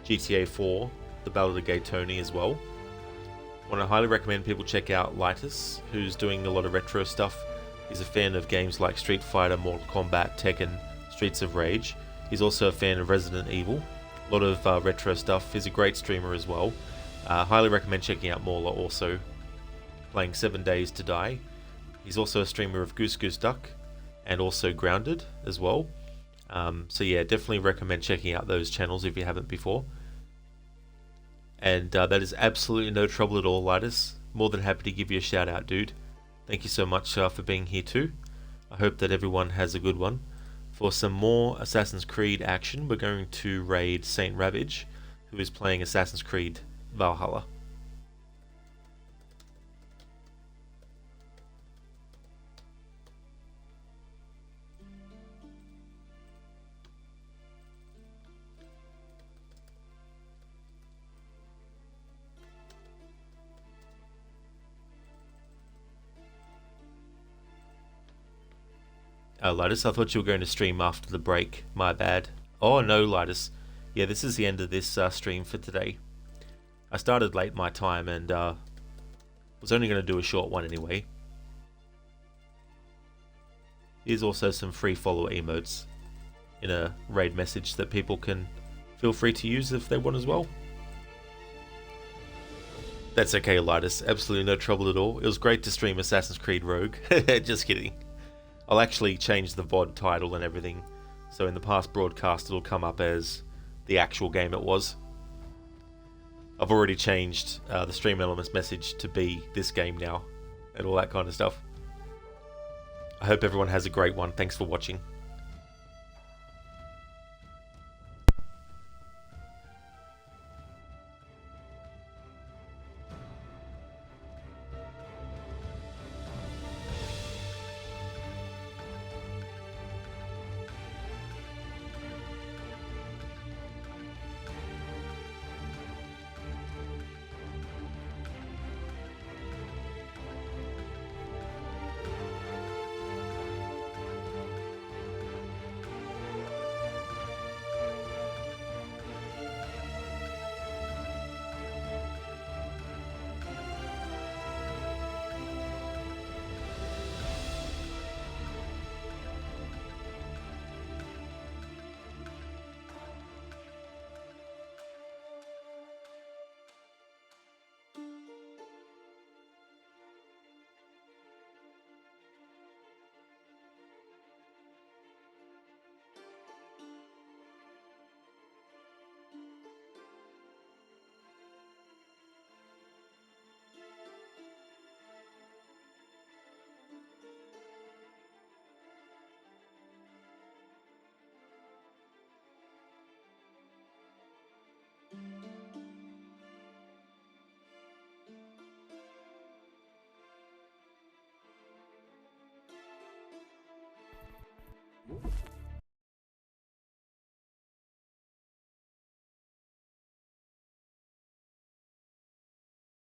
GTA 4, The Ballad of Gay Tony as well. Want to highly recommend people check out Lightus, who's doing a lot of retro stuff. He's a fan of games like Street Fighter, Mortal Kombat, Tekken, Streets of Rage. He's also a fan of Resident Evil, a lot of retro stuff. He's a great streamer as well. Highly recommend checking out Mauler also, playing 7 Days to Die. He's also a streamer of Goose Goose Duck and also Grounded as well. So yeah, definitely recommend checking out those channels if you haven't before. And that is absolutely no trouble at all, Lightus. More than happy to give you a shout out, dude. Thank you so much for being here too. I hope that everyone has a good one. For some more Assassin's Creed action, we're going to raid Saint Ravage, who is playing Assassin's Creed Valhalla. Lightus, I thought you were going to stream after the break. My bad. Oh no, Lightus. Yeah, this is the end of this stream for today. I started late my time and was only going to do a short one anyway. Here's also some free follower emotes in a raid message that people can feel free to use if they want as well. That's okay, Lightus. Absolutely no trouble at all. It was great to stream Assassin's Creed Rogue. Just kidding. I'll actually change the VOD title and everything, so in the past broadcast it'll come up as the actual game it was. I've already changed the Stream Elements message to be this game now, and all that kind of stuff. I hope everyone has a great one. Thanks for watching.